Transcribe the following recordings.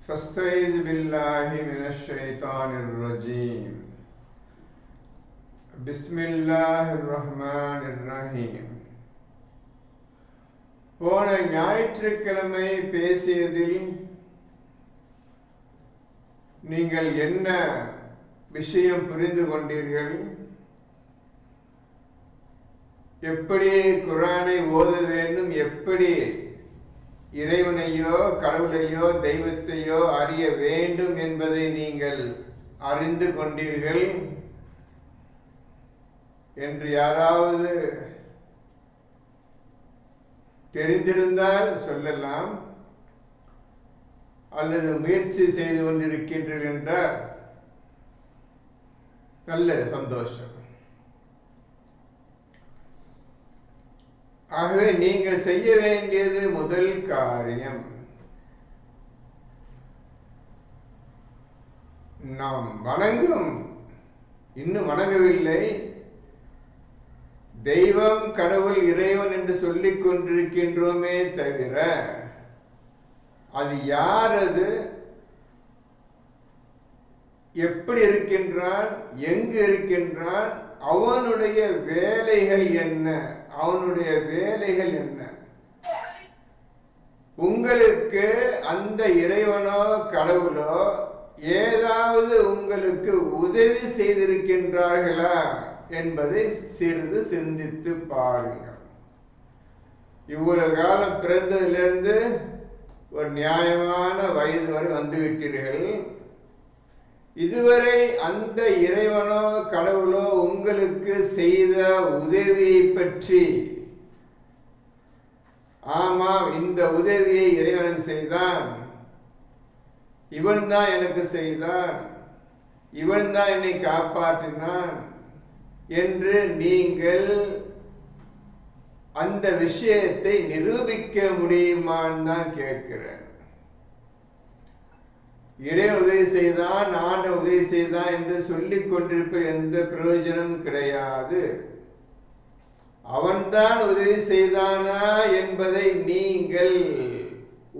فاستعيذ بالله من الشيطان الرجيم بسم الله الرحمن الرحيم. போன ஞாயிற்றுக்கிழமை பேசியதில் நீங்கள் என்ன விஷயம் புரிந்து கொண்டீர்கள்? எப்படி குர்ஆனை ஓத வேண்டும், எப்படி இறைவனையோ கடவுளையோ தெய்வத்தையோ அறிய வேண்டும் என்பதை நீங்கள் அறிந்து கொண்டீர்கள் என்று யாராவது தெரிந்திருந்தால் சொல்லலாம், அல்லது முயற்சி செய்து கொண்டிருக்கின்றீர்கள் என்றால் நல்ல சந்தோஷம். ஆகவே நீங்கள் செய்ய வேண்டியது முதல் காரியம், நாம் இன்னும் வணங்கவில்லை, தெய்வம் கடவுள் இறைவன் என்று சொல்லிக் கொண்டிருக்கின்றோமே தவிர அது யார், அது எப்படி இருக்கின்றான், எங்கு இருக்கின்றான், அவனுடைய வேலைகள் என்ன, அவனுடைய வேலைகள் என்ன, உங்களுக்கு அந்த இறைவனோ கடவுளோ ஏதாவது உங்களுக்கு உதவி செய்திருக்கின்றார்களா என்பதை சிறிது சிந்தித்து பாருங்கள். இவ்வளவு காலம் பிறந்ததிலிருந்து ஒரு நியாயமான வயது வரை வந்துவிட்டீர்கள். இதுவரை அந்த இறைவனோ கடவுளோ உங்களுக்கு செய்த உதவியை பற்றி, ஆமாம் இந்த உதவியை இறைவனுக்கு செய்தான், இவன் தான் எனக்கு செய்தான், இவன் தான் என்னை காப்பாற்றினான் என்று நீங்கள் அந்த விஷயத்தை நிரூபிக்க முடியுமான்னு தான் கேட்கிறேன். இறைவன் உதவி செய்தான், ஆண்டவன் உதவி செய்தான் என்று சொல்லிக் கொண்டிருப்ப எந்த பிரயோஜனமும் கிடையாது. அவன்தான் உதவி செய்தானா என்பதை நீங்கள்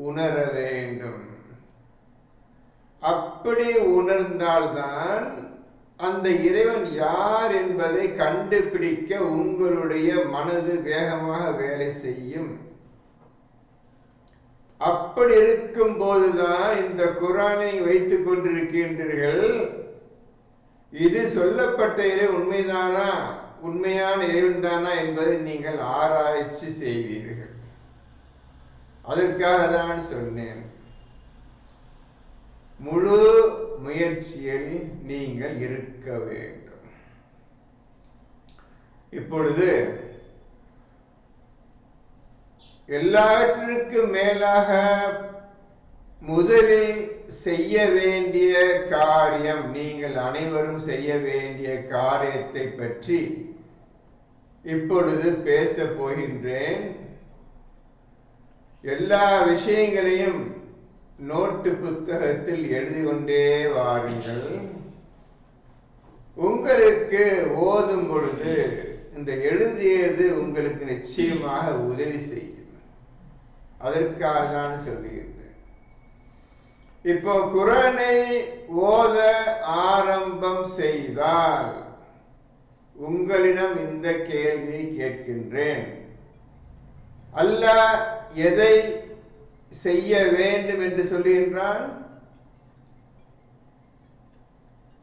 உணர வேண்டும். அப்படி உணர்ந்தால்தான் அந்த இறைவன் யார் என்பதை கண்டுபிடிக்க உங்களுடைய மனது வேகமாக வேலை செய்யும். அப்படி இருக்கும் போதுதான் இந்த குர்ஆனை வைத்துக் கொண்டிருக்கின்றீர்கள். இது சொல்லப்பட்ட இறைவன் உண்மைதானா, உண்மையான இறைவன் தானா என்பதை நீங்கள் ஆராய்ச்சி செய்வீர்கள். அதற்காக தான் சொன்னேன், முழு முயற்சியில் நீங்கள் இருக்க வேண்டும். இப்பொழுது எல்லாவற்றிற்கும் மேலாக முதலில் செய்ய வேண்டிய காரியம், நீங்கள் அனைவரும் செய்ய வேண்டிய காரியத்தை பற்றி இப்பொழுது பேச போகின்றேன். எல்லா விஷயங்களையும் நோட்டு புத்தகத்தில் எழுதி கொண்டே வாருங்கள். உங்களுக்கு ஓதும் பொழுது இந்த எழுதியது உங்களுக்கு நிச்சயமாக உதவி செய்யும். அதற்காக தான் சொல்லுகின்றேன். இப்போ குர்ஆனை ஓத ஆரம்பம் செய்தால் உங்களிடம் இந்த கேள்வியை கேட்கின்றேன், அல்லாஹ் எதை செய்ய வேண்டும் என்று சொல்லுகின்றான்?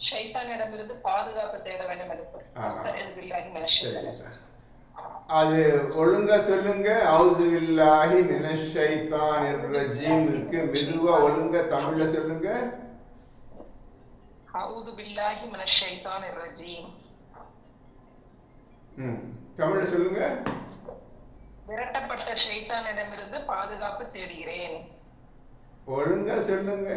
ஷைத்தானிடமிருந்து பாதுகாப்பு தேட வேண்டும் என்று. அது ஒழுங்கா சொல்லுங்க. அவுது பில்லாஹி மினஷ் ஷைத்தானிர் ரஜீம்க்கு மெதுவா ஒழுங்கா தமிழ்ல சொல்லுங்க. அவுது பில்லாஹி மினஷ் ஷைத்தானிர் ரஜீம். தமிழ்ல சொல்லுங்க. விரட்டப்பட்ட ஷைத்தானிடமிருந்து பாதுகாப்பு தேடுகிறேன். ஒழுங்கா சொல்லுங்க.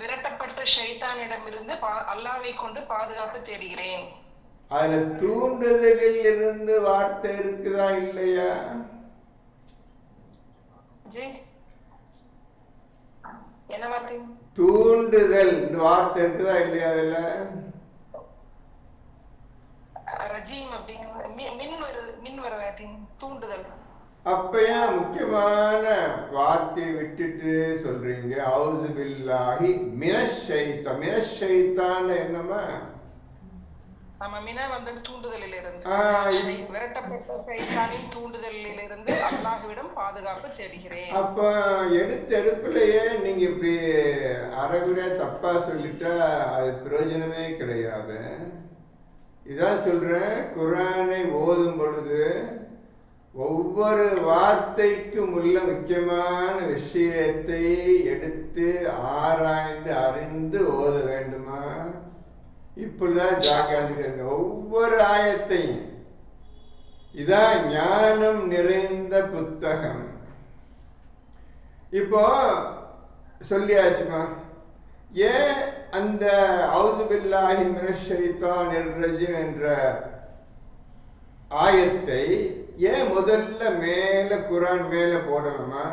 விரட்டப்பட்ட ஷைத்தானிடமிருந்து அல்லாஹ்வை கொண்டு பாதுகாப்பு தேடுகிறேன். அதுல தூண்டுதலில் இருந்து வார்த்தை இருக்குதா இல்லையா? என்ன வார்த்தை? தூண்டுதல் இந்த வார்த்தை இருக்குதா இல்லையா? அதுல ரஜீம் அப்படிங்கிற மின் வர தூண்டுதல். அப்பயும் முக்கியமான வார்த்தையை விட்டுட்டு சொல்றீங்க அவுசு பில்லாஹி மினஷைத்தான். மினஷைத்தான் என்னமா? நம்ம மின வந்து தூண்டுதலிலிருந்து, விரட்டப்பட்ட சைத்தானின் தூண்டுதலிலிருந்து அல்லாஹ்விடம் பாதுகாப்பு தேடுகிறேன். அப்ப எடுப்பிலேயே நீங்க இப்படி அறகுறையா தப்பா சொல்லிட்டா அது பிரயோஜனமே கிடையாது. இதான் சொல்றேன், குர்ஆனை ஓதும் பொழுது ஒவ்வொரு வார்த்தைக்கும் உள்ள முக்கியமான விஷயத்தை எடுத்து ஆராய்ந்து அறிந்து ஓத வேண்டுமா? இப்படிதான் ஜாக்கிரதைங்க ஒவ்வொரு ஆயத்தையும். இதான் ஞானம் நிறைந்த புத்தகம். இப்போ சொல்லியாச்சுமா, ஏன் அந்த அவுது பில்லாஹி மினஷ் ஷைத்தானிர் ரஜீம் என்ற ஆயத்தை ஏன் முதல்ல மேல குர்ஆன் மேல போடணுமா?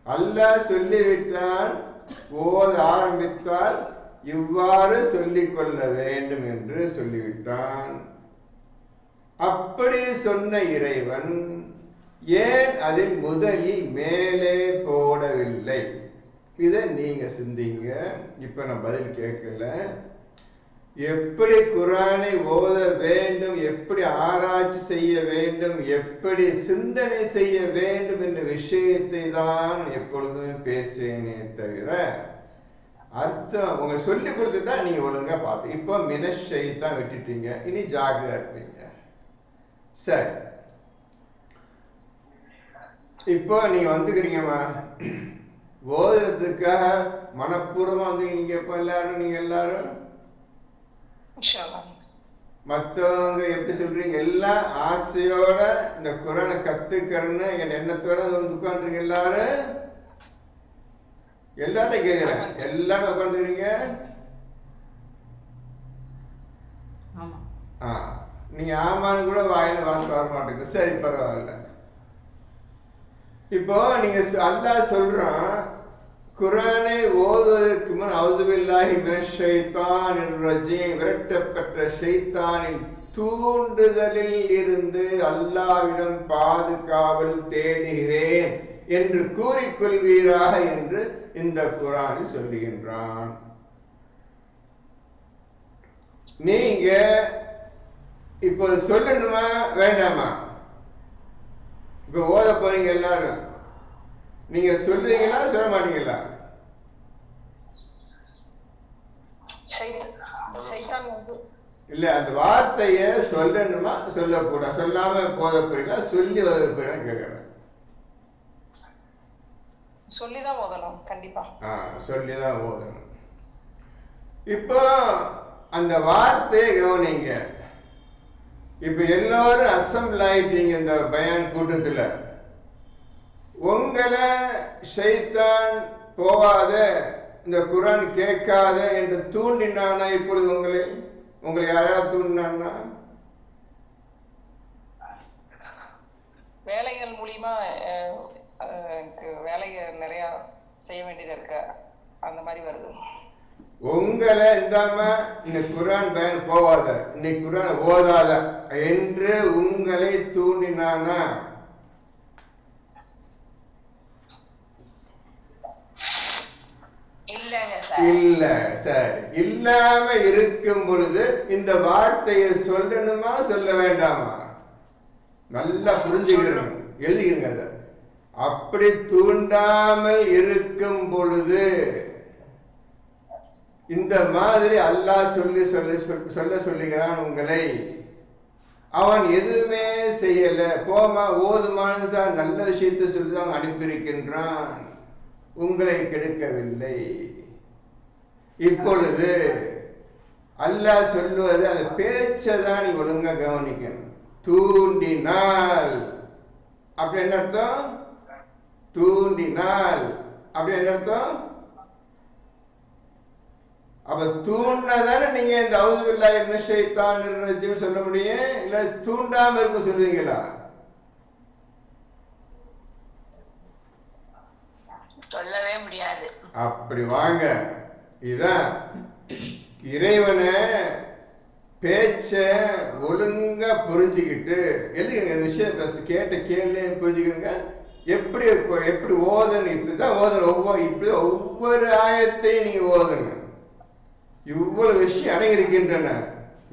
அல்லாஹ் சொல்லிவிட்டான், ஓத ஆரம்பித்தால் இவ்வாறு சொல்லிக் கொள்ள வேண்டும் என்று சொல்லிவிட்டான். அப்படி சொன்ன இறைவன் ஏன் அதில் முதலில் மேலே போடவில்லை? இதை நீங்க சிந்திங்க. இப்ப நான் பதில் கேட்கல. எப்படி குர்ஆனை ஓத வேண்டும், எப்படி ஆராய்ச்சி செய்ய வேண்டும், எப்படி சிந்தனை செய்ய வேண்டும் என்ற விஷயத்தை தான் எப்பொழுதுமே பேசுவேனே தவிர அர்த்தம் உங்க சொல்லி கொடுத்துட்டா நீங்க ஒழுங்கா பார்த்து. இப்போ மினஷ் ஷைத்தான் விட்டுட்டீங்க, இனி ஜாகிரதையா இருப்பீங்க. சரி, இப்போ நீங்க வந்துக்கிறீங்கம்மா ஓதுறதுக்காக மனப்பூர்வமா வந்து நீங்க இப்போ எல்லாரும் நீங்க எல்லாரும் மற்றவங்க எப்படி சொல்றீங்க, எல்லாம் ஆசையோட இந்த குர்ஆனை கத்துக்கிறன்னு என் எண்ணத்தோட வந்து உட்காந்துருங்க. எல்லாரும் கேட்கிறேன், எல்லாரும் உட்காந்துக்கிறீங்க. நீங்க ஆமான்னு கூட வாயில வார்த்தை வர மாட்டேங்குது. சரி, பரவாயில்ல. இப்போ நீங்க அல்லாஹ் சொல்றான், குர்ஆனை ஓதுவதற்கு முன் அவுது பில்லாஹி மினஷ் ஷைத்தானிர் ரஜீம், விரட்டப்பட்ட ஷைத்தானின் தூண்டுதலில் இருந்து அல்லாஹ்விடம் பாதுகாவல் தேடுகிறேன் என்று கூறிக்கொள்வீராக என்று இந்த குர்ஆனில் சொல்லுகின்றான். நீங்க இப்போ சொல்லணுமா வேண்டாமா? இப்ப ஓத போறீங்க எல்லாரும், நீங்க சொல்லுவீங்களா சொல்ல மாட்டீங்களா? இல்ல, அந்த வார்த்தைய சொல்லணுமா சொல்லக்கூடாது? சொல்லாம போத போறீங்களா சொல்லி ஓத போறீங்கன்னு கேட்கிறேன். சொல்லிதான் ஓதணும், கண்டிப்பா. சொல்லிதான் ஓதணும். இப்போ அந்த வார்த்தையை கவனிங்க. இப்ப எல்லாரும் அசம்பிள் ஆயிட்டீங்க இந்த பயான் கூட்டத்துல. உங்களை ஷைத்தான் போகாத, இந்த குர்ஆன் கேட்காத என்று தூண்டினானா? இப்பொழுது உங்களை யாராவது தூண்டினான்னா? வேலைகள் மூலியமா வேலையை நிறைய செய்ய வேண்டியது இருக்கு, அந்த மாதிரி வருது. உங்களை இந்தாம இன்னைக்கு குர்ஆன் பயன் போவாத, இன்னைக்கு குர்ஆன் ஓதாத என்று உங்களை தூண்டினானா? இல்ல. சரி, இல்லாம இருக்கும் பொழுது இந்த வார்த்தையை சொல்லணுமா சொல்ல வேண்டாமா? நல்லா புரிஞ்சுக்கிறோம், எழுதிக்கிறங்க. அதை அப்படி தூண்டாமல் இருக்கும் பொழுது இந்த மாதிரி அல்லாஹ் சொல்ல சொல்லுகிறான் உங்களை. அவன் எதுவுமே செய்யல, போமா ஓதுமானது தான் நல்ல விஷயத்தை சொல்லிதான் அனுப்பியிருக்கின்றான், உங்களை கெடுக்கவில்லை. இப்பொழுது அல்லாஹ் சொல்லுவது அந்த பேச்சதான் நீ ஒழுங்கா கவனிக்கணும். தூண்டினால் அப்படி என்ன அர்த்தம்? தூண்டினால் அப்படி என்ன அர்த்தம்? அப்ப தூண்டினதானே நீங்க இந்த அவுது பில்லாஹி மினஷ் ஷைத்தானிர் ரஜீம் சொல்ல முடியும், இல்ல தூண்டாம இருக்க சொல்லுவீங்களா? சொல்லவே முடியாது. அப்படி வாங்க. இதான் இறைவனை பேச்ச ஒழுங்கா புரிஞ்சுக்கிட்டு எதுக்குங்க இந்த விஷயம் கேட்ட கேள்வி புரிஞ்சுக்கிறங்க. எப்படி எப்படி ஓதணும், இப்படிதான் ஓதணும். இப்படி ஒவ்வொரு ஆயத்தையும் நீங்க ஓதுங்க. இவ்வளவு விஷயம் அடங்கியிருக்கின்றன.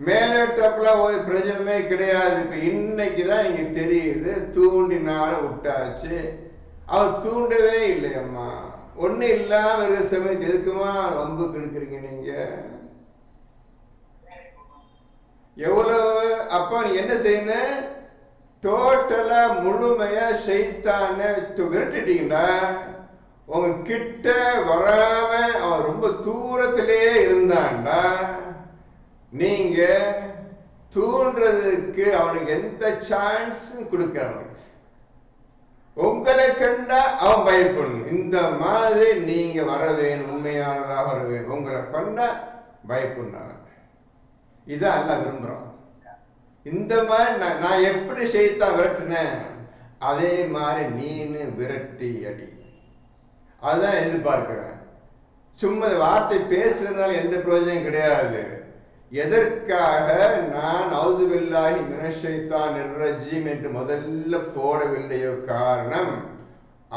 மேலோட்டப்பெல்லாம் ஒரு பிரயோஜனமே கிடையாது. இப்ப இன்னைக்கு தான் நீங்க தெரியுது, தூண்டினால விட்டாச்சு. அவர் தூண்டவே இல்லையம்மா. ஒண்ணு இல்லாம இருக்க சமயத்து எதுக்குமா வம்பு கெடுக்குறீங்க நீங்க? எவ்வளவு அப்ப நீ என்ன செய்யணும்? டோட்டலா முழுமையா ஷைத்தான விரட்டிட்டீங்கன்னா உங்க கிட்ட வராம அவன் ரொம்ப தூரத்திலே இருந்தான்டா, நீங்க தூண்டுறதுக்கு அவனுக்கு எந்த சான்ஸும் கொடுக்க. உங்களை கண்டா அவன் பயப்படணும். இந்த மாதிரி நீங்க வர வேணும், உண்மையானதாக வர வேணும். உங்களை கண்டா பயப்படணும். இதான் எல்லாம் விரும்புறான். இந்த மாதிரி நான் எப்படி ஷைத்தான் விரட்டினேன், அதே மாதிரி நீனு விரட்டி அடி. அதுதான் எதிர்பார்க்கிறேன். சும்மா வார்த்தை பேசுறதுனால எந்த பிரயோஜனம் கிடையாது. எதற்காக நான் அவுது பில்லாஹி மினஷ் ஷைத்தானிர் ரஜீம் என்று முதல்ல போடவில்லையோ காரணம்,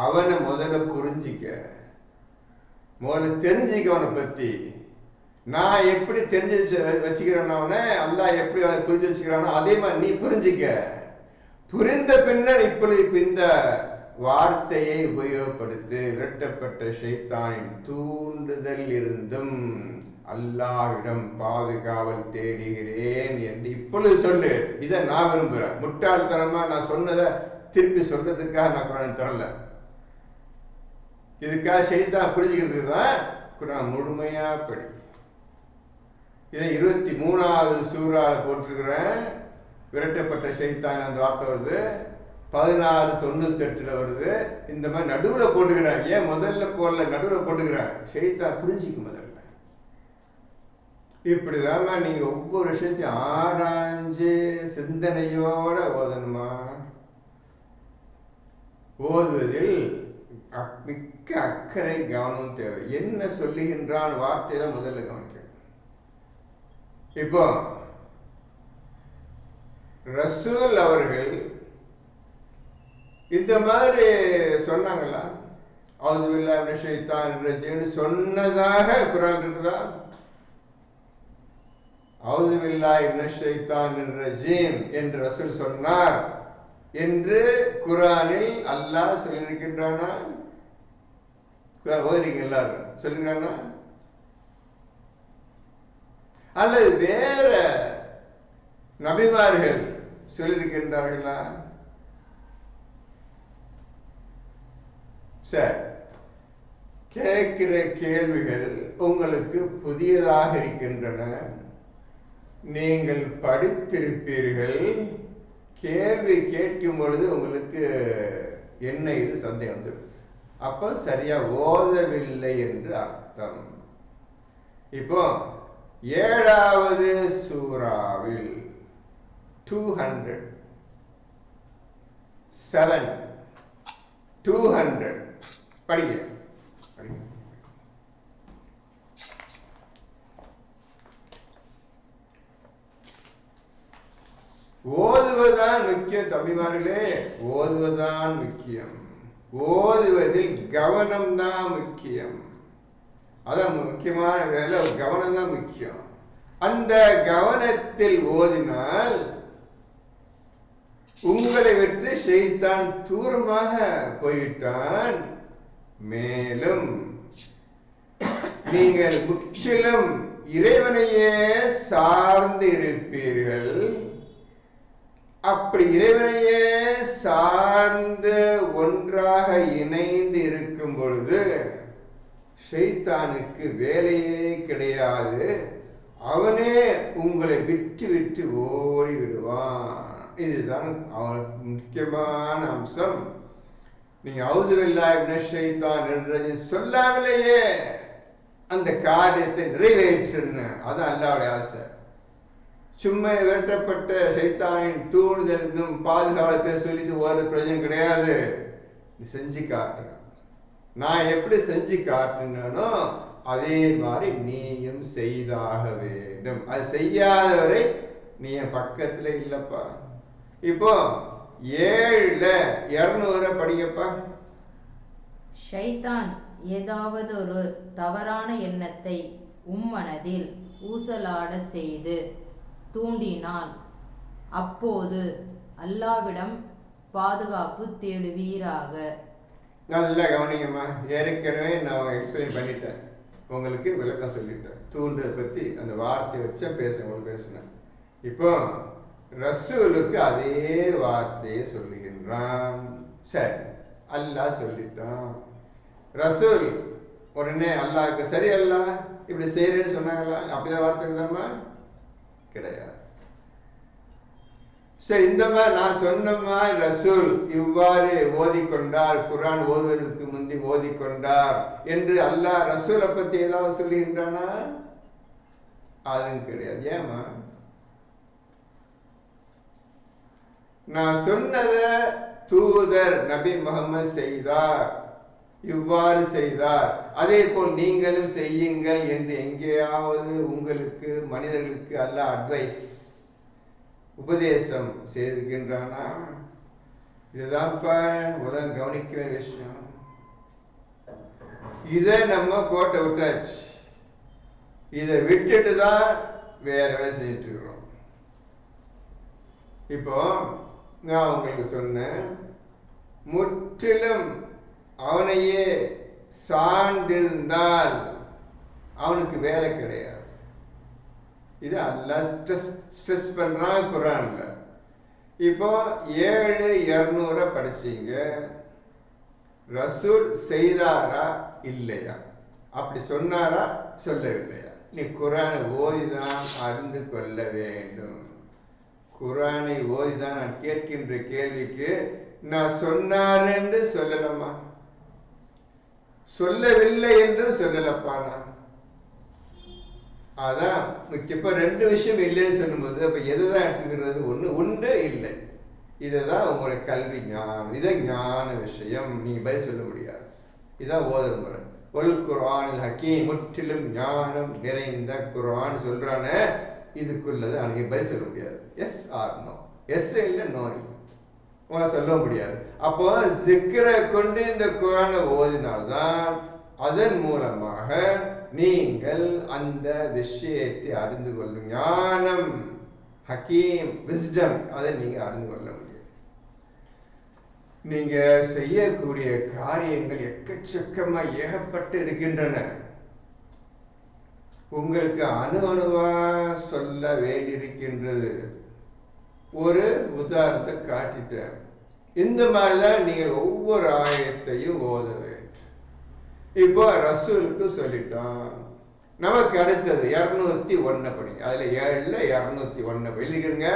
அவனை முதல்ல புரிஞ்சிக்க, முதல்ல தெரிஞ்சிக்க. அவனை பத்தி நான் எப்படி தெரிஞ்சு வச்சுக்கிறேன்னா, அல்லாஹ் எப்படி அவனை புரிஞ்சு வச்சுக்கிறானோ அதே மாதிரி நீ புரிஞ்சிக்க. புரிந்த பின்னர் இப்பொழுது இந்த வார்த்தையை உபயோகப்படுத்தி விரட்டப்பட்ட ஷைத்தானின் தூண்டுதல் இருந்தும் அல்லாஹ்விடம் பாதுகாவல் தேடுகிறேன் என்று இப்பொழுது சொல்லு. இதை நான் விரும்புகிறேன். முட்டாள்தனமா நான் சொன்னதை திருப்பி சொல்றதுக்காக நான் குரான் தரல. இதுக்காக ஷைத்தான் புரிஞ்சுக்கிறதுக்கு தான் குரான் முழுமையா படி. இதை 23வது சூறால போட்டிருக்கிறேன். விரட்டப்பட்ட ஷைத்தான் அந்த வார்த்தை வருது. 1698 வருது. இந்த மாதிரி நடுவில் போட்டுக்கிறேன். ஏன் முதல்ல போடல, நடுவில் போட்டுக்கிறேன். ஷைத்தான் புரிஞ்சிக்கும் முதல்ல. இப்படிதாம்மா நீங்க ஒவ்வொரு விஷயத்தையும் ஆராய்ஞ்சு சிந்தனையோட ஓதணுமா. ஓதுவதில் மிக்க அக்கறை கவனம் தேவை. என்ன சொல்லுகின்றான் வார்த்தை தான் முதல்ல கவனிக்கணும். இப்போ ரசூல் அவர்கள் இந்த மாதிரி சொன்னாங்களா? அவுது பில்லாஹி மினஷ் ஷைத்தானிர் ரஜீம் சொன்னதாக குர்ஆன் இருக்குதா? அவுது பில்லாஹி மினஷ் ஷைத்தானிர் ரஜீம் என்று ரசூல் சொன்னார் என்று குர்ஆனில் அல்லாஹ் சொல்லியிருக்கின்றானா? ஓதுறீங்க எல்லாரும் சொல்லுகிறானா? அல்லது வேற நபிமார்கள் சொல்லியிருக்கின்றார்களா? சரி, கேட்கிற கேள்விகள் உங்களுக்கு புதியதாக இருக்கின்றன. நீங்கள் படித்திருப்பீர்கள். கேள்வி கேட்கும் பொழுது உங்களுக்கு என்ன இது சந்தேகம் வந்துருது. அப்ப சரியா ஓதவில்லை என்று அர்த்தம். இப்போ 7வது சூறாவில் 200 படிங்க. ஓதுவதுதான் முக்கியம் தம்பிமார்களே, ஓதுவதுதான் முக்கியம். ஓதுவதில் கவனம்தான் முக்கியம். அதான் முக்கியமான வேலை, கவனம் தான் முக்கியம். அந்த கவனத்தில் ஓதினால் உங்களை விட்டு ஷைத்தான் தூரமாக போய்விட்டான். மேலும் நீங்கள் முற்றிலும் இறைவனையே சார்ந்து இருப்பீர்கள். அப்படி இறைவனையே சார்ந்து ஒன்றாக இணைந்து இருக்கும் பொழுது ஷைத்தானுக்கு வேலையே கிடையாது. அவனே உங்களை விட்டு விட்டு ஓடி விடுவான். இதுதான் அவனுக்கு முக்கியமான அம்சம். நீங்க அவுது பில்லாஹி மினஷ் ஷைத்தானிர் ரஜீம் சொல்லாமலேயே அந்த காரியத்தை நிறைவேற்றுன்னு, அதான் அல்லாஹ்வுடைய ஆசை. சும்மா விரட்டப்பட்ட ஷைத்தானின் தூண்டுதலும் பாதுகாவலத்தை சொல்லிட்டு ஒரு பிரயோஜனம் கிடையாது. நீ செஞ்சு காட்டுற. நான் எப்படி செஞ்சு காட்டினோ அதே மாதிரி நீயும் செய்தாக வேண்டும். அது செய்யாதவரை நீ என் பக்கத்துல இல்லப்பா. இப்போ 7ல் 200 படிக்கப்பா. ஷைத்தான் ஏதாவது ஒரு தவறான எண்ணத்தை உம்மனதில் ஊசலாட செய்து தூண்டினால் அப்போது அல்லாவிடம் பாதுகாப்பு தேடுவீராக. நல்லா கவனிங்கம்மா. ஏற்கனவே நான் எக்ஸ்பிளைன் பண்ணிட்டேன், உங்களுக்கு விளக்கம் சொல்லிட்டேன். தூண்டுதை பற்றி அந்த வார்த்தை வச்ச பேசினேன். இப்போ ரசூலுக்கு அதே வார்த்தையை சொல்லுகின்றான். சரி, அல்லாஹ் சொல்லிட்டான். ரசூல் உடனே அல்லாஹ்க்கு சரி அல்லாஹ் இப்படி செய்யறேன்னு சொன்னாங்களா? அப்படிதான் வார்த்தைக்கு தான்மா கிடையாது. சரி, இந்த மாதிரி நான் சொன்ன மாதிரி ரசூல் இவ்வாறு ஓதிக்கொண்டார், குர்ஆன் ஓதுவதற்கு முந்தி ஓதிக்கொண்டார் என்று அல்லாஹ் ரசூலை பத்தி ஏதாவது சொல்லுகின்றானா? அதுவும் கிடையாது. ஏமா? நான் சொன்னத தூதர் நபி முகமது செய்தார், இவ்வாறு செய்தார், அதே போல் நீங்களும் செய்யுங்கள் என்று எங்கேயாவது உங்களுக்கு மனிதர்களுக்கு அல்லாஹ் அட்வைஸ் உபதேசம் செய்திருக்கின்றானா? இதுதான்ப்பா உலகம் கவனிக்க வேண்டிய விஷயம். இதை நம்ம கோட்டை விட்டாச்சு. இதை விட்டுட்டு தான் வேற வேலை செஞ்சுட்டு இருக்கிறோம். இப்போ நான் உங்களுக்கு சொன்னேன், முற்றிலும் அவனையே சார்ந்திருந்தால் அவனுக்கு வேலை கிடையாது. இது அல்லாஹ் ஸ்ட்ரெஸ் பண்றான் குர்ஆன்ல. இப்போ 7:200 படிச்சீங்க. ரசூல் செய்தாரா இல்லையா? அப்படி சொன்னாரா சொல்லவில்லையா? நீ குர்ஆனை ஓதிதான் அறிந்து கொள்ள வேண்டும். குர்ஆனை ஓதிதான் நான் கேட்கின்ற கேள்விக்கு நான் சொன்னார் என்று சொல்லலம்மா, சொல்லவில்லை என்று சொல்லலப்பா. நான் அதான் இப்போ 2 விஷயம் இல்லைன்னு சொல்லும்போது அப்போ எதை தான் எடுத்துக்கிறது? ஒன்று உண்டு இல்லை. இதை தான் உங்களுடைய கல்வி ஞானம், இதை ஞான விஷயம். நீங்கள் பதில் சொல்ல முடியாது. இதான் ஓதுற முறை. ஒல் குர்ஆனில் ஹக்கீம், முற்றிலும் ஞானம் நிறைந்த குர்ஆன் சொல்றான, இதுக்குள்ளது அன்னைக்கு பதில் சொல்ல முடியாது. எஸ் ஆர் நோ, எஸ் இல்லை நோ இல்லை, உங்களை சொல்ல முடியாது. அப்போ ஜிக்ரை கொண்டு இந்த குர்ஆனை ஓதினால்தான் அதன் மூலமாக நீங்கள் அந்த விஷயத்தை அறிந்து கொள்ளும் ஞானம், ஹக்கீம், விஸ்டம், அதை நீங்க அறிந்து கொள்ள முடியும். நீங்க செய்யக்கூடிய காரியங்கள் எக்கச்சக்கமா ஏகப்பட்டு இருக்கின்றன. உங்களுக்கு அணுவா சொல்ல வேண்டியிருக்கின்றது. ஒரு உதாரணத்தை காட்டிட்டேன். இந்த மாதிரிதான் நீங்கள் ஒவ்வொரு ஆயத்தையும் ஓத வேண்டும். இப்போ ரசூலுக்கு சொல்லிட்டோம். நமக்கு அடுத்தது 201 படிங்க. அதுல 7ல் 201 எழுதிக்கிறங்க.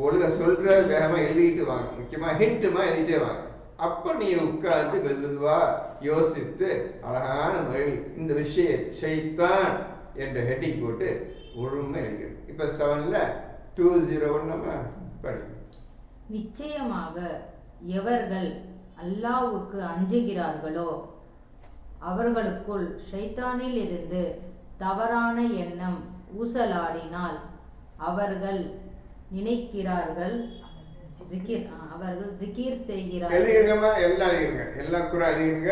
ஒழுங்கா சொல்ற வேகமா எழுதிட்டு வாங்க. முக்கியமா ஹிண்ட்டுமா எழுதிட்டே வாங்க. அப்ப நீ உட்கார்ந்து மெதுவா யோசித்து அழகான முறையில் இந்த விஷயம் ஷைத்தான் என்ற ஹெட்டிங் போட்டு ஒழுங்கா எழுதிக்கிறோம். இப்ப 7ல் 201 படி. நிச்சயமாக எவர்கள் அல்லாஹ்வுக்கு அஞ்சுகிறார்களோ அவர்களுக்குள் ஷைத்தானில் இருந்து தவறான எண்ணம் ஊசலாடினால் அவர்கள் நினைக்கிறார்கள், அவர்கள் ஜிகிர் செய்கிறார்கள். எழுதிருங்கம்மா, எல்லாம் எழுதிருங்க, எல்லாம் கூட எழுதிருங்க.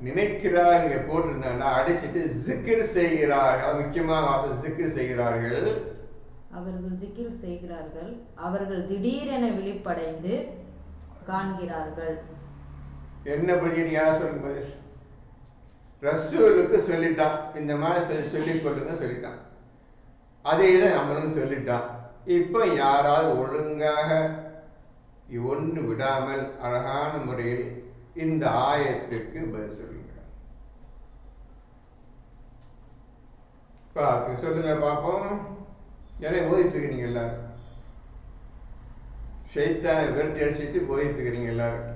நினைக்கிறார் நீங்க போட்டிருந்தாங்கன்னா அடிச்சுட்டு ஜிகிர் செய்கிறார்கள். முக்கியமாக ஜிகிர் செய்கிறார்கள், அவர்கள் ஜிகிர் செய்கிறார்கள், அவர்கள் திடீரென விழிப்படைந்து காண்கிறார்கள். என்ன பதில் யாரா சொல்லுங்க பதில்? ரசூலுக்கு சொல்லிட்டான், இந்த மாதிரி சொல்லிக் கொள்ளுங்க சொல்லிட்டான். அதே தான் நம்மளும் சொல்லிட்டான். இப்போ யாராவது ஒழுங்காக ஒன்று விடாமல் அழகான முறையில் இந்த ஆயத்துக்கு பதில் சொல்லுங்க. சொல்லுங்க பார்ப்போம். ஏன்னா ஓதிட்டு இருக்கிறீங்க எல்லாரும், ஷைத்தானை விரட்டி அடிச்சுட்டு போயிட்டு இருக்கிறீங்க எல்லாரும்.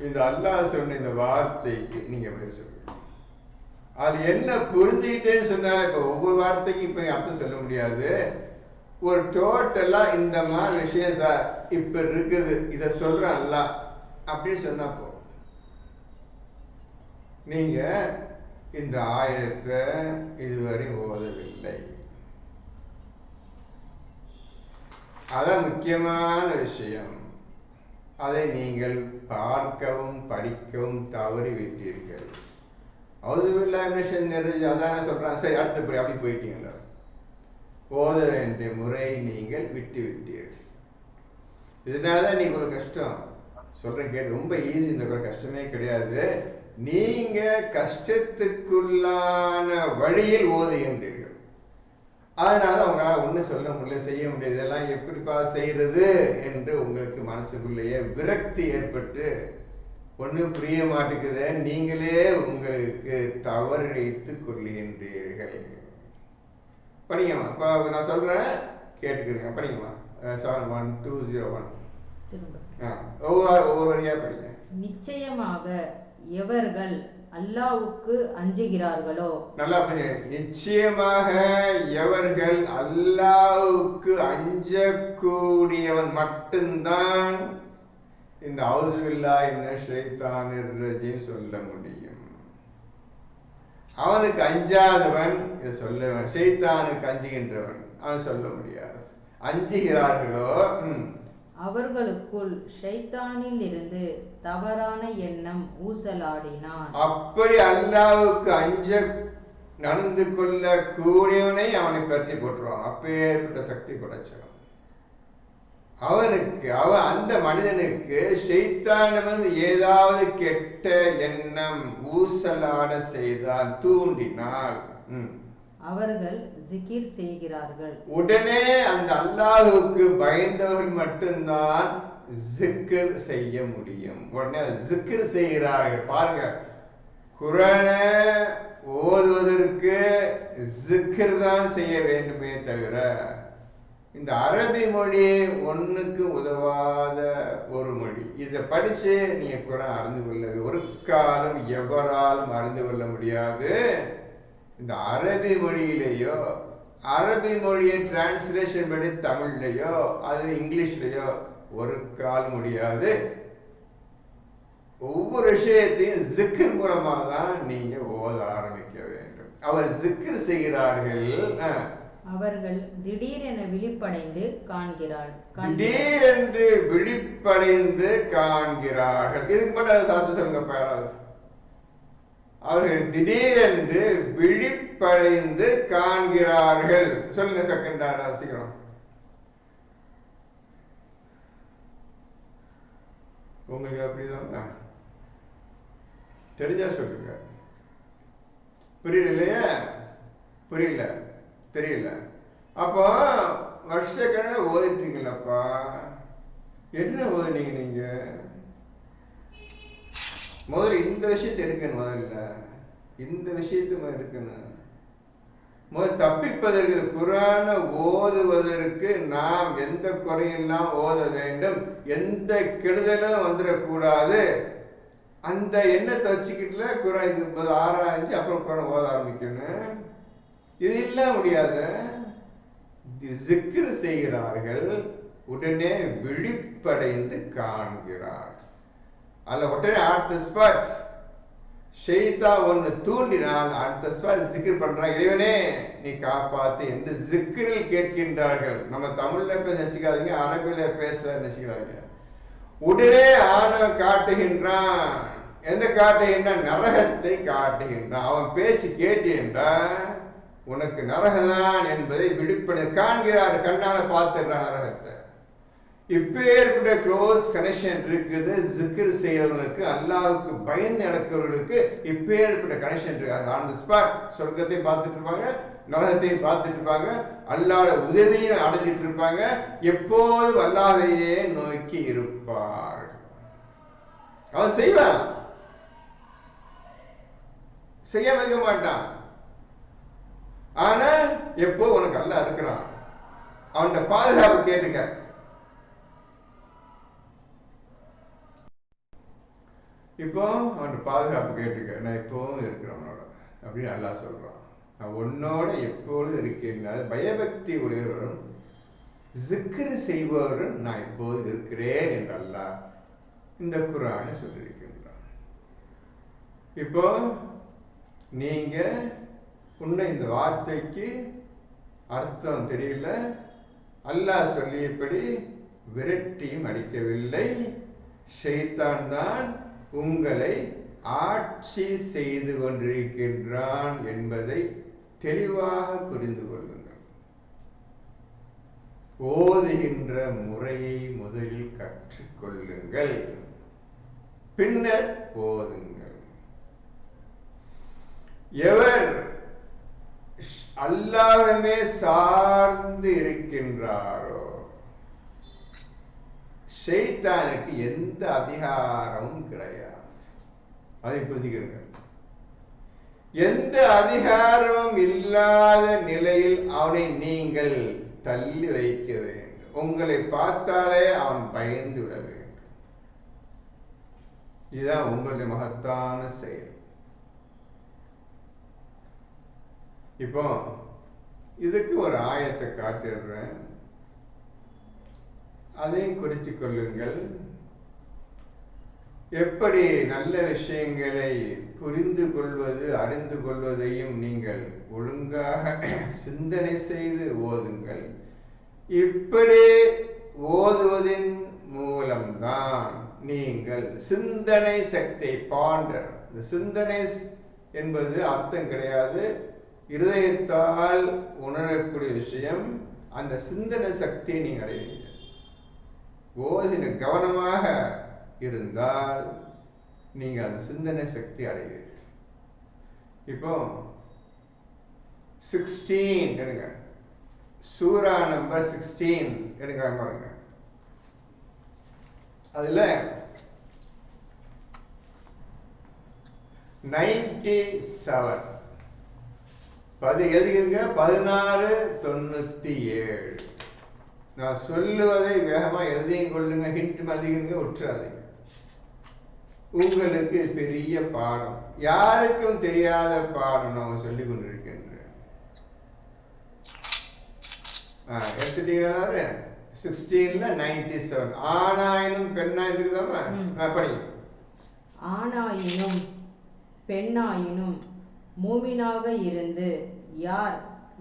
இந்த அல்லாஹ் சொன்ன இந்த வார்த்தைக்கு நீங்க பதில் சொல்லுங்க. அது என்ன புரிஞ்சுக்கிட்டேன்னு சொன்னாலும் இப்போ ஒவ்வொரு வார்த்தைக்கும் இப்போ அர்த்தம் சொல்ல முடியாது. ஒரு டோட்டலா இந்த மாதிரி விஷயம் சார் இப்ப இருக்குது, இதை சொல்றேன் அல்லாஹ் அப்படின்னு சொன்னா போதும். நீங்க இந்த ஆயத்தை இதுவரை ஓதவில்லை. அதான் முக்கியமான விஷயம். அதை நீங்கள் பார்க்கவும் படிக்கவும் தவறிவிட்டீர்கள். அதான் சொல்றான். சரி, அடுத்த முறை அப்படி போயிட்டீங்களா? ஓத வேண்டிய முறை நீங்கள் விட்டு விட்டீர்கள். இதனாலதான் நீ இவ்வளவு கஷ்டம் சொல்றேன். கேட்டு ரொம்ப ஈஸி. இந்த கஷ்டமே கிடையாது. நீங்க கஷ்டத்துக்குள்ளான வழியில் ஓதுகின்றீர்கள். அதனால அவங்களால ஒன்றும் சொல்ல முடியல, செய்ய முடியாது. இதெல்லாம் எப்படிப்பா செய்யறது என்று உங்களுக்கு மனசுக்குள்ளேயே விரக்தி ஏற்பட்டு ஒன்றும் புரிய மாட்டேங்குது. நீங்களே உங்களுக்கு தவறிழைத்து கொள்ளுகின்றீர்கள். படிங்கம்மா. இப்போ நான் சொல்றேன், கேட்டுக்கிறீங்க. படிங்கம்மா. 71201. ஒவ்வொரு வரியா படிங்க. நிச்சயமாக எவர்கள் அல்லாஹ்வுக்கு அஞ்சுகிறார்களோ. நல்லா புரியுங்க. நிச்சயமாக எவர்கள் அல்லாஹ்வுக்கு அஞ்சக்கூடியவன் மட்டும்தான் இந்த அஊது பில்லாஹி மினஷ் ஷைத்தானிர் ரஜீம் சொல்ல முடியும். அவனுக்கு அஞ்சாதவன் இதை சொல்ல, ஷைத்தானுக்கு அஞ்சுகின்றவன் அவன் சொல்ல முடியாது. அஞ்சுகிறார்களோ அவர்களுக்குள் ஷைத்தானில் இருந்து தவறான எண்ணம் ஊசலாடினான். அப்படி அல்லாஹ்வுக்கு அஞ்ச நடந்து கொள்ள கூடியவனை அவனை பற்றி போட்டுருவான். அப்பேற்பட்ட சக்தி படைச்சவன் அவனுக்கு. அவன் அந்த மனிதனுக்கு ஷைத்தானிடம் ஏதாவது கெட்ட எண்ணம் ஊசலாட செய்தால், தூண்டினால், அவர்கள் ஜிகிர் செய்கிறார்கள். உடனே அந்த அல்லாஹ்வுக்கு பயந்தவர்கள் மட்டும்தான் ஜிக்ர் செய்ய முடியும். உடனே ஜிக்ர் செய்கிறார்கள். பாருங்க, குர்ஆனை ஓதுவதற்கு ஜிக்ர் தான் செய்ய வேண்டுமே தவிர இந்த அரபி மொழி ஒன்றுக்கு உதவாத ஒரு மொழி. இதை படிச்சு நீங்க குர்ஆன் அறிந்து கொள்ள ஒரு காலம் எவராலும் அறிந்து கொள்ள முடியாது. இந்த அரபி மொழியிலேயோ, அரபி மொழியை டிரான்ஸ்லேஷன் படி தமிழ்லையோ அது இங்கிலீஷ்லையோ ஒரு கால் முடியாது. ஒவ்வொரு விஷயத்தையும் ஜிக்ர் மூலமாக தான் நீங்க ஓத ஆரம்பிக்க வேண்டும். அவர் ஜிக்ர் செய்கிறார்கள். அவர்கள் திடீரென விழிப்படைந்து காண்கிறார்கள். திடீரென்று விழிப்படைந்து காண்கிறார்கள். இதுக்கு மட்டும் சாத்து சொல்லுங்க பாராது. அவர்கள் திடீரென்று விழிப்படைந்து காண்கிறார்கள். சொல்லுங்க கக்கின்றாரா சீக்கிரம். உங்களுக்கு அப்படிதான் தெரிஞ்சா சொல்லுங்க. புரியல இல்லையா? புரியல, தெரியல. அப்போ வருஷக்கணக்கில் ஓதிட்டீங்களப்பா. என்ன ஓதுனீங்க நீங்க? முதல்ல இந்த விஷயத்தை எடுக்கணும். முதல்ல இந்த விஷயத்தை எடுக்கணும். முதல் தப்பிப்பதற்கு, குர்ஆனை ஓதுவதற்கு நாம் எந்த குறையெல்லாம் ஓத வேண்டும், எந்த கெடுதலும் வந்துடக்கூடாது. அந்த எண்ணத்தை வச்சுக்கிட்டுல குர்ஆன் ஆராய்ச்சி அப்புறம் குர்ஆன் ஓத ஆரம்பிக்கணும். இது இல்லாம முடியாது. ஜிக்ர் செய்கிறார்கள், உடனே விழிப்படைந்து காண்கிறார். அல்ல உடனே அடுத்த ஸ்பாட் ஷைத்தா ஒன்று தூண்டினால் அடுத்த ஸ்பாட் ஜிக்ர் பண்றாங்க. இறைவனே நீ காப்பாத்து என்று ஜிக்ரில் கேட்கின்றார்கள். நம்ம தமிழ்ல பேச நினைச்சுக்காதீங்க, அரபில பேச நினைச்சுக்கிறாங்க. உடனே ஆணவம் காட்டுகின்றான். எந்த காட்டுகின்றான்? நரகத்தை காட்டுகின்றான். அவன் பேச்சு கேட்டீன்றா உனக்கு நரகதான் என்பதை விழிப்படை காண்கிறார். கண்ணால பார்த்துடுறான் நரகத்தை. இப்பேற்பட்ட க்ளோஸ் கனெக்ஷன் இருக்குது ஜிக்ர் செய்யறவனுக்கு, அல்லாஹ்வுக்கு பயந்து நடக்கிறவர்களுக்கு இப்பேற்பட்ட கனெக்ஷன் இருக்கு. ஆன் தி ஸ்பாட் சொர்க்கத்தையும் பார்த்துட்டு இருப்பாங்க, நரகத்தையும் பார்த்துட்டு இருப்பாங்க, அல்லாஹ்வுடைய உதவியும் அடைஞ்சிட்டு இருப்பாங்க. எப்போதும் அல்லாஹ்வையே நோக்கி இருப்பார். அவன் செய்வான், செய்ய வைக்க மாட்டான். ஆனா எப்போ உனக்கு அல்லாஹ் இருக்கிறான். அவன் பாதுகாப்பு கேட்டுக்க. இப்போ அவன் பாதுகாப்பு கேட்டுக்க. நான் எப்போதும் இருக்கிறவனோட அப்படின்னு அல்லாஹ் சொல்றான். நான் உன்னோட எப்பொழுதும் இருக்கேன். பயபக்தி உடையவரும் ஜிக்ர் செய்பவரும் நான் எப்போது இருக்கிறேன் என்று அல்லாஹ் இந்த குர்ஆனை சொல்லியிருக்கின்றான். இப்போ நீங்க உன்னை இந்த வார்த்தைக்கு அர்த்தம் தெரியல, அல்லாஹ் சொல்லியபடி விரட்டியும் அடிக்கவில்லை, ஷைத்தான் தான் உங்களை ஆட்சி செய்து கொண்டிருக்கின்றான் என்பதை தெளிவாக புரிந்து கொள்ளுங்கள். ஓதுகின்ற முறையை முதலில் கற்றுக்கொள்ளுங்கள், பின்னர் ஓதுங்கள். எவர் அல்லாஹ்வே சார்ந்து இருக்கின்றாரோ ஷைத்தானுக்கு எந்த அதிகாரமும் கிடையாது. அதை புரிஞ்சுக்கிறீங்க. எந்த அதிகாரமும் இல்லாத நிலையில் அவனை நீங்கள் தள்ளி வைக்க வேண்டும். உங்களை பார்த்தாலே அவன் பயந்து விட வேண்டும். இதுதான் உங்களுடைய மகத்தான செயல். இப்போ இதுக்கு ஒரு ஆயத்தை காட்டிடுறேன், அதையும் குறித்து கொள்ளுங்கள். எப்படி நல்ல விஷயங்களை புரிந்து கொள்வது, அறிந்து கொள்வதையும் நீங்கள் ஒழுங்காக சிந்தனை செய்து ஓதுங்கள். இப்படி ஓதுவதின் மூலம்தான் நீங்கள் சிந்தனை சக்தி பாண்டர். இந்த சிந்தனை என்பது அர்த்தம் கிடையாது, இருதயத்தால் உணரக்கூடிய விஷயம். அந்த சிந்தனை சக்தியை நீங்கள் அடைவீங்க. ஓதின கவனமாக இருந்தால் நீங்கள் அந்த சிந்தனை சக்தி அடைவீர்கள். இப்போ 16 எடுங்க, சூரா நம்பர் 16 எடுங்க பாருங்க. அதுல 97 எழுதிக்கிறீங்க, 1697. நான் சொல்லுவதை வேகமா எழுதியும் கொள்ளுங்க, ஹிண்ட் எழுதிக்கிறீங்க, விட்டுறாதீங்க. உங்களுக்கு பெரிய பாடம், யாருக்கும் தெரியாத பாடம் நான் சொல்லி கொண்டிருக்கின்றேன். எடுத்துட்டீங்களா? 16ல 97. ஆணாயினும் பெண்ணாயினும் இருக்குதாமா? படிங்க. ஆணாயினும் பெண்ணாயினும் மூமினாக இருந்து யார்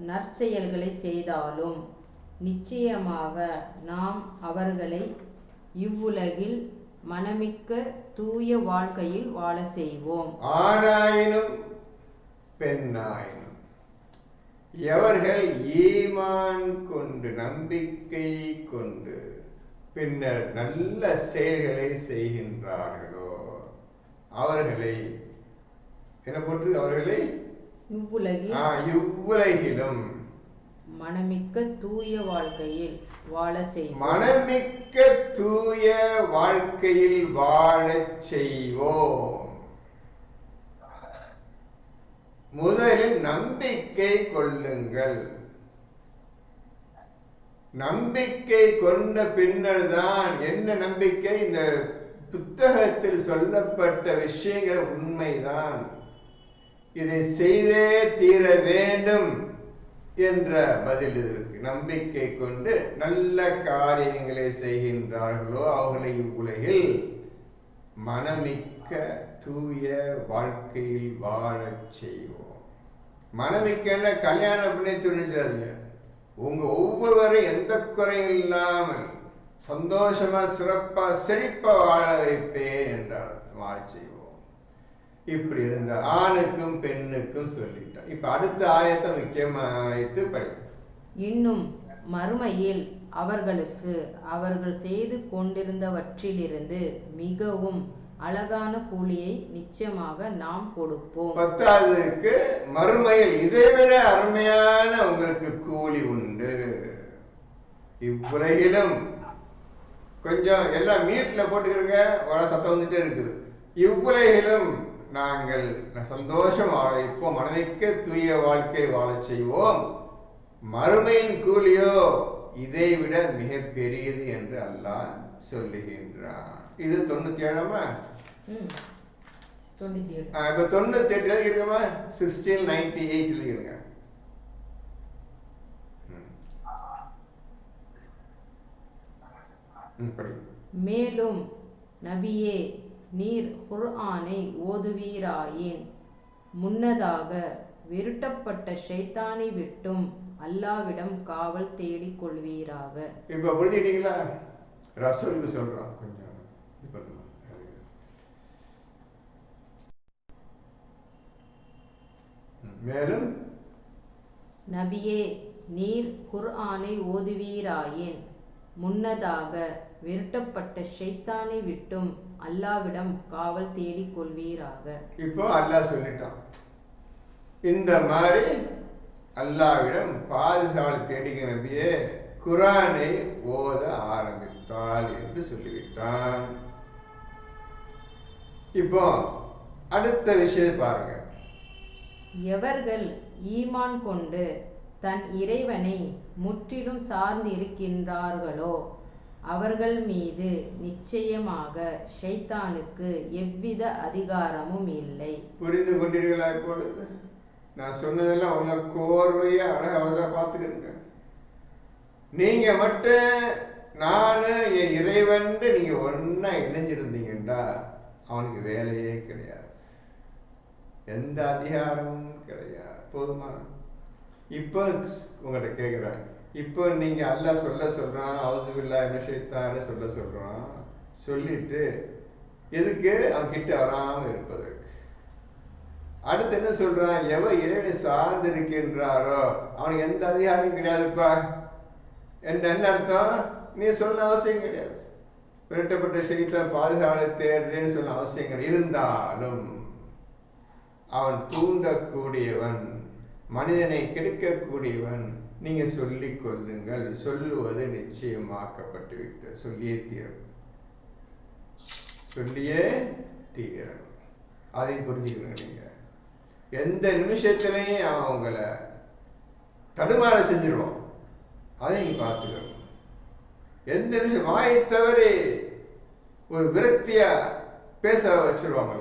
நற்செயல்களை செய்தாலும் நிச்சயமாக நாம் அவர்களை இவ்வுலகில் மனமிக்க தூய வாழ்க்கையில் வாழ செய்வோம். ஆணாயினும் பெண்ணாயினும் எவர்கள் ஈமான் கொண்டு நம்பிக்கை கொண்டு பின்னர் நல்ல செயல்களை செய்கின்றார்களோ அவர்களை என்ன போட்டு அவர்களை இவ்வுலகிலும் மனமிக்க தூய வாழ்க்கையில் வாழ செய்வோம். மனமிக்க தூய வாழ்க்கையில் வாழச் செய்வோம். முதலில் நம்பிக்கை கொள்ளுங்கள். நம்பிக்கை கொண்ட பின்னர் தான், என்ன நம்பிக்கை? இந்த புத்தகத்தில் சொல்லப்பட்ட விஷயங்கள் உண்மைதான், இதை செய்தே தீர வேண்டும் என்ற பதில் இருக்கு. நம்பிக்கை கொண்டு நல்ல காரியங்களை செய்கின்றார்களோ அவர்களை இவ்வுலகில் மனமிக்க தூய வாழ்க்கையில் வாழச் செய்வோம். மனமிக்க கல்யாணம் பண்ணி துணிச்சாதீங்க. உங்க ஒவ்வொருவரும் எந்த குறையும் இல்லாமல் சந்தோஷமா சிறப்பா செழிப்பா வாழ வைப்பேன் என்றால் வாழ செய்வோம். இப்படி இருந்த ஆணுக்கும் பெண்ணுக்கும் சொல்லிட்டான். இப்ப அடுத்த ஆயத்தை முக்கியமாய்த்து படி. இன்னும் மறுமையில் அவர்களுக்கு அவர்கள் செய்து கொண்டிருந்தவற்றிலிருந்து மிகவும் அழகான கூலியை நிச்சயமாக நாம் கொடுப்போம். 10க்கு மறுமையில் இதைவிட அருமையான உங்களுக்கு கூலி உண்டு. இவ்வுலகிலும் கொஞ்சம் எல்லாம் மீட்ல போட்டுக்கிறங்க, வர சத்தம் வந்துட்டே இருக்குது. இவ்வுலகிலும் நாங்கள் சந்தோஷம் வாழ வைப்போம், மனமிக்க தூய வாழ்க்கை வாழ செய்வோம். மறுமையின் கூலியோ இதை விட மிக பெரியது என்று அல்லாஹ் சொல்லுகின்றான். இது 97. இப்ப 98 எழுதிக்கிறோமா? 1698 எழுதிக்கிறங்க. மேலும் நபியே, நீர் குர்ஆனை ஓதுவீராயின் முன்னதாக விரட்டப்பட்ட ஷைத்தானை விட்டும் அல்லாவிடம் காவல் தேடிக் கொள்வீராக. இப்போ புரிஞ்சுக்கிட்டீங்களா? ரசூலுக்கு சொல்றான், கொஞ்சம் இது பண்ணுங்க. மேலும் நபியே, நீர் குர்ஆனை ஓதுவீராயின் முன்னதாக விரட்டப்பட்ட ஷைத்தானை விட்டும் அல்லாவிடம் காவல் தேடிக் கொள்வீராக. இப்போ அல்லாஹ் சொல்லிட்டான், இந்த மாதிரி அல்லாவிடம் பாதுகாவல் தேடிக்க நபியே குர்ஆனை ஓத ஆரம்பித்தால் என்று சொல்லிவிட்டான். இப்போ அடுத்த விஷயம் பாருங்க. எவர்கள் ஈமான் கொண்டு தன் இறைவனை முற்றிலும் சார்ந்து இருக்கின்றார்களோ அவர்கள் மீது நிச்சயமாக ஷைத்தானுக்கு எவ்வித அதிகாரமும் இல்லை. புரிந்து கொண்டீர்களா? இப்பொழுது நான் சொன்னதெல்லாம் உள்ள கோர்வையா அழகாக பார்த்துக்கிறேங்க. நீங்க மட்டும் நானு என் இறைவன் நீங்க ஒன்னா இணைஞ்சிருந்தீங்கன்னா அவனுக்கு வேலையே கிடையாது, எந்த அதிகாரமும் கிடையாது. போதுமா? இப்போ உங்கள்கிட்ட கேட்குறேன், இப்போ நீங்க அல்லாஹ் சொல்றான் அவுசுபில்லாஹி மினஷ் ஷைத்தானிர் சொல்றான், சொல்லிட்டு எதுக்கு அவன் கிட்ட வராம இருப்பதற்கு. அடுத்து என்ன சொல்றான்? எவ இறைவனை சார்ந்து இருக்கின்றாரோ அவனுக்கு எந்த அதிகாரம் கிடையாதுப்பா. என்ன அர்த்தம்? நீ சொல்ல அவசியம் கிடையாது. விரட்டப்பட்ட ஷைத்தான் பாதுகாவலை தேடுறேன்னு சொல்ல அவசியம் கிடையாது. இருந்தாலும் அவன் தூண்டக்கூடியவன், மனிதனை கெடுக்கக்கூடியவன். நீங்க சொல்லிக் கொள்ளுங்கள், சொல்லுவது நிச்சயமாக்கப்பட்டு விட்டு சொல்லியே தீரணும், சொல்லியே தீரணும். அதையும் புரிஞ்சுக்கணும். நீங்க எந்த நிமிஷத்திலையும் அவன் உங்களை தடுமாற செஞ்சிருவான், அதையும் பார்த்துக்கணும். எந்த நிமிஷம் வாயை தவறி ஒரு விரக்தியா பேச வச்சிருவாங்க.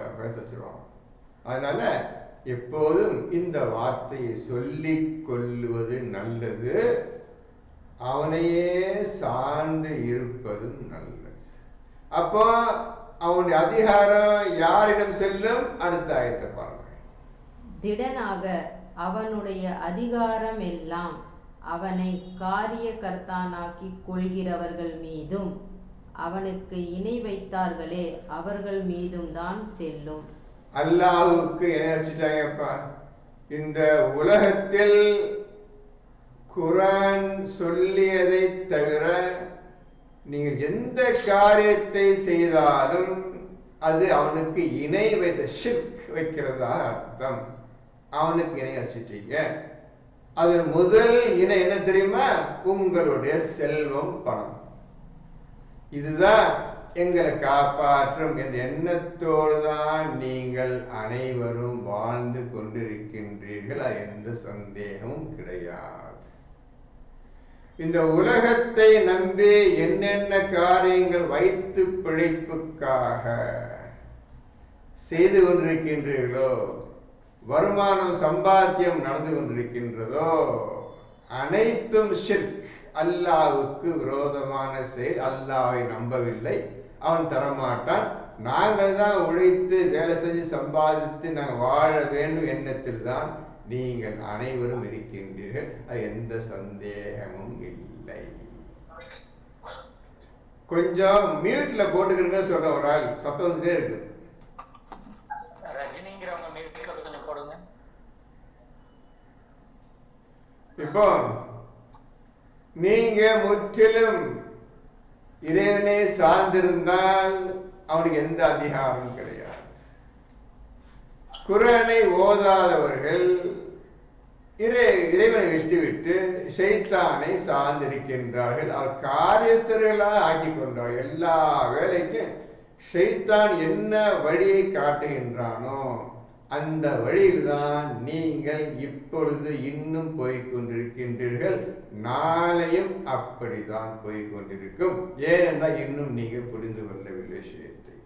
அதனால எப்போதும் இந்த வார்த்தையை சொல்லிக் கொள்ளுவது நல்லது, அவனையே சார்ந்து இருப்பதும் நல்லது. அப்போ அவனுடைய அதிகாரம் யாரிடம் செல்லும்? அடுத்த ஆயத்தை பாருங்க. திடனாக அவனுடைய அதிகாரம் எல்லாம் அவனை காரிய கர்த்தானாக்கிக் கொள்கிறவர்கள் மீதும் அவனுக்கு இணை வைத்தார்களே அவர்கள் மீதும் தான் செல்லும். அல்லாஹ்வுக்கு இணை வச்சுட்டாங்கப்பா. இந்த உலகத்தில் குர்ஆன் சொல்லியதை தவிர நீங்கள் எந்த காரியத்தை செய்தாலும் அது அவனுக்கு இணை வைத்த ஷிர்க் வைக்கிறதா அர்த்தம். அவனுக்கு இணை வச்சுட்டீங்க. அதன் முதல் இணை என்ன தெரியுமா? உங்களுடைய செல்வம், பணம். இதுதான் எங்களை காப்பாற்றும் என்ற எண்ணத்தோடு தான் நீங்கள் அனைவரும் வாழ்ந்து கொண்டிருக்கின்றீர்கள். அது எந்த சந்தேகமும் கிடையாது. இந்த உலகத்தை நம்பி என்னென்ன காரியங்கள் வைத்து பிழைப்புக்காக செய்து கொண்டிருக்கின்றீர்களோ, வருமானம் சம்பாத்தியம் நடந்து கொண்டிருக்கின்றதோ, அனைத்தும் ஷிர்க், அல்லாஹ்வுக்கு விரோதமான செயல். அல்லாஹ்வை நம்பவில்லை, அவன் தரமாட்டான். நாங்கள் தான் உழைத்து வேலை செஞ்சு சம்பாதித்து நாங்கள் வாழ வேண்டும் எண்ணத்தில் தான் நீங்கள் அனைவரும் இருக்கின்றீர்கள். அது எந்த சந்தேகமும் இல்லை. கொஞ்சம் மியூட்ல போட்டுக்கிறீங்க சொல்ற ஒரு ஆள் சத்தம் வந்துட்டே இருக்கு. ரஜினிங்கிறவங்க மியூட்ல கொஞ்சம் போடுங்க. இப்போ நீங்க முற்றிலும் இறைவனை சார்ந்திருந்தால் அவனுக்கு எந்த அதிகாரமும் கிடையாது. குர்ஆனை ஓதாதவர்கள் இறைவனை விட்டுவிட்டு ஷைத்தானை சார்ந்திருக்கின்றார்கள். அவர் காரியஸ்தர்களாக ஆக்கி கொண்டார்கள். எல்லா வேலைக்கும் ஷைத்தான் என்ன வழியை காட்டுகின்றானோ அந்த வழியில்தான் நீங்கள் இப்பொழுது இன்னும் போய்கொண்டிருக்கின்றீர்கள். நாளையும் அப்படிதான் போய்கொண்டிருக்கும். ஏனென்றால் இன்னும் நீங்க புரிந்து கொள்ளவில்லை விஷயத்தை.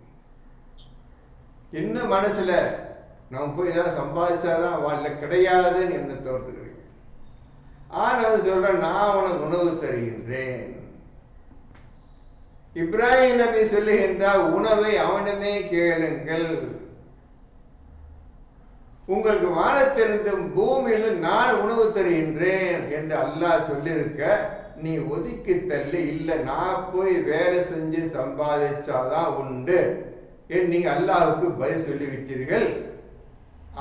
இன்னும் மனசுல நம்ம போய் ஏதாவது சம்பாதிச்சாதான் வாழ்ல கிடையாதுன்னு என்ன தோற்றுக்கிறீங்க. ஆனால் சொல்றேன், நான் உனக்கு உணவு தருகின்றேன். இப்ராஹிம் நபி சொல்லுகின்றார், உணவை அவனிடமே கேளுங்கள். உங்களுக்கு வானத்திலிருந்தும் பூமியிலும் நான் உணவு தருகின்றேன் என்று அல்லாஹ் சொல்லியிருக்க, நீ ஒதுக்கி தள்ளி இல்லை நான் போய் வேலை செஞ்சு சம்பாதிச்சாதான் உண்டு என்று நீங்க அல்லாஹ்வுக்கு பதில் சொல்லிவிட்டீர்கள்.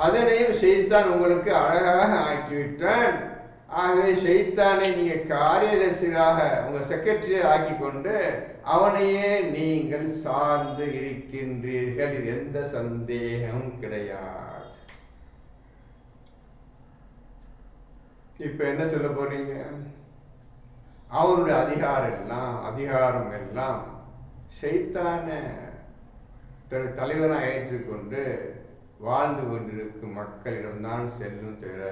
அதனையும் ஷைத்தான் உங்களுக்கு அழகாக ஆக்கிவிட்டான். ஆகவே ஷைத்தானை நீங்க காரியதர்சியாக உங்க செக்ரட்டரியை ஆக்கி கொண்டு அவனையே நீங்கள் சார்ந்து இருக்கின்றீர்கள். இது எந்த சந்தேகமும் கிடையாது. இப்ப என்ன சொல்ல போறீங்க? அவனுடைய அதிகாரம் எல்லாம் ஷைத்தான தலைவனாக ஏற்றுக்கொண்டு வாழ்ந்து கொண்டிருக்கும் மக்களிடம்தான் செல்லும் தவிர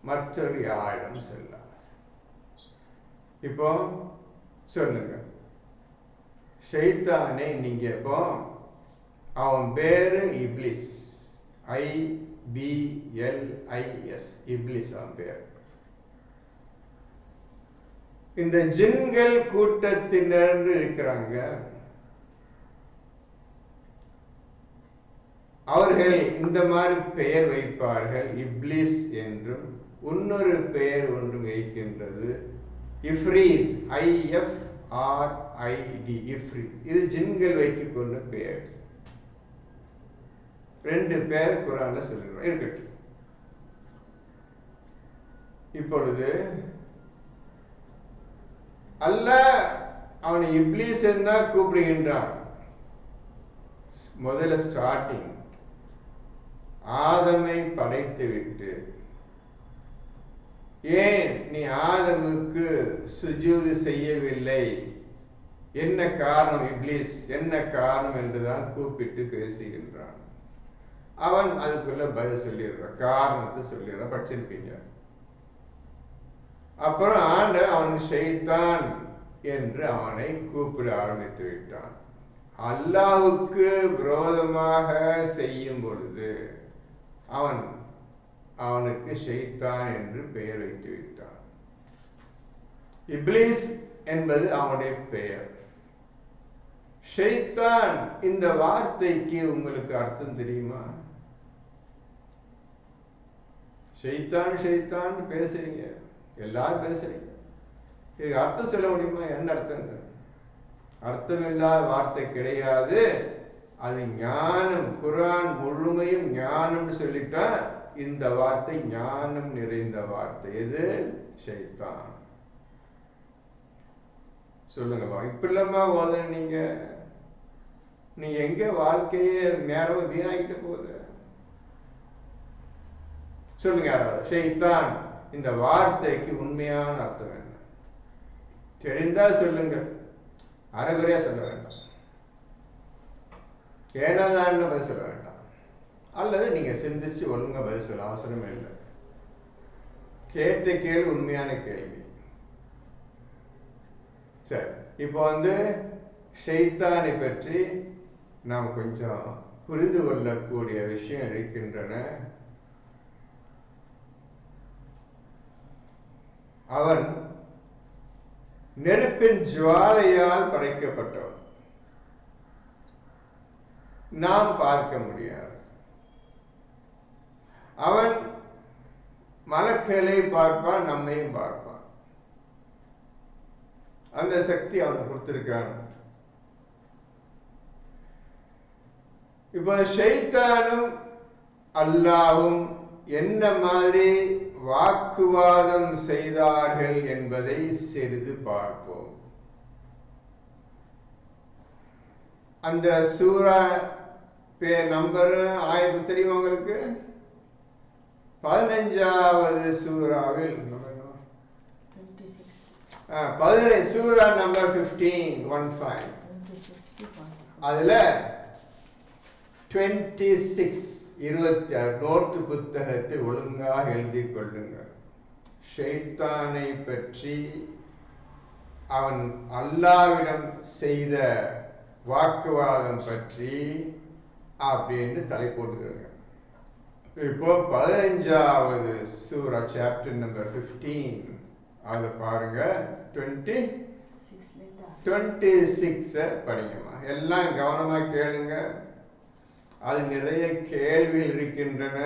மற்றொரு யாரிடம் செல்லாது. இப்போ சொல்லுங்க, ஷைத்தானை நீங்க இப்போ அவன் பேரு இப்லிஸ், IBLIS, இப்லிஸ் அவன் பேர். இந்த ஜின்கள் கூட்டத்தினர் இருக்கிறாங்க, அவர்கள் இந்த மாதிரி பெயர் வைப்பார்கள். இப்லிஸ் என்றும் இன்னொரு பெயர் ஒன்றும் வைக்கின்றது, இஃப்ரீத், IFRID, இஃப்ரீத். இது ஜின்கள் வைத்துக் கொண்ட பெயர். 2 பேர் குர்ஆன்ல சொல்லுறோம், இருக்கட்டும். இப்பொழுது அல்லாஹ் அவனை இப்லீஸ் என்று கூப்பிடுகின்றான். முதல்ல ஸ்டார்டிங் ஆதமை படைத்து விட்டு, ஏன் நீ ஆதமுக்கு சுஜூது செய்யவில்லை, என்ன காரணம் இப்லீஸ், என்ன காரணம் என்றுதான் கூப்பிட்டு பேசுகின்றான். அவன் அதுக்குள்ள பதில் சொல்லிடுறான், காரணத்தை சொல்லிடுறான், படிச்சிருப்பீங்க. அப்புறம் ஆண்டவன் அவனுக்கு ஷைத்தான் என்று அவனை கூப்பிட ஆரம்பித்து விட்டான். அல்லாஹ்வுக்கு விரோதமாக செய்யும் பொழுது அவனுக்கு ஷைத்தான் என்று பெயர் வைத்து விட்டான். இப்லீஸ் என்பது அவனுடைய பெயர். ஷைத்தான் இந்த வார்த்தைக்கு உங்களுக்கு அர்த்தம் தெரியுமா? ஷைத்தான் ஷைத்தான் பேசுறீங்க, எல்லாரும் பேசுறீங்க, இதுக்கு அர்த்தம் சொல்ல முடியுமா? என்ன அர்த்தம்? அர்த்தமில்லாத வார்த்தை கிடையாது. அது ஞானம். குர்ஆன் முழுமையும் ஞானம் சொல்லிட்டா இந்த வார்த்தை ஞானம் நிறைந்த வார்த்தை. எது? ஷைத்தான். சொல்லுங்க, இப்படிலாமா ஓத நீங்க எங்க வாழ்க்கையே நேரம் வீணாகிட்டு போகுது? சொல்லுங்க யாராவது, ஷைத்தான் இந்த வார்த்தைக்கு உண்மையான அர்த்தம் என்ன தெரிந்தா சொல்லுங்க, அரைகுறையா சொல்ல வேண்டாம், ஏனாதான் பதில் சொல்ல வேண்டாம். அல்லது நீங்க சிந்திச்சு ஒழுங்கா பதில் சொல்ல அவசரமே இல்லை. கேட்ட கேள்வி உண்மையான கேள்வி. சரி, இப்போ ஷைத்தானை பற்றி நாம் கொஞ்சம் புரிந்து கொள்ளக்கூடிய விஷயம் இருக்கின்றன. அவன் நெருப்பின் ஜுவாலையால் படைக்கப்பட்டவன். நாம் பார்க்க முடியாது. அவன் மலக்குகளை பார்ப்பான், நம்மையும் பார்ப்பான். அந்த சக்தி அவனுக்கு கொடுத்திருக்கான். இப்போ ஷைத்தானும் அல்லாஹ்வும் என்ன மாதிரி வாக்குவாதம் செய்தார்கள் என்பதை சிறிது பார்ப்போம். அந்த சூரா பேர் நம்பர் 1000 தெரியுமா உங்களுக்கு? 15வது சூராவில் 15 சூரா நம்பர் 15 அதுல 26 26 நோட்டு புத்தகத்தில் ஒழுங்காக எழுதி கொள்ளுங்கள். ஷைத்தானை பற்றி அவன் அல்லாஹ்விடம் செய்த வாக்குவாதம் பற்றி அப்படின்னு தலை போட்டுக்கிறாங்க. இப்போ 15வது சூரா சாப்டர் நம்பர் 15 அதை பாருங்க. 26 படிங்கம்மா, எல்லாம் கவனமா கேளுங்க. அது நிறைய கேள்விகள் இருக்கின்றன.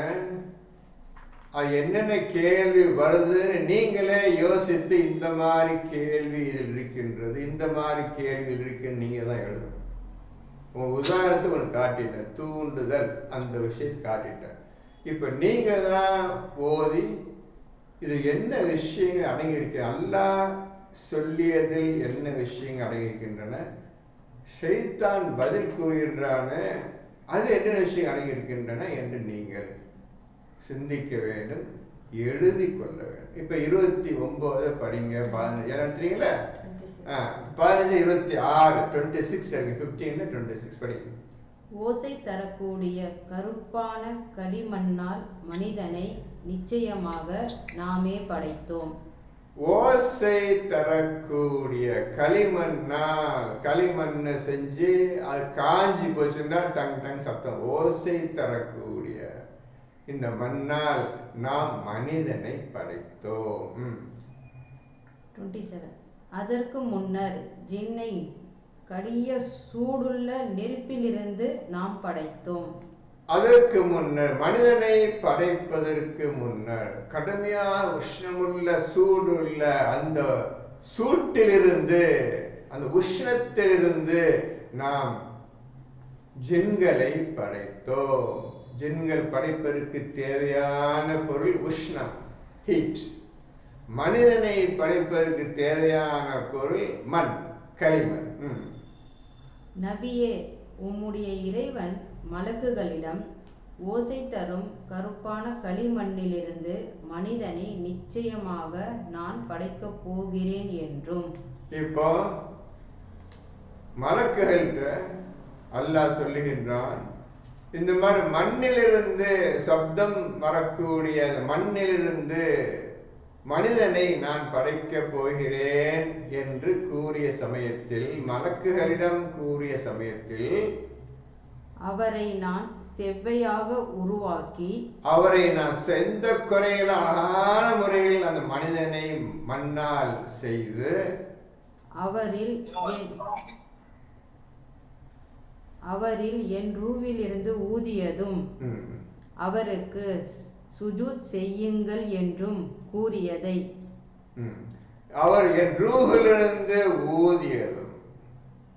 அது என்னென்ன கேள்வி வருதுன்னு நீங்களே யோசித்து இந்த மாதிரி கேள்வி இதில் இருக்கின்றது, இந்த மாதிரி கேள்வி இருக்குன்னு நீங்கள் தான் எழுதணும். உங்கள் உதாரணத்துக்கு ஒன்று காட்டிட்டேன், தூண்டுதல், அந்த விஷயத்தை காட்டிட்டேன். இப்போ நீங்கள் தான் ஓதி இது என்ன விஷயங்கள் அடங்கியிருக்க, அல்லாஹ் சொல்லியதில் என்ன விஷயங்கள் அடங்கியிருக்கின்றன, ஷைத்தான் பதில் கூறுகின்றான அது என்னென்ன விஷயம் அடங்கியிருக்கின்றன என்று நீங்கள் சிந்திக்க வேண்டும், எழுதி கொள்ள வேண்டும். இப்போ 29 படிங்க, 15 எடுத்துறீங்களா? 15, 26, 26 இருக்கு, 15, 26 படிங்க. ஓசை தரக்கூடிய கருப்பான களிமண்ணால் மனிதனை நிச்சயமாக நாமே படைத்தோம். ஓசை தரக்கூடிய களிமண்ணால், களிமண்ணை செஞ்சு அது காஞ்சி போச்சுன்னா டங் டங் சத்தம். ஓசை தரக்கூடிய இந்த மண்ணால் நாம் மனிதனை படைத்தோம். 27 அதற்கு முன்னர் ஜின்னை கடிய சூடுள்ள நெருப்பிலிருந்து நாம் படைத்தோம். அதற்கு முன்னர், மனிதனை படைப்பதற்கு முன்னர் கடுமையான உஷ்ணமுள்ள சூடுள்ள அந்த சூட்டிலிருந்து, அந்த உஷ்ணத்திலிருந்து நாம் ஜின்களை படைத்தோம். ஜின்கள் படைப்பதற்கு தேவையான பொருள் உஷ்ணம், ஹீட். மனிதனை படைப்பதற்கு தேவையான பொருள் மண், களிமண். நபியே, உம்முடைய இறைவன் மலக்குகளிடம் ஓசை தரும் கருப்பான களிமண்ணிலிருந்து மனிதனை நிச்சயமாக நான் படைக்கப் போகிறேன் என்றும். இப்போ மலக்குகள்கிட்ட அல்லாஹ் சொல்லுகின்றான், இந்த மாதிரி மண்ணிலிருந்து சப்தம் வரக்கூடிய மண்ணிலிருந்து மனிதனை நான் படைக்கப் போகிறேன் என்று கூறிய சமயத்தில், மலக்குகளிடம் கூறிய சமயத்தில், அவரை நான் செவ்வையாக உருவாக்கி, அவரை நான் எந்த குறையில் அழகான முறையில் அந்த மனிதனை மண்ணால் செய்து, அவரில் என் ரூவிலிருந்து ஊதியதும் அவருக்கு சுஜூத் செய்யுங்கள் என்றும் கூறியதை, அவர் என் ரூஹிலிருந்து ஊதியதும்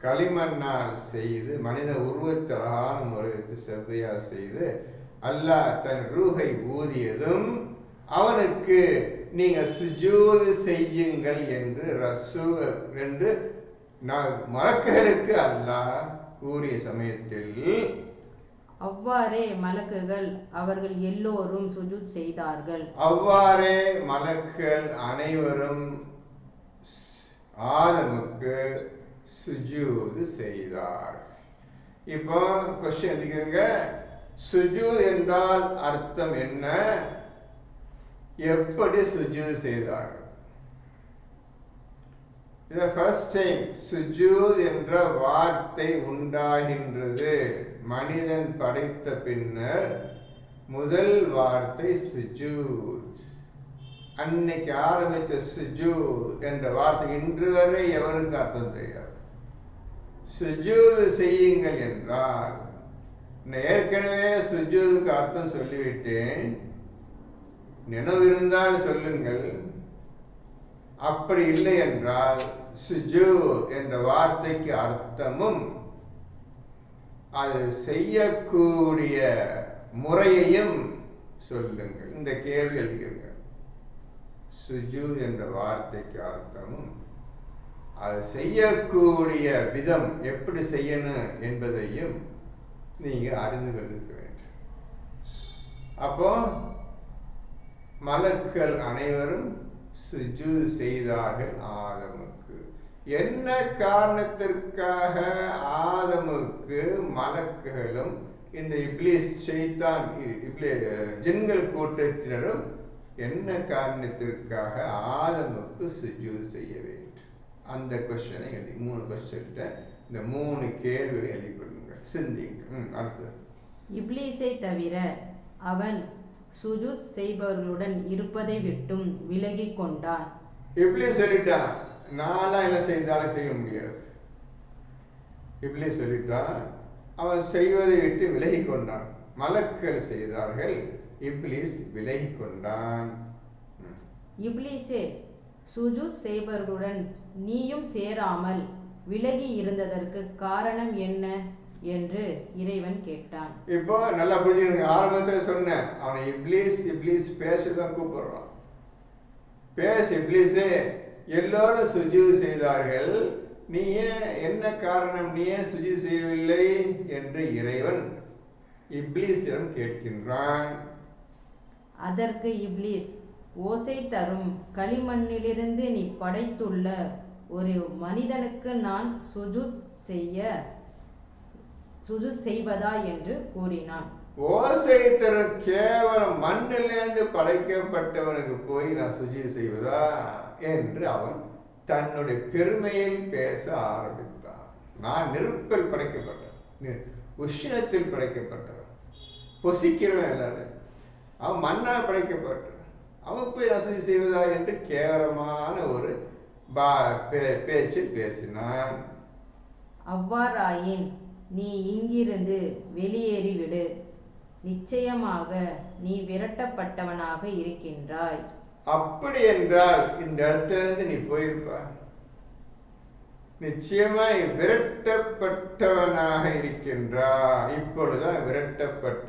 களிமண்ணால் செய்து, மனித உருவத்தை அழகான முறைக்கு செவ்வையா செய்து அல்லாஹ் தன் ரூஹை ஊதியதும் அவனுக்கு நீங்கள் சுஜூது செய்யுங்கள் என்று என்று மலக்குகளுக்கு அல்லாஹ் கூறிய சமயத்தில், அவ்வாறே மலக்குகள் அவர்கள் எல்லோரும் சுஜூத் செய்தார்கள். அவ்வாறே மலக்குகள் அனைவரும் ஆதமுக்கு சுஜூது செய்தார். இப்போ கொஸ்டின் எழுதிக்கங்க, சுஜூத் என்றால் அர்த்தம் என்ன, எப்படி சுஜூது செய்தார்கள்? ஃபர்ஸ்ட் டைம் சுஜூத் என்ற வார்த்தை உண்டாகின்றது. மனிதன் படைத்த பின்னர் முதல் வார்த்தை சுஜூத். அன்னைக்கு ஆரம்பித்த சுஜூத் என்ற வார்த்தை இன்று வரை எவருக்கு அர்த்தம் தெரியாது. சுஜூத் செய்யுங்கள் என்றால், ஏற்கனவே சுஜூதுக்கு அர்த்தம் சொல்லிவிட்டேன், நினைவிருந்தால் சொல்லுங்கள். அப்படி இல்லை என்றால் சுஜூத் என்ற வார்த்தைக்கு அர்த்தமும் அது செய்யக்கூடிய முறையையும் சொல்லுங்கள். இந்த கேள்வி எழுதுங்க. சுஜூத் என்ற வார்த்தைக்கு அர்த்தமும் அது செய்யக்கூடிய விதம், எப்படி செய்யணும் என்பதையும் நீங்க அறிந்து கொண்டிருக்க வேண்டும். அப்போ மலக்குகள் அனைவரும் சுஜூத் செய்தார்கள் ஆதமுக்கு. என்ன காரணத்திற்காக ஆதமுக்கு மலக்குகளும் இந்த இப்லீஸ் ஷைத்தான் ஜின்கள் கூட்டத்தினரும் என்ன காரணத்திற்காக ஆதமுக்கு சுஜூத் செய்ய வேண்டும்? அந்த கொஸ்டினை எழுதி 3 கொஸ்டின், இந்த 3 கேள்விகளை எழுதி கொள்ளுங்க, சிந்திங்க. அடுத்தது, இப்லீஸை தவிர அவன் சுஜூத் செய்பவர்களுடன் இருப்பதை விட்டும் விலகி கொண்டான். இப்லீஸ் சொல்லிட்டான், நான்லாம் என்ன செய்தாலும் செய்ய முடியாது. இப்லீஸ் சொல்லிட்டான், அவன் செய்வதை விட்டு விலகி கொண்டான். மலக்கள் செய்தார்கள், இப்லீஸ் விலகி கொண்டான். இப்லீஸே, சுஜூத் செய்பவர்களுடன் நீயும் சேராமல் விலகி இருந்ததற்கு காரணம் என்ன என்று இறைவன் கேட்டான். இப்போ நல்லா புரிஞ்சுங்க. ஆரம்பத்தில் சொன்னேன், அவனை இப்லீஸ் இப்லீஸ் பேசதான் கூப்பிடுறான். பேச இப்லீஸே, எல்லோரும் சுஜூத் செய்தார்கள், நீ ஏன், என்ன காரணம், நீ ஏன் சுஜூத் செய்யவில்லை என்று இறைவன் இப்லீஸிடம் கேட்கின்றான். அதற்கு இப்லீஸ், ஓசை தரும் களிமண்ணிலிருந்து நீ படைத்துள்ள ஒரு மனிதனுக்கு நான் சுஜூத் செய்வதா என்று கூறினான். ஓசை தரும் கேவலம் மண்ணிலிருந்து படைக்கப்பட்டவனுக்கு போய் நான் சுஜூத் செய்வதா என்று அவன் தன்னுடைய பெருமையில் பேச ஆரம்பித்தான். நான் நெருப்பில் படைக்கப்பட்டவன், உஷ்ணத்தில் படைக்கப்பட்டவன், பொசிக்கிறவன் எல்லாரும், அவன் மண்ணால் படைக்கப்பட்டவன், அவன் போய் நான் சுஜூத் செய்வதா என்று கேவலமான ஒரு பேச்சில் பேசினான். அவ்வாறாயின் நீ இங்கிருந்து வெளியேறிவிடு, நிச்சயமாக நீ விரட்டப்பட்டவனாக இருக்கின்றாய். அப்படி என்றால் இந்த இடத்திலிருந்து நீ போயிருப்ப, நிச்சயமாய் விரட்டப்பட்டவனாக இருக்கின்றாய். இப்பொழுதுதான் விரட்டப்பட்ட,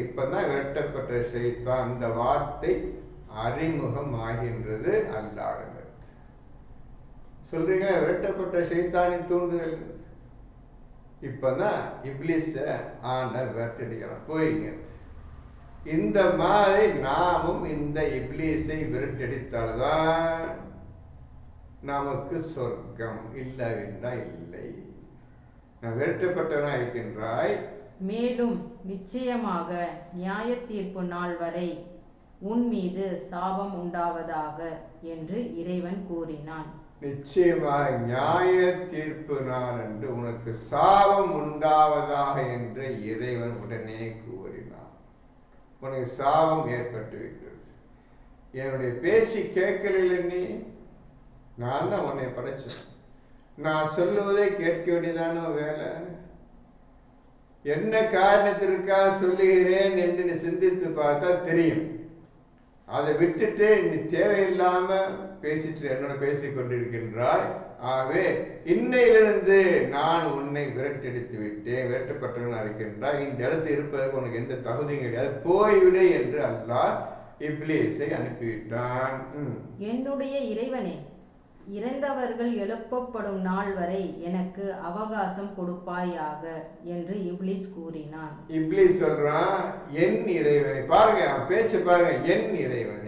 இப்பதான் விரட்டப்பட்ட ஷைத்தான் அந்த வார்த்தை அறிமுகம் ஆகின்றது. அல்லாஹ்விடம் சொல்றீங்களா, விரட்டப்பட்ட ஷைத்தானின் தூண்டுதல். இப்பதான் இப்லீஸ ஆண்டவர் விரட்டடிக்கிறான், போயிங்க. இந்த மாதிரி நாமும் இந்த இப்லீஸை விரட்டடித்தால்தான் நமக்கு சொர்க்கம், இல்லவென்றா இல்லை. நான் விரட்டப்பட்டவனா இருக்கின்றாய். மேலும் நிச்சயமாக நியாய தீர்ப்பு நாள் வரை உன் மீது சாபம் உண்டாவதாக என்று இறைவன் கூறினான். நிச்சயமாக நியாய தீர்ப்பு நாள் என்று உனக்கு சாபம் உண்டாவதாக என்று இறைவன் உடனே கூறினான். உனக்கு சாபம் ஏற்பட்டு விட்டது, என்னுடைய பேச்சு கேட்கல, நீ, நான் தான் உன்னை படைச்சேன், நான் சொல்லுவதை கேட்க வேண்டியதான வேலை. என்ன காரணத்திற்காக சொல்லுகிறேன் என்று நீ சிந்தித்து பார்த்தா தெரியும். அதை விட்டுட்டு நீ தேவையில்லாம பேசிட்டு என்னோட பேசிக் கொண்டிருக்கின்றாய். ஆகவே இன்னையிலிருந்து நான் உன்னை விரட்டடித்து விட்டேன், விரட்டப்பட்டவன் இருக்கின்றாய், இந்த இடத்தில் இருப்பதற்கு உனக்கு எந்த தகுதியும் கிடையாது, போய்விடு என்று அல்லாஹ் இப்லீஸை அனுப்பிவிட்டான். என்னுடைய இறைவனே, இறந்தவர்கள் எழுப்பப்படும் நாள் வரை எனக்கு அவகாசம் கொடுப்பாயாக என்று இப்லீஸ் கூறினான். இப்லீஸ் சொல்றான், என் இறைவனே, பாருங்க பேச்சு பாருங்க, என் இறைவனே.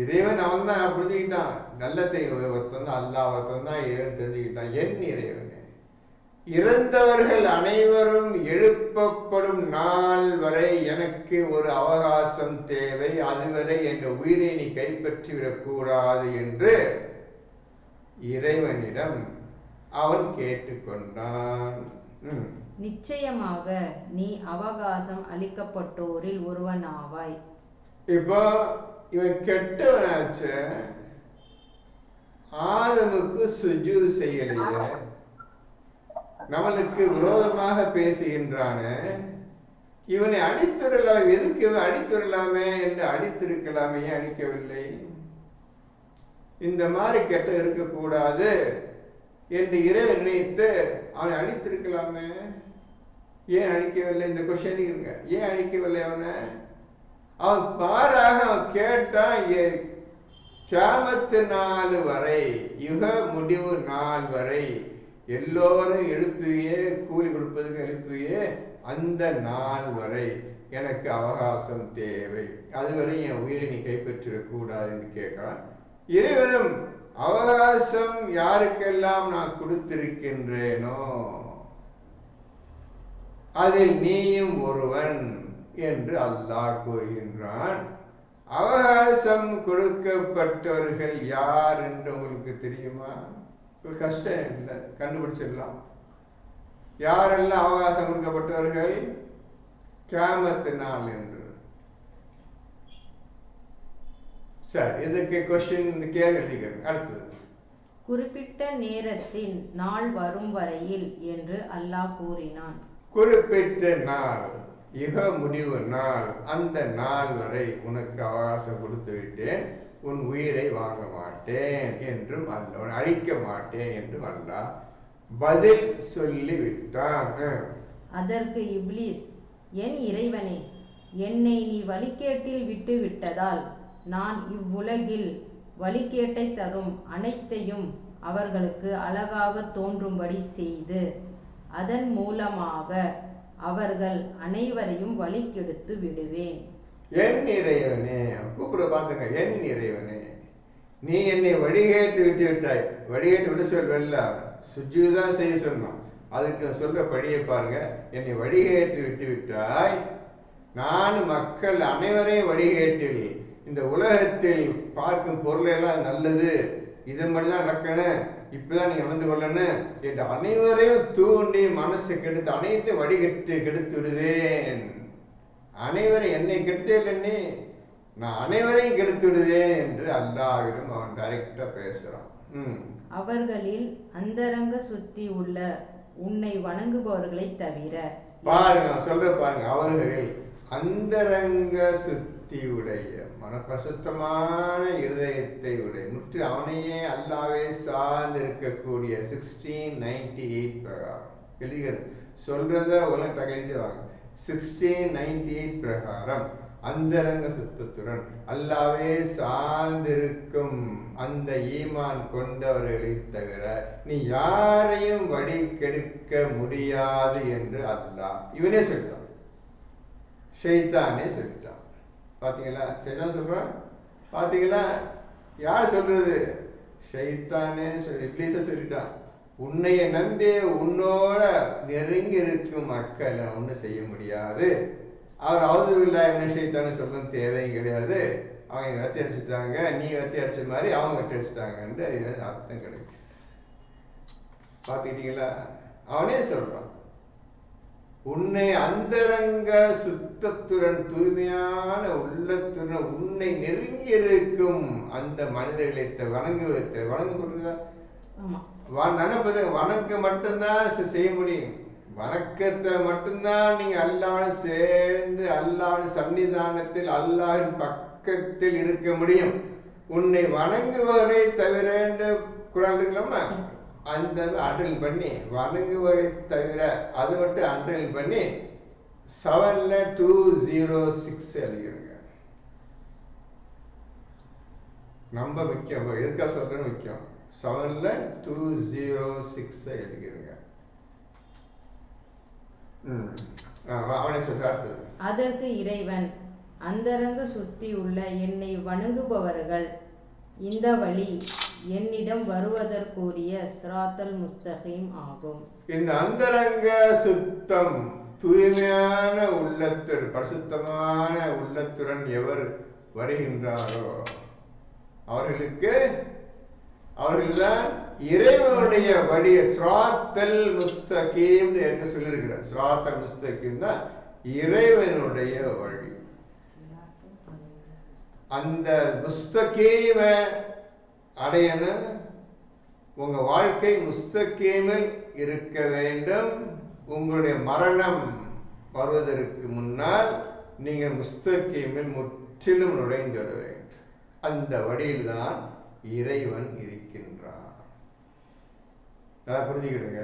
இறைவன் அவன் தான் புரிஞ்சுக்கிட்டான், நல்லத்தை ஒருத்தன் தான், அல்லாஹ் ஒருத்தன் தான் இறைவன் தெரிஞ்சுக்கிட்டான். என் இறைவனே, இறந்தவர்கள் அனைவரும் எழுப்பப்படும் நாள் வரை எனக்கு ஒரு அவகாசம் தேவை, அதுவரை என்ற உயிரை நீ கைப்பற்றி விடக்கூடாது என்று இறைவனிடம் அவன் கேட்டுக்கொண்டான். நிச்சயமாக நீ அவகாசம் அளிக்கப்பட்டோரில் ஒருவன் ஆவாய். இப்போ இவன் கெட்டவனாச்ச, ஆதமுக்கு சுஜூத் செய்யலையே, நம்மளுக்கு விரோதமாக பேசுகின்றானே, இவனை அடித்துடலாம், எதுக்கு அடித்துடலாமே என்று அடித்திருக்கலாமே, ஏன் அடிக்கவில்லை? இந்த மாதிரி கெட்ட இருக்கக்கூடாது என்று இறைவன் நினைத்து அவனை அடித்திருக்கலாமே, ஏன் அடிக்கவில்லை? இந்த கொஸ்டின் இருங்க, ஏன் அடிக்கவில்லை அவனை? அவன் பாராக அவன் கேட்டான், கியாமத்து நாள் வரை, யுக முடிவு நாள் வரை எல்லோரும் எழுப்புவியே, கூலி கொடுப்பதுக்கு எழுப்புவியே, அந்த நாள் வரை எனக்கு அவகாசம் தேவை, அதுவரை என் உயிரை நீ கைப்பற்றிடக்கூடாது என்று கேட்கிறான். இறைவனும் அவகாசம் யாருக்கெல்லாம் நான் கொடுத்திருக்கின்றேனோ அதில் நீயும் ஒருவன் என்று அல்லாஹ் கூறுகின்றான். அவகாசம் கொடுக்கப்பட்டவர்கள் யார் என்று உங்களுக்கு தெரியுமா? ஒரு கஷ்டம் இல்லை, கண்டுபிடிச்சிடலாம். யாரெல்லாம் அவகாசம் கொடுக்கப்பட்டவர்கள்? கியாமத்து நாள் என்று. சரி, இதுக்கு கொஸ்டின் கேள்வி எழுதிக்கிறேன். அடுத்தது, குறிப்பிட்ட நேரத்தின் நாள் வரும் வரையில் என்று அல்லாஹ் கூறினான். குறிப்பிட்ட நாள், இக முடிவு நாள், அந்த நாள் வரை உனக்கு அவகாசம் கொடுத்து விட்டேன், உன் உயிரை வாங்க மாட்டேன் என்றும் அல்ல, உன்னை அழிக்க மாட்டேன் என்றும் அல்லாஹ் பதில் சொல்லிவிட்டான். அதற்கு இப்லீஸ், என் இறைவனே, என்னை நீ வழிகேட்டில் விட்டு விட்டதால் நான் இவ்வுலகில் வழிகேட்டை தரும் அனைத்தையும் அவர்களுக்கு அழகாக தோன்றும்படி செய்து அதன் மூலமாக அவர்கள் அனைவரையும் வழிகெடுத்து விடுவேன். என் இறைவனே, கூப்பிட பார்த்துங்க, என் இறைவனே, நீ என்னை வழிகேட்டு விட்டு விட்டாய். வழிகேட்டு விட்டு சொல்வல்ல, சுஜூதான் செய்ய சொன்னான். அதுக்கு சொல்ற படியை பாருங்க. என்னை வழிகேட்டு விட்டு விட்டாய், நான் மக்கள் அனைவரையும் வழிகேட்டில், இந்த உலகத்தில் பார்க்கும் பொருளெல்லாம் நல்லது, இது மாதிரி தான் நடக்கணும், இப்பதான் நீங்க நடந்து கொள்ளணும் என்று அனைவரையும் தூண்டி மனசை கெடுத்து அனைத்தையும் கெடுத்து விடுவேன். அனைவரும் என்னை கெடுத்தே இல்லைன்னே, நான் அனைவரையும் கெடுத்து விடுவேன் என்று அல்லாஹ்விடம் அவன் டைரக்டா பேசுறான். அவர்களில் அந்தரங்க சுத்தி உள்ள உன்னை வணங்குபவர்களை தவிர, பாருங்க சொல்ற பாருங்க, அவர்களில் அந்தரங்க சுத்தியுடைய மனப்பசுத்தமான இருதயத்தை உடைய முற்று அவனையே அல்லாவே சார்ந்து இருக்கக்கூடிய 1698 பிரகாரம் எழுதிகள் சொல்றத உலக எழுதி வாங்க. 1698 பிரகாரம் அந்தரங்க சுத்தத்துடன் அல்லாவே சார்ந்திருக்கும் அந்த ஈமான் கொண்டவர்களை தவிர நீ யாரையும் வழி கெடுக்க முடியாது என்று அல்லாஹ் இவனே சொல்லிட்டான், ஷைத்தானே சொல்லிட்டான். பாத்தீங்களா, ஷைத்தான் சொல்றான். பாத்தீங்களா, யார் சொல்றது? ஷைத்தானே இப்லீஸ சொல்லிட்டான். உன்னைய நம்பி உன்னோட நெருங்கி இருக்கும் மக்கள் ஒன்றும் செய்ய முடியாது. அவர் அவுதுபில்லா என்ன ஷைத்தானே சொல்லணும் தேவையும் கிடையாது. அவங்க வெட்டி அடிச்சுட்டாங்க, நீ வெட்டி அடிச்ச மாதிரி அவங்க வெட்டி அடிச்சுட்டாங்கன்ட்டு இது அர்த்தம் கிடைக்கும். பார்த்துக்கிட்டீங்களா, அவனே சொல்றான், உன்னை அந்தரங்க சுத்தத்துடன் தூய்மையான உள்ளத்துடன் உன்னை நெருங்கி இருக்கும் அந்த மனிதர்களை வணங்குவதா நினைப்பது வணக்க மட்டும்தான் செய்ய முடியும். வணக்கத்தை மட்டும்தான் நீங்க அல்லாஹ்வுடன் சேர்ந்து அல்லாஹ்வின் சன்னிதானத்தில் அல்லாஹ்வின் பக்கத்தில் இருக்க முடியும். உன்னை வணங்குவதை தவிர குரான் இருக்கலாமா, அந்த அண்டர்லைன் பண்ணி வணங்குவதை தவிர அது மட்டும் அண்டர்லைன் பண்ணி 7-206 எழுதிருங்க. ரொம்ப முக்கியம், எதுக்காக சொல்றேன்னு முக்கியம். 7-206 எழுதிருங்க. அவனை சொல்றாரு. அதற்கு இறைவன், அந்தரங்க சுத்தி உள்ள என்னை வணங்குபவர்கள் இந்த வழி என்னிடம் வருவதற்குரிய சிராத்தல் முஸ்தகீம் ஆகும். இந்த அந்தரங்க சுத்தம் தூய்மையான உள்ளத்துடன் பரிசுத்தமான உள்ளத்துடன் எவர் வருகின்றாரோ அவர்கள்தான் இறைவனுடைய வழியை சிராத்தல் முஸ்தகீம் என்று சொல்லியிருக்கிறார். சிராத்தல் முஸ்தகீம் தான் இறைவனுடைய வழி. அந்த முஸ்தகீம அடையணும். உங்க வாழ்க்கை முஸ்தகீமில் இருக்க வேண்டும். உங்களுடைய மரணம் வருவதற்கு முன்னால் நீங்க முஸ்தகீமில் முற்றிலும் நுழைந்துவிட வேண்டும். அந்த வழியில் தான் இறைவன் இருக்கின்றான். நல்லா புரிஞ்சுக்கிறீங்க.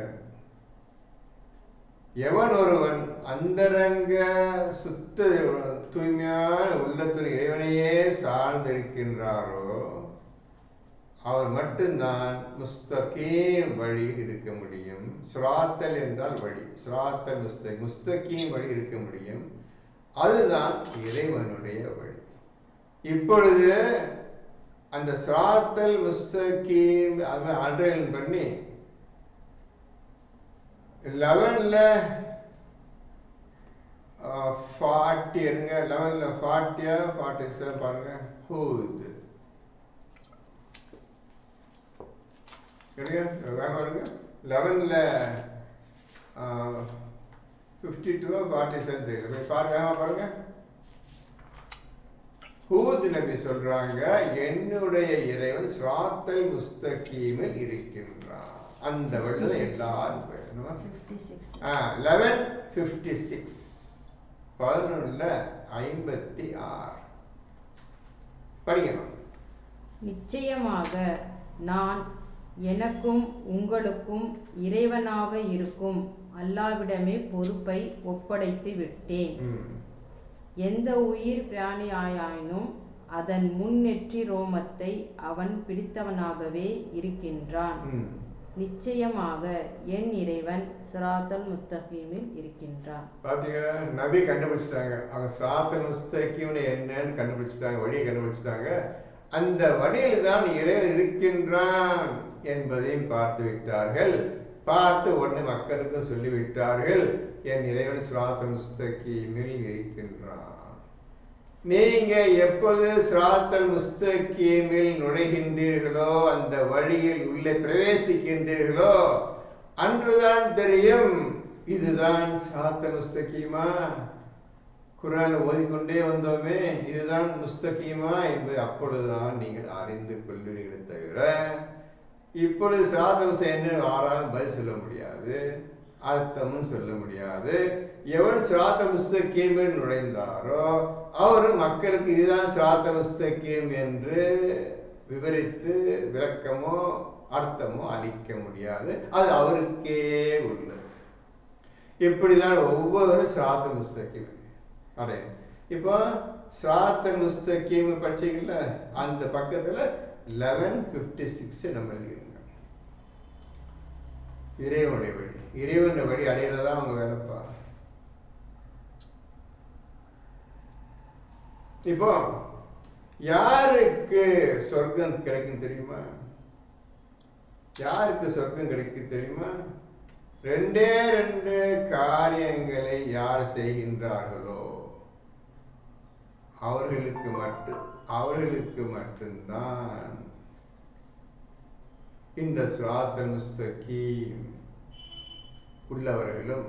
எவன் ஒருவன் அந்தரங்க சுத்த தூய்மையான உள்ளத்துடன் இறைவனையே சார்ந்திருக்கின்றாரோ அவர் மட்டும்தான் முஸ்தகீம் வழியில் இருக்க முடியும். சிராத்தல் என்றால் வழி, சிராத்தல் முஸ்தகீம் வழி இருக்க முடியும். அதுதான் இறைவனுடைய வழி. இப்பொழுது அந்த சிராத்தல் முஸ்தகீம் அண்டர்லைன் பண்ணி 11-40 எடுங்க. 11-40-47 பாருங்க. ஹூத் எடுங்க, பாருங்க. 11-52-47 தெரியும் பாருங்க, பாருங்க. ஹூத் நபி சொல்றாங்க, என்னுடைய இறைவன் சிராத்தல் முஸ்தகீமில் இருக்கின்றான். அந்த வழியில் எல்லாரும் பேசணும். 56. 11:56 படிக்கணும். நிச்சயமாக நான் எனக்கும் உங்களுக்கும் இறைவனாக இருக்கும் அல்லாவிடமே பொறுப்பை ஒப்படைத்து விட்டேன். எந்த உயிர் பிராணியாயினும் அதன் முன்னெற்றி ரோமத்தை அவன் பிடித்தவனாகவே இருக்கின்றான். நிச்சயமாக என் இறைவன் சிராத்தல் முஸ்தகீமில் இருக்கின்றான். பார்த்தீங்கன்னா நபி கண்டுபிடிச்சிட்டாங்க. அவங்க சிராத்தல் முஸ்தகீம்னு என்னன்னு கண்டுபிடிச்சிட்டாங்க, வழியை கண்டுபிடிச்சிட்டாங்க. அந்த வழியில் தான் இறைவன் இருக்கின்றான் என்பதையும் பார்த்து விட்டார்கள். பார்த்து உடனே மக்களுக்கும் சொல்லிவிட்டார்கள், என் இறைவன் சிராத்தல் முஸ்தகீமில் இருக்கின்றான். நீங்க எப்போது சிராத்தல் முஸ்தகீமில் நுழைகின்றீர்களோ, அந்த வழியில் உள்ளே பிரவேசிக்கின்றீர்களோ, அன்றுதான் தெரியும் இதுதான் சிராத்தல் முஸ்தகீமா. குர்ஆனை ஓதிக்கொண்டே வந்தோமே, இதுதான் முஸ்தகீமா என்பதை அப்பொழுதுதான் நீங்கள் அறிந்து கொள்வீர்களே தவிர இப்பொழுது சிராத்தல் என்ன ஆறாலும் பதில் சொல்ல முடியாது, அர்த்தமும் சொல்ல முடியாது. எவன் சிராத்தல் முஸ்தகீமில் நுழைந்தாரோ அவர் மக்களுக்கு இதுதான் சிராத்தல் முஸ்தகீம் என்று விவரித்து விளக்கமோ அர்த்தமோ அளிக்க முடியாது. அது அவருக்கே உள்ளது. இப்படிதான் ஒவ்வொரு சிராத்தல் முஸ்தகீம் அடையும். இப்போ சிராத்தல் முஸ்தகீம் படிச்சீங்கல்ல, அந்த பக்கத்துல 11:56 நம்ம எழுதிருங்க. இறைவனுடைய வழி, இறைவனுடைய வழி அடையிறதா அவங்க வேலைப்பா. இப்போ யாருக்கு சொர்க்கம் கிடைக்கும் தெரியுமா? யாருக்கு சொர்க்கம் கிடைக்கும் தெரியுமா? 2 காரியங்களை யார் செய்கின்றார்களோ அவர்களுக்கு மட்டும்தான் இந்த சிராத்தல் முஸ்தகீம் உள்ளவர்களும்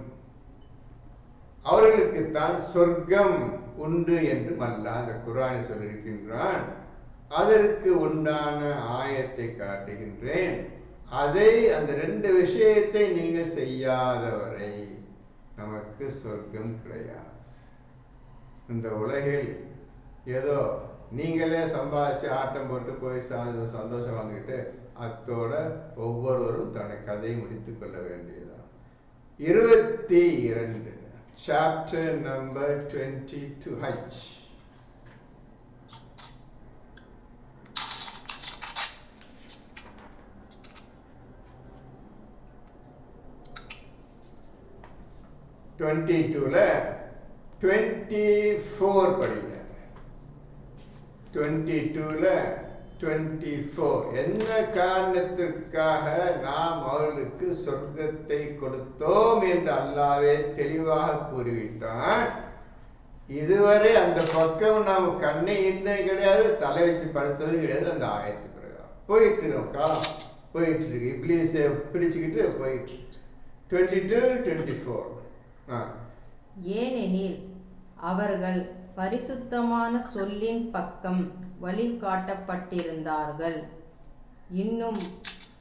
அவர்களுக்குத்தான் சொர்க்கம் உண்டு என்று அல்லாஹ் அந்த குர்ஆனை சொல்லியிருக்கின்றான். அதற்கு உண்டான ஆயத்தை காட்டுகின்றேன். அதை அந்த 2 விஷயத்தை நீங்க செய்யாதவரை நமக்கு சொர்க்கம் கிடையாது. இந்த உலகில் ஏதோ நீங்களே சம்பாதிச்சு ஆட்டம் போட்டு போய் சந்தோஷம் வாங்கிட்டு அத்தோட ஒவ்வொருவரும் தன்னை கதையை முடித்துக் கொள்ள வேண்டியதான். 22 chapter number 22H. ல 24 படிங்க. 22ல 24 என்ன காரணத்திற்காக நாம் அவர்களுக்கு சொர்க்கத்தை கொடுத்தோம் என்று அல்லாஹ்வே தெளிவாக கூறிவிட்டான். இதுவரை அந்த பக்கம் நாம் கண்ணை இன்னும் கிடையாது, தலை வச்சு படுத்தது கிடையாது. அந்த ஆயத்து பிரகாரம் போயிட்டு காலம் போயிட்டு இருக்கு. இப்லீஸை பிடிச்சுக்கிட்டு போயிட்டு 22-24. ஏனெனில் அவர்கள் பரிசுத்தமான சொல்லின் பக்கம் வழிகாட்டப்பட்டிருந்தார்கள், இன்னும்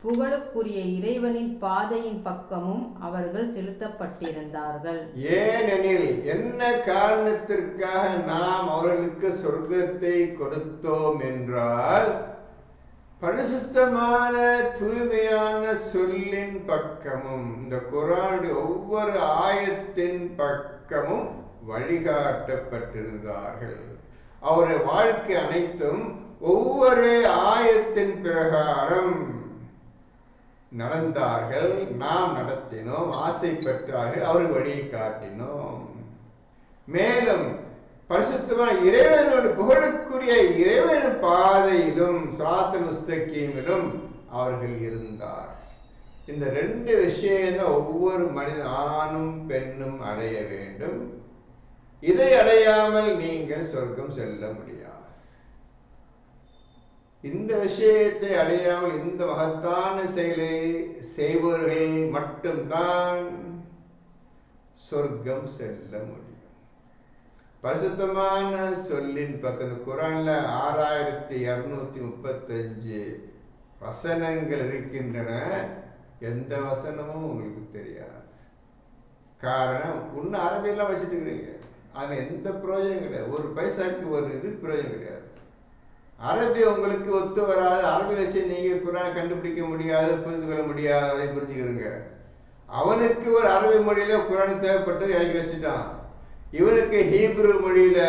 புகழுக்குரிய இறைவனின் பாதையின் பக்கமும் அவர்கள் செலுத்தப்பட்டிருந்தார்கள். ஏனெனில் என்ன காரணத்திற்காக நாம் அவர்களுக்கு சொர்க்கத்தை கொடுத்தோம் என்றால், பரிசுத்தமான தூய்மையான சொல்லின் பக்கமும் இந்த குர்ஆனுடைய ஒவ்வொரு ஆயத்தின் பக்கமும் வழிகாட்டப்பட்டிருந்தார்கள். அவருடைய வாழ்க்கை அனைத்தும் ஒவ்வொரு ஆயத்தின் பிரகாரம் நடந்தார்கள். நாம் நடத்தினோம், ஆசை பெற்றார்கள், அவர் வழியை காட்டினோம். மேலும் பரிசுத்தமான இறைவனோடு புகழுக்குரிய இறைவன் பாதையிலும் சிராத்தல் முஸ்தகீமிலும் அவர்கள் இருந்தார். இந்த 2 விஷயம் ஒவ்வொரு மனிதன் ஆணும் பெண்ணும் அடைய வேண்டும். இதை அடையாமல் நீங்கள் சொர்க்கம் செல்ல முடியாது. இந்த விஷயத்தை அடையாமல் இந்த மகத்தான செயலை செய்பவர்கள் மட்டும்தான் சொர்க்கம் செல்ல முடியும். பரிசுத்தமான சொல்லின் பக்கம் குர்ஆன்ல 6235 வசனங்கள் இருக்கின்றன. எந்த வசனமும் உங்களுக்கு தெரியாது. காரணம், இன்னும் அரபியெல்லாம் வச்சுட்டு இருக்கிறீங்க, அதில் எந்த பிரயோஜனம் கிடையாது. ஒரு பைசாக்கு ஒரு இது பிரயோஜனம் கிடையாது. அரபி உங்களுக்கு ஒத்து வராது. அரபி வச்சு நீங்கள் குரானை கண்டுபிடிக்க முடியாது, புரிந்து கொள்ள முடியாது. அதை புரிஞ்சுக்கிறீங்க. அவனுக்கு ஒரு அரபி மொழியில குரான் தேவைப்பட்டது, இறக்கி வச்சுட்டான். இவனுக்கு ஹீப்ரு மொழியில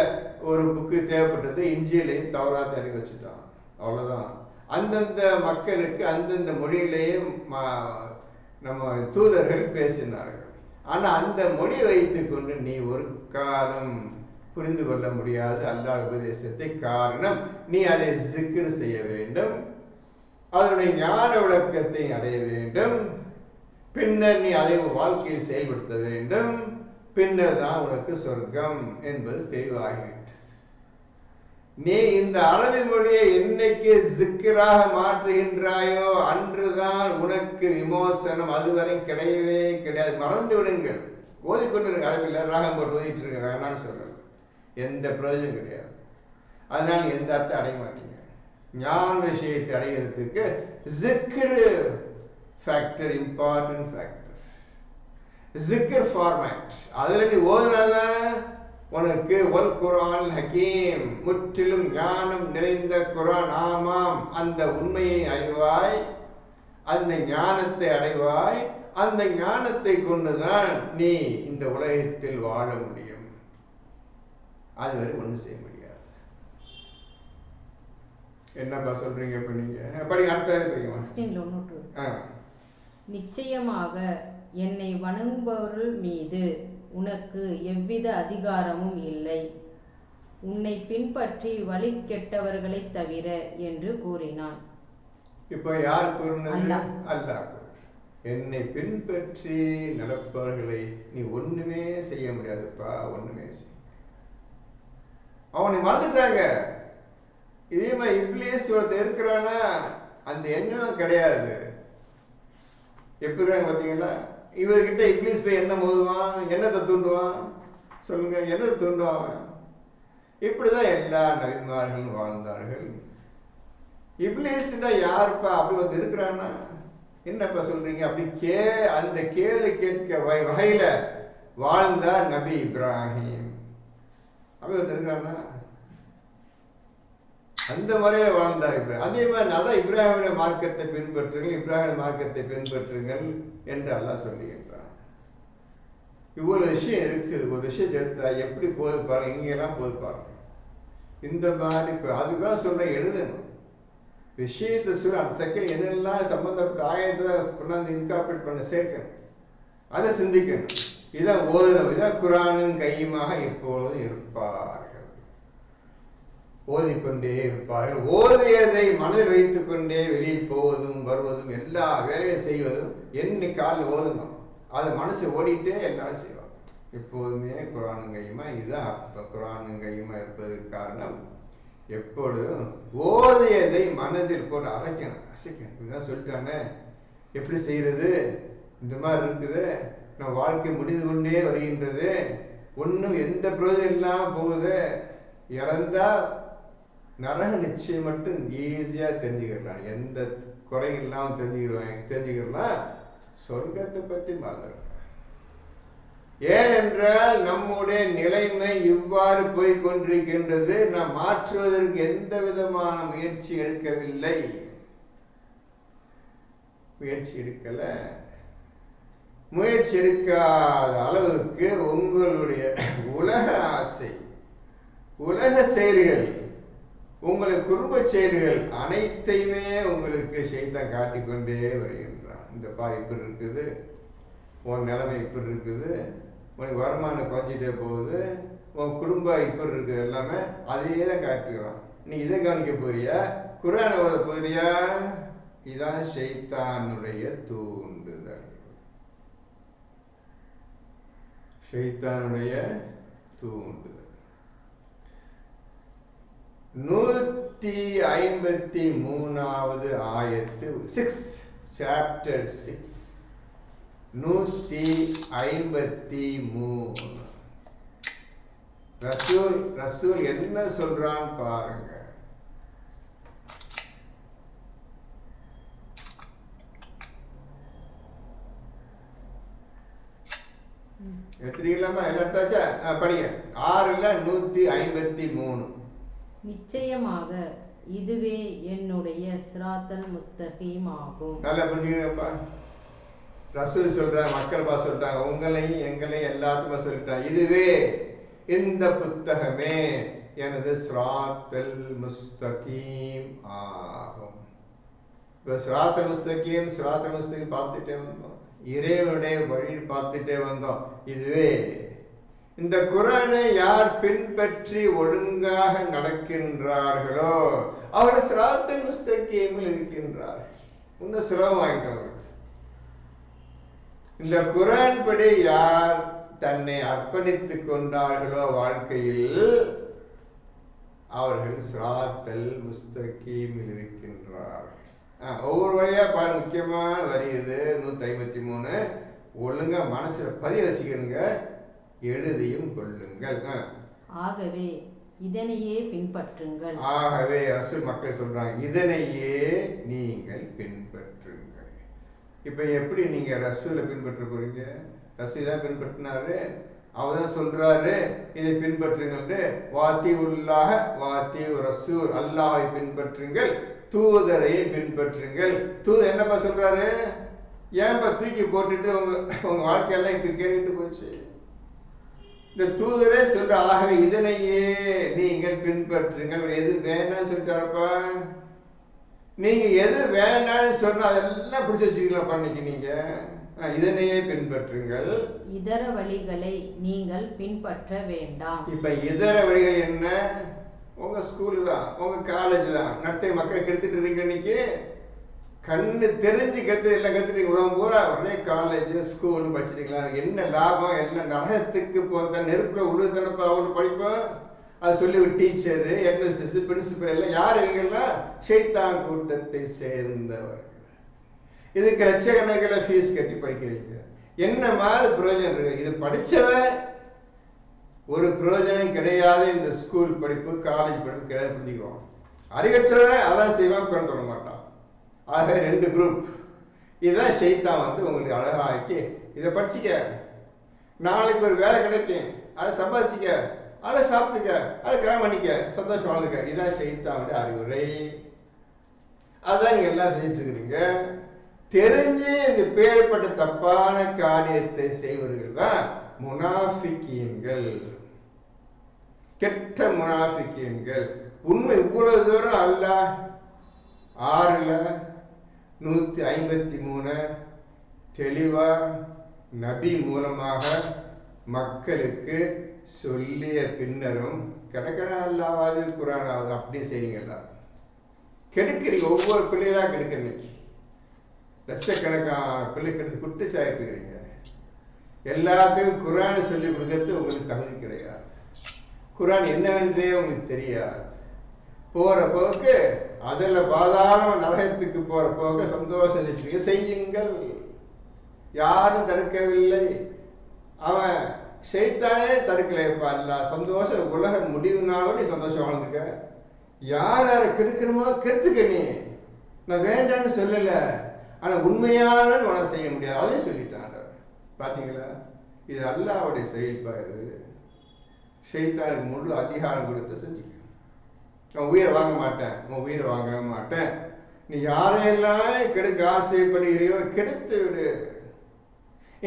ஒரு புக்கு தேவைப்பட்டது, இஞ்சியிலையும் தௌராத்தை இறக்கி வச்சுட்டான். அவ்வளோதான். அந்தந்த மக்களுக்கு அந்தந்த மொழியிலேயே நம்ம தூதர்கள் பேசினார்கள். ஆனால் அந்த மொழி வைத்து கொண்டு நீ ஒரு காலம் புரிந்து கொள்ள முடியாது அல்லாஹ் உபதேசத்தை. காரணம், நீ அதை ஜிக்ர் செய்ய வேண்டும், அதனுடைய ஞான விளக்கத்தை அடைய வேண்டும், பின்னர் நீ அதை வாழ்க்கையில் செயல்படுத்த வேண்டும், பின்னர் தான் உனக்கு சொர்க்கம் என்பது தெளிவாகிவிட்டது. நீ இந்த அரபி மொழியை என்னைக்கு ஜிக்கராக மாற்றுகின்றாயோ அன்றுதான் உனக்கு விமோசனம். அதுவரை கிடையவே கிடையாது. மறந்து விடுங்கள். ஓதிக்கொண்டு அரபியில் ராகம் போட்டு ஓதிட்டு இருக்க வேணான்னு சொல்லல, எந்த பிரயோஜனம் கிடையாது. அதனால எந்த அர்த்தம் அடைய மாட்டீங்க. ஞான விஷயத்தை அடைகிறதுக்கு ஜிக்ரு ஃபேக்டர், இம்பார்ட்டன்ட் ஃபேக்டர். ஜிக்கர் ஃபார்மேட், அதில் நீ ஓதுனாதான் உனக்கு வல் குர்ஆன் ஹக்கீம், முற்றிலும் ஞானம் நிறைந்த குர்ஆன். ஆமாம், அந்த உண்மையை அறிவாய், அந்த ஞானத்தை அடைவாய். அந்த ஞானத்தை கொண்டுதான் நீ இந்த உலகத்தில் வாழ முடியும். அதுவரை ஒன்றும் செய்ய முடியாது. என்னப்பா சொல்றீங்க? இப்ப நீங்க படி அர்த்தம். நிச்சயமாக என்னை வணங்குபவர்கள் மீது உனக்கு எவ்வித அதிகாரமும் இல்லை, உன்னை பின்பற்றி வழி கெட்டவர்களை தவிர என்று கூறினான். இப்ப யார் கூறினது? அல்லாஹ். என்னை பின்பற்றி நடப்பவர்களை நீ ஒண்ணுமே செய்ய முடியாதுப்பா, ஒண்ணுமே செய்ய. அவனை மறந்துட்டாங்க. இதே மாதிரி இப்லீஸ் ஒருத்தர் இருக்கிறான்னா அந்த எண்ணம் கிடையாது. எப்படி இருக்காங்க பார்த்தீங்களா? இவர்கிட்ட இப்லீஸ் போய் என்ன மோதுவான், என்னத்தை தூண்டுவான் சொல்லுங்க, என்னத்தை தூண்டுவான்? இப்படிதான் எல்லா நபிமார்களும் வாழ்ந்தார்கள். இப்லீஸ் யாருப்பா அப்படி வந்து இருக்கிறான்னா என்னப்பா சொல்றீங்க? அப்படி அந்த கேள்வி கேட்க வகையில வாழ்ந்தார் நபி இப்ராஹிம். அப்படி வந்து இருக்கிறான்னா அந்த முறையில வாழ்ந்தார் இப்ராஹிம். அதே மாதிரி அதான் இப்ராஹிமுடைய மார்க்கத்தை பின்பற்றுங்கள், இப்ராஹிம் மார்க்கத்தை பின்பற்றுங்கள் என்று அல்லாஹ் சொல்லுகின்றான். இவ்வளவு விஷயம் இருக்குது. ஒரு விஷயம் எடுத்தா எப்படி போது பாருங்க, இங்கெல்லாம் போது பாருங்க. இந்த மாதிரி அதுதான் சொல்ல எழுதணும். விஷயத்தை சொல்ல அந்த செகண்ட் என்னெல்லாம் சம்பந்தப்பட்ட ஆயத்தை கொண்டாந்து இன்கார்பரேட் பண்ண சேர்க்கணும், அதை சிந்திக்கணும். இதான் ஓதணும். இதான் குரானும் கையுமாக எப்பொழுதும் இருப்பார்கள், ஓதிக்கொண்டே இருப்பார்கள். ஓதியதை மனதில் வைத்துக் கொண்டே வெளியில் போவதும் வருவதும் எல்லா வேலையும் செய்வதும் என்னைக்கால் ஓதணும். அதை மனசு ஓடிட்டே எல்லாரும் செய்வாங்க. எப்போதுமே குரானும் கையுமா. இதுதான் அர்த்தம். குரானும் கையுமா இருப்பதற்கு காரணம் எப்பொழுதும் ஓதியதை மனதில் போட்டு அரைக்கணும், அசைக்கணும். இதுதான் சொல்லிட்டானே, எப்படி செய்யறது? இந்த மாதிரி இருக்குது. நம்ம வாழ்க்கை முடிந்து கொண்டே வருகின்றது, ஒன்றும் எந்த பிரயோஜனம் இல்லாமல் போகுது. இறந்தா நரக நிச்சயம் மட்டும் ஈஸியாக தெரிஞ்சுக்கலாம், எந்த குறையும் இல்லாமல் தெரிஞ்சுக்கலாம். சொர்க்கத்தை பற்றி மறந்துடும். ஏனென்றால் நம்முடைய நிலைமை இவ்வாறு போய் கொண்டிருக்கின்றது. நாம் மாற்றுவதற்கு எந்த விதமான முயற்சி எடுக்கவில்லை, முயற்சி எடுக்காத அளவுக்கு உங்களுடைய உலக ஆசை, உலக செயல்கள், உங்களுடைய குடும்ப செயல்கள் அனைத்தையுமே உங்களுக்கு ஷைத்தான் காட்டிக்கொண்டே வருகின்றான். இந்த பாரு இப்படி இருக்குது, உன் நிலைமை இப்படி இருக்குது, உனக்கு வருமானம் குறைஞ்சிட்டே போகுது, உன் குடும்பம் இப்படி இருக்குது, எல்லாமே அதையே தான் காட்டுகிறான். நீ இதை கவனிக்க போறியா? குர்ஆனை ஓத போறியா? இதான் ஷைத்தானுடைய தூண்டுதல், ஷைத்தானுடைய தூண்டுதல். 153வது ஆயத்து, 6 சாப்டர் 6, 153. ரசூல் என்ன சொல்றான் பாருங்க. எடுத்துட்டீங்களாமா? எல்லாத்தாச்சா? படிங்க. 6:153. நிச்சயமாக இதுவே என்னுடைய சிராத்தல் முஸ்தகீம் ஆகும். நல்லா புரிஞ்சுக்கிறப்பா. ரசூல் சொல்றாங்க, மக்கள் பா சொல்றாங்க, உங்களையும் எங்களையும் எல்லாத்துக்குமே சொல்லிட்டாங்க, இதுவே இந்த புத்தகமே எனது சிராத்தல் முஸ்தகீம் ஆகும். இப்போ சிராத்தல் முஸ்தகீம் பார்த்துட்டே வந்தோம், இறைவனுடைய வழி பார்த்துட்டே வந்தோம். இதுவே இந்த குர்ஆனை யார் பின்பற்றி ஒழுங்காக நடக்கின்றார்களோ அவர்கள் சிராத்தல் முஸ்தகீமில் இருக்கின்றார்கள். இன்னும் சுலபமாயிட்டவர்கள். இந்த குர்ஆன் படி யார் தன்னை அர்ப்பணித்துக் கொண்டார்களோ வாழ்க்கையில் அவர்கள் சிராத்தல் முஸ்தகீமில் இருக்கின்றார்கள். ஒவ்வொரு வழியா பாருங்க, முக்கியமான வரி இது 153. ஒழுங்கா மனசுல பதிய வச்சுக்கிறங்க, எழுதியும் கொள்ளுங்கள். ஆகவே இதனையே பின்பற்றுங்கள். ஆகவே ரசூல் மக்கள் சொல்றாங்க, இதனையே நீங்கள் பின்பற்றுங்கள். இப்ப எப்படி நீங்க ரசூலை பின்பற்ற போறீங்க? ரசூல் தான் பின்பற்றினாரு, அவர் தான் சொல்றாரு இதை பின்பற்றுங்கள். வாத்தி உள்ளாக வாத்தி ரசூல், அல்லாஹ்வை பின்பற்றுங்கள், தூதரை பின்பற்றுங்கள். தூதர் என்னப்பா சொல்றாரு? ஏன்பா தூக்கி போட்டுட்டு உங்க வாழ்க்கையெல்லாம் இப்படி கேட்டுட்டு போச்சு? இந்த தூதரே சொல்ற, ஆகவே இதனையே நீங்கள் பின்பற்றுங்கள். எது வேண்டாம்னு சொல்லிட்டாருப்பா? நீங்க எது வேண்டாம்னு சொன்னா அதெல்லாம் பிடிச்சி வச்சுக்கலாம் பண்ணிக்க. நீங்க இதனையே பின்பற்றுங்கள், இதர வழிகளை நீங்கள் பின்பற்ற வேண்டாம். இப்ப இதர வழிகள் என்ன? உங்க ஸ்கூல் தான், உங்க காலேஜ் தான். நடத்தை மக்களை கெடுத்துட்டு இருக்கீங்க. இன்னைக்கு கண்ணு தெரிஞ்சு எல்லாம் கத்துட்டு உலகம் பூரா ஒரே காலேஜ் ஸ்கூல் படிச்சிருக்கீங்களா? என்ன லாபம்? எல்லாம் நரகத்துக்கு போகிறத, நெருப்புல உழுதுனப்ப அவரு படிப்போம். அது சொல்லி ஒரு டீச்சரு, ஹெட்மிஸ்டர்ஸ், பிரின்சிபல் எல்லாம் யார்? இவங்கெல்லாம் ஷைத்தான் கூட்டத்தை சேர்ந்தவர்கள். இதுக்கு லட்சக்கணக்கில் ஃபீஸ் கட்டி படிக்கிறீங்க. என்ன மாதிரி பிரயோஜனம் இருக்கு? இது படித்தவன் ஒரு பிரயோஜனம் கிடையாது. இந்த ஸ்கூல் படிப்பு காலேஜ் படிப்பு கிடையாது, புரிஞ்சுக்குவோம். அறிவற்றவன் அதான் செய்வான், குறை சொல்ல மாட்டான். ஆக 2 குரூப். இதுதான் ஷைத்தான் உங்களுக்கு அழகாக்கி, இதை படிச்சுக்க, நாளைக்கு ஒரு வேலை கிடைக்கும், அதை சம்பாதிச்சிக்க, அதை சாப்பிட்டுக்க, அதை கிராமம் பண்ணிக்க, சந்தோஷம் வாழ்ந்துக்க. இதுதான் ஷைத்தானுடைய அறிவுரை. அதுதான் நீங்க எல்லாம் செஞ்சுட்டு இருக்கிறீங்க. தெரிஞ்சு இந்த பேர்பட்ட தப்பான காரியத்தை செய்வர்கள் தான் முனாஃபிகீன்கள், கெட்ட முனாஃபிகீன்கள். உண்மை இவ்வளவு தூரம் அல்லாஹ் 6:153 தெளிவா நபி மூலமாக மக்களுக்கு சொல்லிய பின்னரும் கிடக்கிறான் அல்லாவது குர்ஆனாவது அப்படி செய்றீங்களா? கெடுக்கிறீங்க. ஒவ்வொரு பிள்ளைகளா கெடுக்கிறீங்க. லட்சக்கணக்கான பிள்ளை கெடுத்து குட்டுச்சாயிட்டுக்கிறீங்க. எல்லாத்துக்கும் குர்ஆன் சொல்லி கொடுக்கறது உங்களுக்கு தகுதி கிடையாது. குர்ஆன் என்னவென்றே உங்களுக்கு தெரியாது. போற போக்கு அதில் பாதாள நரகத்துக்கு போற போக சந்தோஷம் செய்யுங்கள், யாரும் தடுக்கவில்லை. அவன் ஷைத்தானே தடுக்கலைப்பா. இல்ல சந்தோஷம் உலக முடிவுனாலும் நீ சந்தோஷம் வாழ்ந்துக்க. யார் யாரை கெடுக்கணுமோ கெடுத்துக்க. நீ நான் வேண்டான்னு சொல்லல, ஆனா உண்மையான உனக்கு செய்ய முடியாது, அதையும் சொல்லிட்டான். பாத்தீங்களா? இது அல்லாஹ்வுடைய செயல்பா. இது ஷைத்தானுக்கு முழு அதிகாரம் கொடுத்து செஞ்சுக்க. நான் உயிரை வாங்க மாட்டேன், உன் உயிரை வாங்க மாட்டேன். நீ யாரையெல்லாம் கெடுக்க ஆசைப்படுகிறியோ கெடுத்து விடு.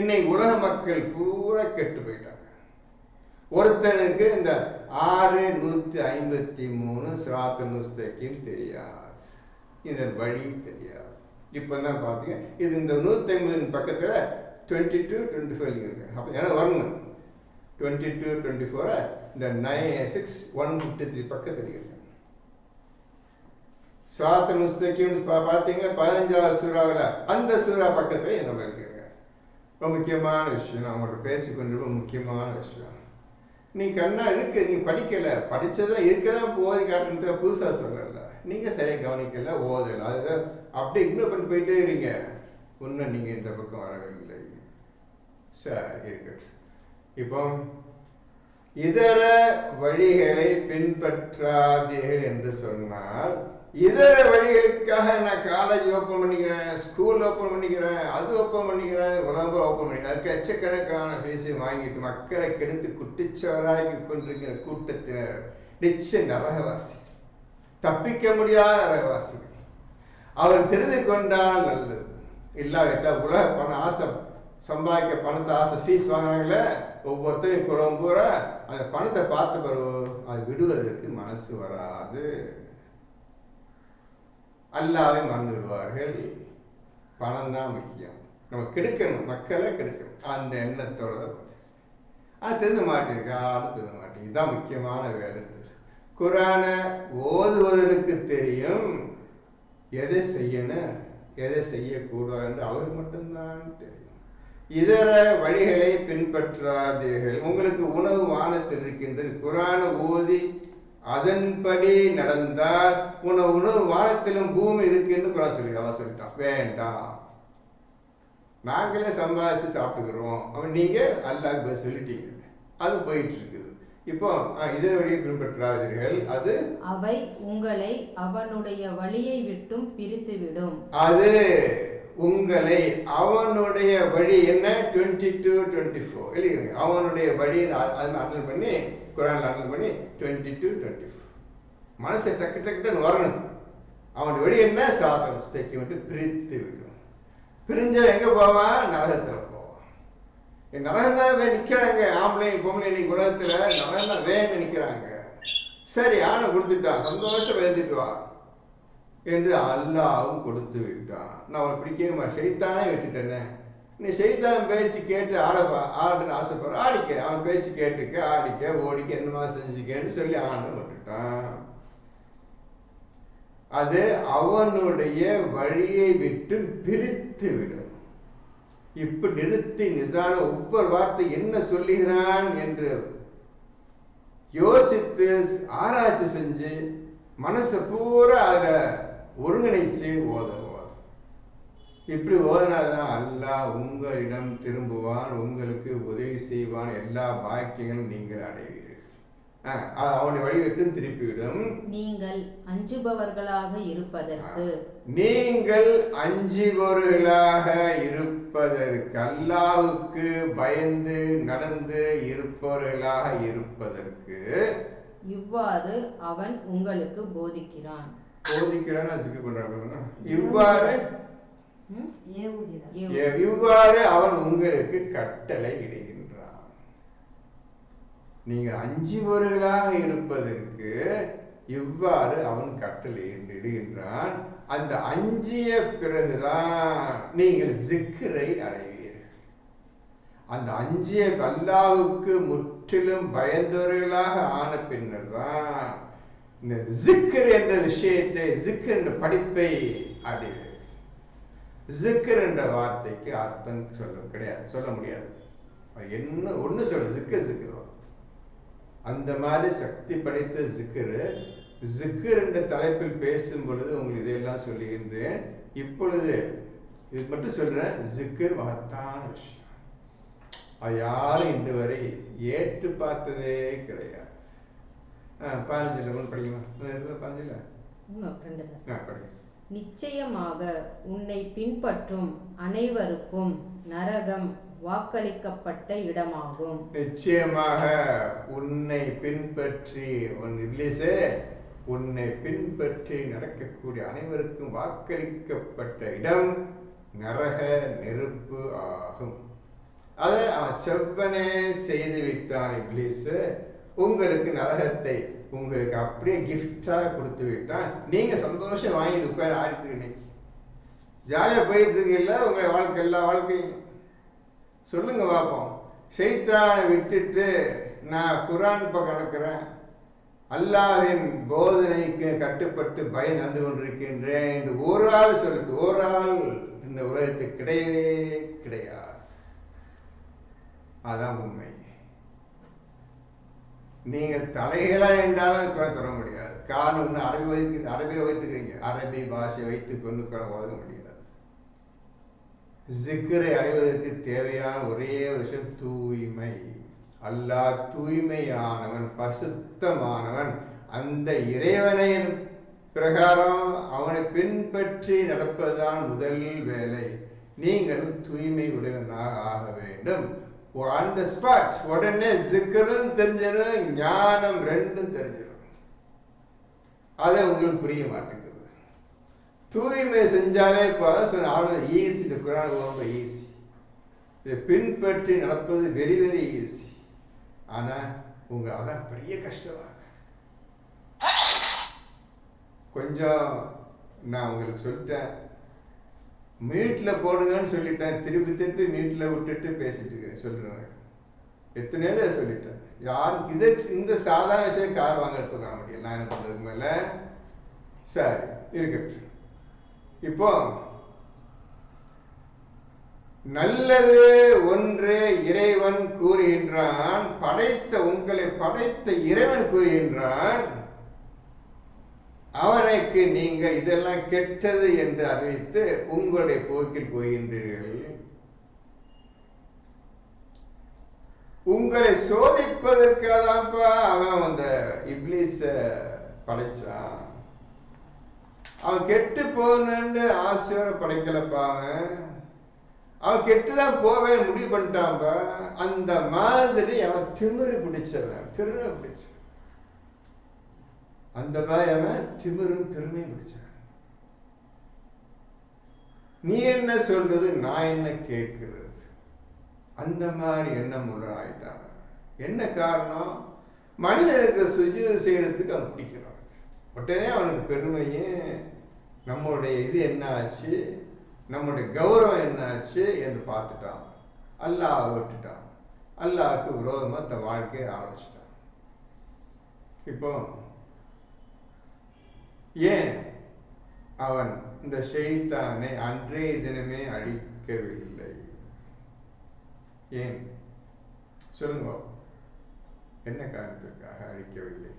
இன்னைக்கு உலக மக்கள் பூரா கெட்டு போயிட்டாங்க. ஒருத்தனுக்கு இந்த 6:153 சிராத்துல் முஸ்தகீம் தெரியாது, இதன் வழி தெரியாது. இப்பதான் பாத்தீங்க, இது இந்த 150 பக்கத்துல 22-24 இருக்கு. அப்ப ஏன்னா வரணும் 22-24 இந்த 96153 பக்கத்துல இருக்கு. சிராத்துல் முஸ்தகீம் பார்த்தீங்கன்னா 15வது சூறாவில் அந்த சூறா பக்கத்துல நம்ம இருக்கிறேங்க. ரொம்ப முக்கியமான விஷயம் நான் உங்கள்கிட்ட பேசிக்கொண்டு, முக்கியமான விஷயம். நீ கண்ணா இருக்கு, நீ படிக்கல, படிச்சதா இருக்கதான் போதை காட்டுறதுல புதுசா சொல்லல. நீங்க சரியா கவனிக்கல, ஓதல, அதுதான் அப்படியே இக்னோர் பண்ணி போயிட்டே இருங்க. உண்மை நீங்க இந்த பக்கம் வரவில்லை. சரி இருக்கட்டும். இப்போ இதர வழிகளை பின்பற்றாதீர்கள் என்று சொன்னால் இதர வழிகளுக்காக நான் காலேஜ் ஓப்பன் பண்ணிக்கிறேன், ஸ்கூல் ஓப்பன் பண்ணிக்கிறேன், அது ஓப்பன் பண்ணிக்கிறேன், உலகம் ஓப்பன் பண்ணிக்கிறேன், அதுக்கு லட்சக்கணக்கான ஃபீஸை வாங்கிட்டு மக்களை கெடுத்து குட்டிச்சவராகி கொண்டிருக்கிற கூட்டத்தினர் நிச்சய நரகவாசி, தப்பிக்க முடியாத நரகவாசிகள். அவர் தெரிந்து கொண்டால் நல்லது, இல்லாவிட்டால் உலக பணம் ஆசை சம்பாதிக்க பணத்தை ஆசை ஃபீஸ் வாங்கினாங்களே ஒவ்வொருத்தரையும் குளம் பூரா அந்த பணத்தை பார்த்த பிறகு அது விடுவதற்கு மனசு வராது, அல்லாவை மறந்து விடுவார்கள். பணம் தான் முக்கியம், நம்ம கெடுக்கணும், மக்களை கெடுக்கணும் அந்த எண்ணத்தோட தான் அது தெரிஞ்ச மாட்டேங்க, யாரும் தெரிஞ்ச மாட்டேங்க. இதுதான் முக்கியமான வேலை. குரானை ஓதுவதற்கு தெரியும், எதை செய்யணும் எதை செய்யக்கூடாது என்று அவருக்கு மட்டும்தான் தெரியும். இதர வழிகளை பின்பற்றாதீர்கள். உங்களுக்கு உணவு வானத்தில் இருக்கின்றது, குரானை ஓதி அதன்படி நடந்தால் உணவு வானத்திலும் பூமி இருக்குன்னு குரான் சொல்லிட்டான். வேண்டாம், நாங்களே சம்பாதிச்சு சாப்பிட்டுக்கிறோம் அவன் நீங்க அல்லாஹ் சொல்லிட்டீங்க, அது போயிட்டு இருக்குது. இப்போ இதர வழியை பின்பற்றாதீர்கள், அது அவை உங்களை அவனுடைய வழியை விட்டும் பிரித்துவிடும். அது உங்களை அவனுடைய வழி என்ன 22-24 இல்லைங்க, அவனுடைய வழி அது அண்டல் பண்ணி குரான் அண்டல் பண்ணி 22-24 மனசை டக்கு டக்குன்னு வரணும். அவனுடைய வழி என்ன சாதம் ஸ்தைக்கு மட்டும் பிரித்து விடும். பிரிஞ்சவன் எங்க போவான்? நரகத்தில் போவான். நரகம் தான் நிற்கிறாங்க, ஆம்பளை பொம்பளை இன்னைக்கு உலகத்தில் நரகம் தான் வேன்னு நிற்கிறாங்க. சரி ஆனை கொடுத்துட்டான், சந்தோஷம் எழுந்துட்டு வா என்று அல்லாவும் கொடுத்து விட்டான். நான் அவனை பிடிக்கவே மாட்டேன், ஷைத்தானே விட்டுட்டேன்னு. நீ ஷைத்தான் பேச்சு கேட்டு ஆடுன்னு ஆசைப்படுற, ஆடிக்க, அவன் பேச்சு கேட்டுக்க, ஆடிக்க, ஓடிக்க, என்னமா செஞ்சுக்கன்னு சொல்லி ஆண்டு விட்டுட்டான். அது அவனுடைய வழியை விட்டு பிரித்து விடும். இப்ப நிறுத்தி நிதான ஒவ்வொரு வார்த்தை என்ன சொல்லுகிறான் என்று யோசித்து ஆராய்ச்சி செஞ்சு மனசை பூரா அதில் ஒருங்கிணைச்சு ஓதுவார். இப்படி ஓதினாதான் அல்லாஹ் உங்களிடம் திரும்புவான், உங்களுக்கு உதவி செய்வான், எல்லா பாக்கியங்களும் நீங்கள் அடைவீர்கள். அவனை வழிவிட்டும் திருப்பிவிடும். நீங்கள் அஞ்சுபவர்களாக இருப்பதற்கு, நீங்கள் அஞ்சுபவர்களாக இருப்பதற்கு, அல்லாஹ்வுக்கு பயந்து நடந்து இருப்பவர்களாக இருப்பதற்கு இவ்வாறு அவன் உங்களுக்கு போதிக்கிறான். இவ்வாறு அவன் உங்களுக்கு கட்டளை இடுகின்றான். நீங்க அஞ்சுபவர்களாக இருப்பதற்கு இவ்வாறு அவன் கட்டளை இடுகின்றான். அந்த அஞ்சிய பிறகுதான் நீங்கள் ஜிக்ரை அடைவீர்கள். அந்த அஞ்சிய அல்லாஹ்வுக்கு முற்றிலும் பயந்தவர்களாக ஆன பின்னர் தான் இந்த ஜிக்ர் என்ற விஷயத்தை, ஜிக்ர் என்ற படிப்பை அடைவீர்கள். ஜிக்ர் என்ற வார்த்தைக்கு அர்த்தம் சொல்ல முடியாது. என்ன ஒன்று சொல்ல ஜிக்ர் தான். அந்த மாதிரி சக்தி படைத்த ஜிக்ரு. ஜிக்ர் என்ற தலைப்பில் பேசும் பொழுது உங்களுக்கு இதையெல்லாம் சொல்லுகின்றேன். இப்பொழுது இது மட்டும் சொல்றேன், ஜிக்ர் மகத்தான விஷயம். அது யாரும் இன்று வரை ஏற்று பார்த்ததே கிடையாது. 15 படிக்கணும். 15 நிச்சயமாக உன்னை பின்பற்றும் அனைவருக்கும் நரகம் வாக்களிக்கப்பட்ட இடமாகும். நிச்சயமாக உன்னை பின்பற்றி உன்னை பின்பற்றி நடக்கக்கூடிய அனைவருக்கும் வாக்களிக்கப்பட்ட இடம் நரக நெருப்பு ஆகும். அதை அவன் செவ்வனே செய்து விட்டான் இப்லீஸ். உங்களுக்கு நரகத்தை உங்களுக்கு அப்படியே கிஃப்டாக கொடுத்து விட்டான். நீங்க சந்தோஷம் வாங்கிட்டு உட்கார ஆடிட்டு இன்னைக்கு ஜாலியா போயிட்டு இருக்கீங்கள உங்க வாழ்க்கை, எல்லா வாழ்க்கையும் சொல்லுங்க பார்ப்போம். ஷைத்தானை விட்டுட்டு நான் குரான் பக்கம் நடக்கிறேன், அல்லாஹ்வின் போதனைக்கு கட்டுப்பட்டு பயன் வந்து கொண்டிருக்கின்றேன் என்று ஒரு ஆள் சொல்லிட்டு, ஒரு ஆள் இந்த உலகத்துக்கு கிடையவே கிடையாது. அதான் உண்மை. நீங்கள் தலைகளா என்றாலும் குரான் சொல்ல முடியாது. காரணம் ஒன்று அரபியில் வைத்துக்கிறீங்க, அரபி பாஷை வைத்துக் கொண்டு குரான் ஓத முடியாது. ஜிக்ரை அடைவதற்கு தேவையான ஒரே ஒரு விஷயம் தூய்மை. அல்லாஹ் தூய்மையானவன், பரிசுத்தமானவன். அந்த இறைவனை பிரகாரம் அவனை பின்பற்றி நடப்பதுதான் முதல் வேலை. நீங்கள் தூய்மை உடையவனாக ஆக வேண்டும். ஆன் த ஸ்பாட், உடனே சிக்கரும் தெரிஞ்சிடும், ஞானம் ரெண்டும் தெரிஞ்சிடும். அதை உங்களுக்கு புரிய மாட்டேங்குது. தூய்மை செஞ்சாலே ஈஸி. இந்த குரான் ரொம்ப ஈஸி. இதை பின்பற்றி நடப்பது வெரி வெரி ஈஸி. ஆனால் அதான் பெரிய கஷ்டமாக. கொஞ்சம் நான் உங்களுக்கு சொல்லிட்டேன், மீட்டில் போடுங்கன்னு சொல்லிட்டேன், திருப்பி திருப்பி மீட்டில் விட்டுட்டு பேசிட்டு இருக்கிறேன். சொல்கிறேன், எத்தனையோ தான் சொல்லிட்டேன். யாருக்கு இந்த சாதாரண விஷயம் கார் வாங்குறதுக்கு வர முடியும். நான் என்ன பண்ணுறதுக்கு மேலே சரி இருக்கட்டும். இப்போ நல்லது ஒன்று இறைவன் கூறுகின்றான், உங்களை படைத்த இறைவன் கூறுகின்றான், அவனுக்கு நீங்க இதெல்லாம் கெட்டது என்று அறிவித்து உங்களுடைய போக்கில் போகின்றீர்கள். உங்களை சோதிப்பதற்காகதான்ப்பா அவன் அந்த இப்லீஸ படைச்சான். அவன் கெட்டு போகணுன்னு ஆசையோட படைக்கலப்பா. அவன் கெட்டுதான் போவே முடிவு பண்ணிட்டான்பா. அந்த மாதிரி அவன் திமிரு பிடிச்சவன், பெருமை பிடிச்சவன். அந்த மாதிரி அவன் திமிரும் பெருமையும் பிடிச்சவன். நீ என்ன சொல்றது, நான் என்ன கேட்கிறது, அந்த மாதிரி எண்ணம் உள்ள ஆயிட்டான். என்ன காரணம்? மனிதனுக்கு சுஜூது செய்யறதுக்கு அவன் பிடிக்கிறான். உடனே அவனுக்கு பெருமையும் நம்மளுடைய இது என்ன ஆச்சு, நம்முடைய கௌரவம் என்ன ஆச்சு என்று பார்த்துட்டான். அல்லாஹ் விட்டுட்டான். அல்லாஹ்க்கு விரோதமாக தன் வாழ்க்கையை ஆரம்பிச்சிட்டான். இப்போ ஏன் அவன் இந்த ஷைத்தானை அன்றைய தினமே அழிக்கவில்லை? ஏன் சொல்லுங்க, என்ன காரணத்திற்காக அழிக்கவில்லை?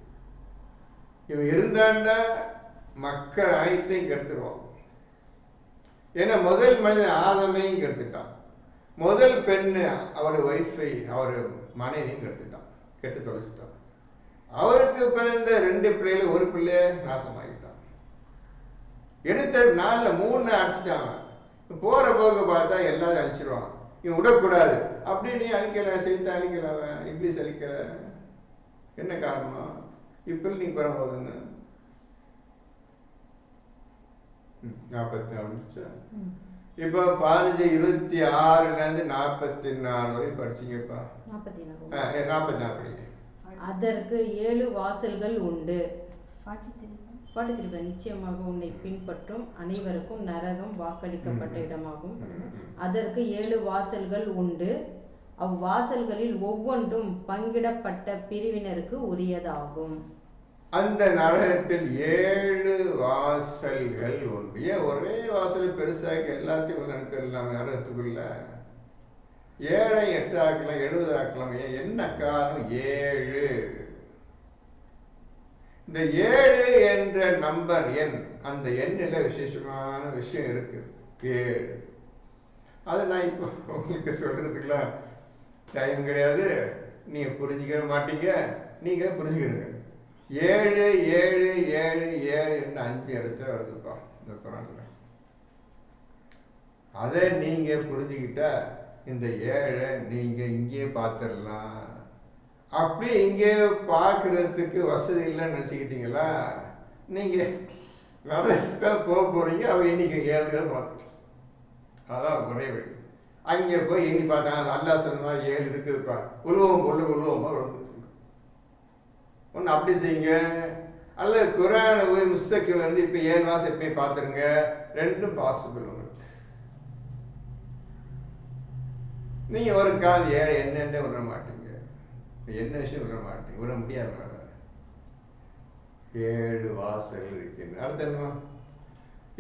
இவன் இருந்தாண்டா மக்கள் அனைத்தையும் கெடுத்துருவான். ஏன்னா முதல் மனிதன் ஆதமையும் கெடுத்துட்டான். முதல் பெண்ணு அவருடைய ஒய்ஃபை, அவர் மனைவியும் கெடுத்துட்டான், கெட்டு தொலைச்சிட்டான். அவருக்கு பிறந்த 2 பிள்ளைகள், ஒரு பிள்ளைய நாசமாகிட்டான். எடுத்த 4 அடிச்சுட்டான். போற போக பார்த்தா எல்லாரும் அழிச்சிருவான். இவன் விடக்கூடாது அப்படின்னு அழிக்கல, செய்த அழிக்கல, இப்லீஸ் அழிக்கல. என்ன காரணம்? இப்போ நீ பரவாயில்ல 44 இப்போ 15:26 44 வரை படிச்சீங்கப்பா. 44 படிங்க. அதற்கு 7 வாசல்கள் உண்டு. 43 நிச்சயமாக உன்னை பின்பற்றும் அனைவருக்கும் நரகம் வாக்களிக்கப்பட்ட இடமாகும். அதற்கு 7 வாசல்கள் உண்டு. அவ்வாசல்களில் ஒவ்வொன்றும் பங்கிடப்பட்ட பிரிவினருக்கு உரியதாகும். அந்த நரகத்தில் 7 வாசல்கள் உண்டு. ஏன் ஒரே வாசலை பெருசாக்கி எல்லாத்தையும் அனுப்பிடலாம் நரகத்துக்குள்ள? 7 8 ஆக்கலாம், 70 ஆக்கலாம். என்ன காரணம்? 7. இந்த 7 என்ற நம்பர் எண், அந்த எண்ணில் விசேஷமான விஷயம் இருக்கு. 7 அது நான் இப்போ உங்களுக்கு சொல்றதுக்குலாம் டைம் கிடையாது. நீங்க புரிஞ்சுக்க மாட்டீங்க. நீங்க புரிஞ்சுக்கிறீங்க. 7 7 7 7 5 இடத்துல வருதுப்பா இந்த குரான்ல. அதை நீங்க புரிஞ்சுக்கிட்டா இந்த 7 நீங்க இங்கேயே பார்த்துடலாம். அப்படி இங்கே பார்க்கறதுக்கு வசதி இல்லைன்னு நினச்சிக்கிட்டீங்களா? நீங்க நிறைய போக போறீங்க. அவ இன்னைக்கு 7 தான் பார்த்துட்டு, அதான் ஒரே வழி. அங்கே போய் எண்ணி பார்த்தாங்க. அல்லாஹ் சொன்ன மாதிரி 7 இருக்குதுப்பா. உருவம் உருவமா ஒன்று அப்படி செய்யுங்க. அல்ல குரான் முஸ்தக்கு இப்போ 7 மாதம் எப்பயும் பார்த்துருங்க. 2 பாசிபிள் உங்களுக்கு. நீங்கள் ஒரு கால் 7 என்னென்ன விட மாட்டீங்க, என்ன விஷயம் விட மாட்டீங்க, விட முடியாது. 7 வாசல் இருக்கு. அடுத்து என்னமா?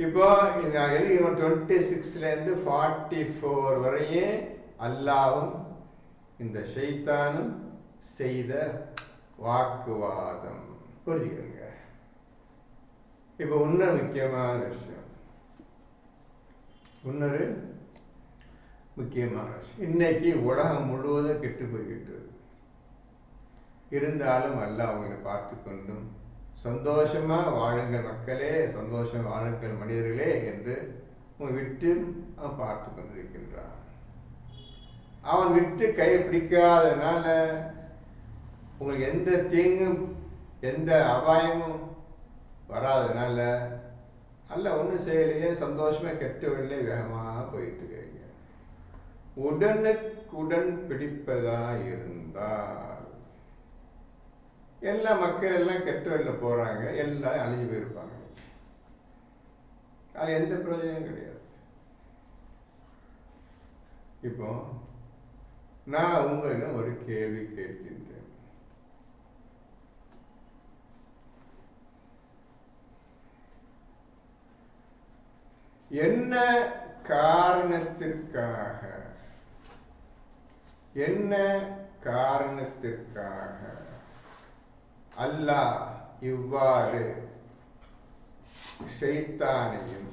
இப்போ நான் எழுதிக்கிறோம் 26 44 வரையும் அல்லாவும் இந்த ஷைத்தானும் செய்த வாக்குவாதம். புரிஞ்சுக்கிறீங்க? இப்போ இன்னொரு முக்கியமான விஷயம், இன்னைக்கு உலகம் முழுவதும் கெட்டு போய்கிட்டு இருந்தாலும் அல்லாஹ் அவங்களை பார்த்து கொண்டும் சந்தோஷமா வாழுங்கள் மக்களே, சந்தோஷம் வாழுங்கள் மனிதர்களே என்று விட்டு அவன் பார்த்து கொண்டிருக்கின்றான். அவன் விட்டு கையை பிடிக்காதனால உங்களுக்கு எந்த தீங்கும் எந்த அபாயமும் வராதனால அல்ல ஒன்றும் செய்யலையே, சந்தோஷமா கெட்டவில்லை, வேகமாக போயிட்டு இருக்கிறீங்க. உடனுக்குடன் பிடிப்பதா இருந்தால் எல்லா மக்கள் எல்லாம் கெட்ட வழியில போறாங்க, எல்லாம் அழிஞ்சு போயிருப்பாங்க. அது எந்த பிரயோஜனம் கிடையாது. இப்போ நான் உங்களிடம் ஒரு கேள்வி கேட்கின்றேன். என்ன காரணத்திற்காக அல்லாஹ் இவ்வாறு ஷைத்தானையும்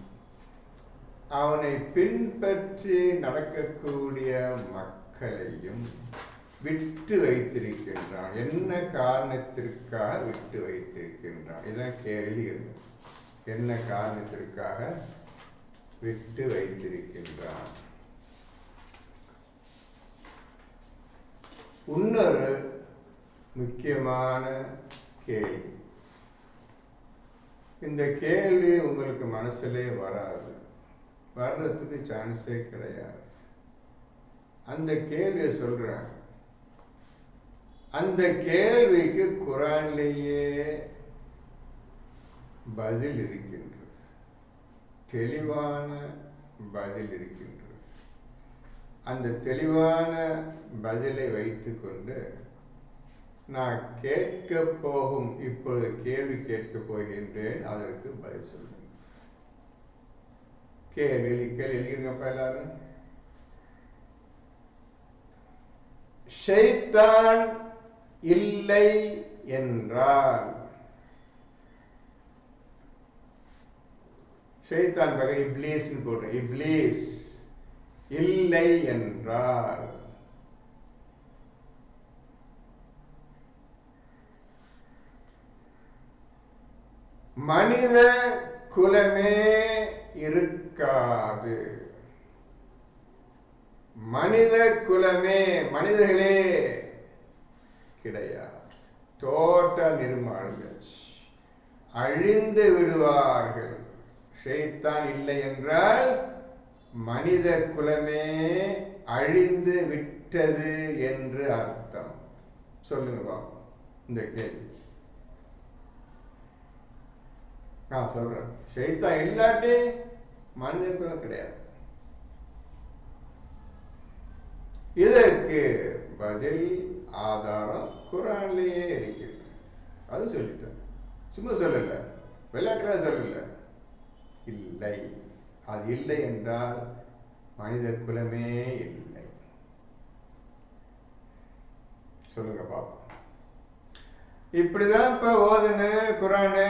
அவனை பின்பற்றி நடக்கக்கூடிய மக்களையும் விட்டு வைத்திருக்கின்றான்? என்ன காரணத்திற்காக விட்டு வைத்திருக்கின்றான்? இதான் கேள்வி. என்ன காரணத்திற்காக விட்டு வைத்திருக்கின்றான்? இன்னொரு முக்கியமான கேள்வி. இந்த கேள்வி உங்களுக்கு மனசுலே வராது, வர்றதுக்கு சான்ஸே கிடையாது. அந்த கேள்வியை சொல்றேன். அந்த கேள்விக்கு குர்ஆனிலேயே பதில் இருக்கின்றது, தெளிவான பதில் இருக்கின்றது. அந்த தெளிவான பதிலை வைத்துக்கொண்டு நான் கேட்க போகும் இப்பொழுது கேள்வி கேட்க போகின்றேன், அதற்கு பதில் சொல்லுங்க. கேள்வி எழுதிருங்கப்பா எல்லாரும். ஷைத்தான் இல்லை என்றால், ஷைத்தான் பகை இப்லீஸ் போடுற, இப்லீஸ் இல்லை என்றால் மனித குலமே இருக்காது. மனித குலமே, மனிதர்களே கிடையாது. டோட்டல் நிர்மாணங்கள், அழிந்து விடுவார்கள். ஷைத்தான் இல்லை என்றால் மனித குலமே அழிந்து விட்டது என்று அர்த்தம். சொல்லுங்க பாப்போம் இந்த கேள்வி. நான் சொல்றேன், ஷைத்தான் இல்லாட்டி மனித குலம் கிடையாது. இதற்கு பதில் ஆதாரம் குர்ஆனிலேயே இருக்கிறது. அது சொல்லிட்டேன், சும்மா சொல்லல, விளையாட்டுல சொல்லல. இல்லை, அது இல்லை என்றால் மனித குலமே இல்லை. சொல்லுங்க பாப்போம். இப்படிதான் இப்ப ஓதுன குர்ஆனு.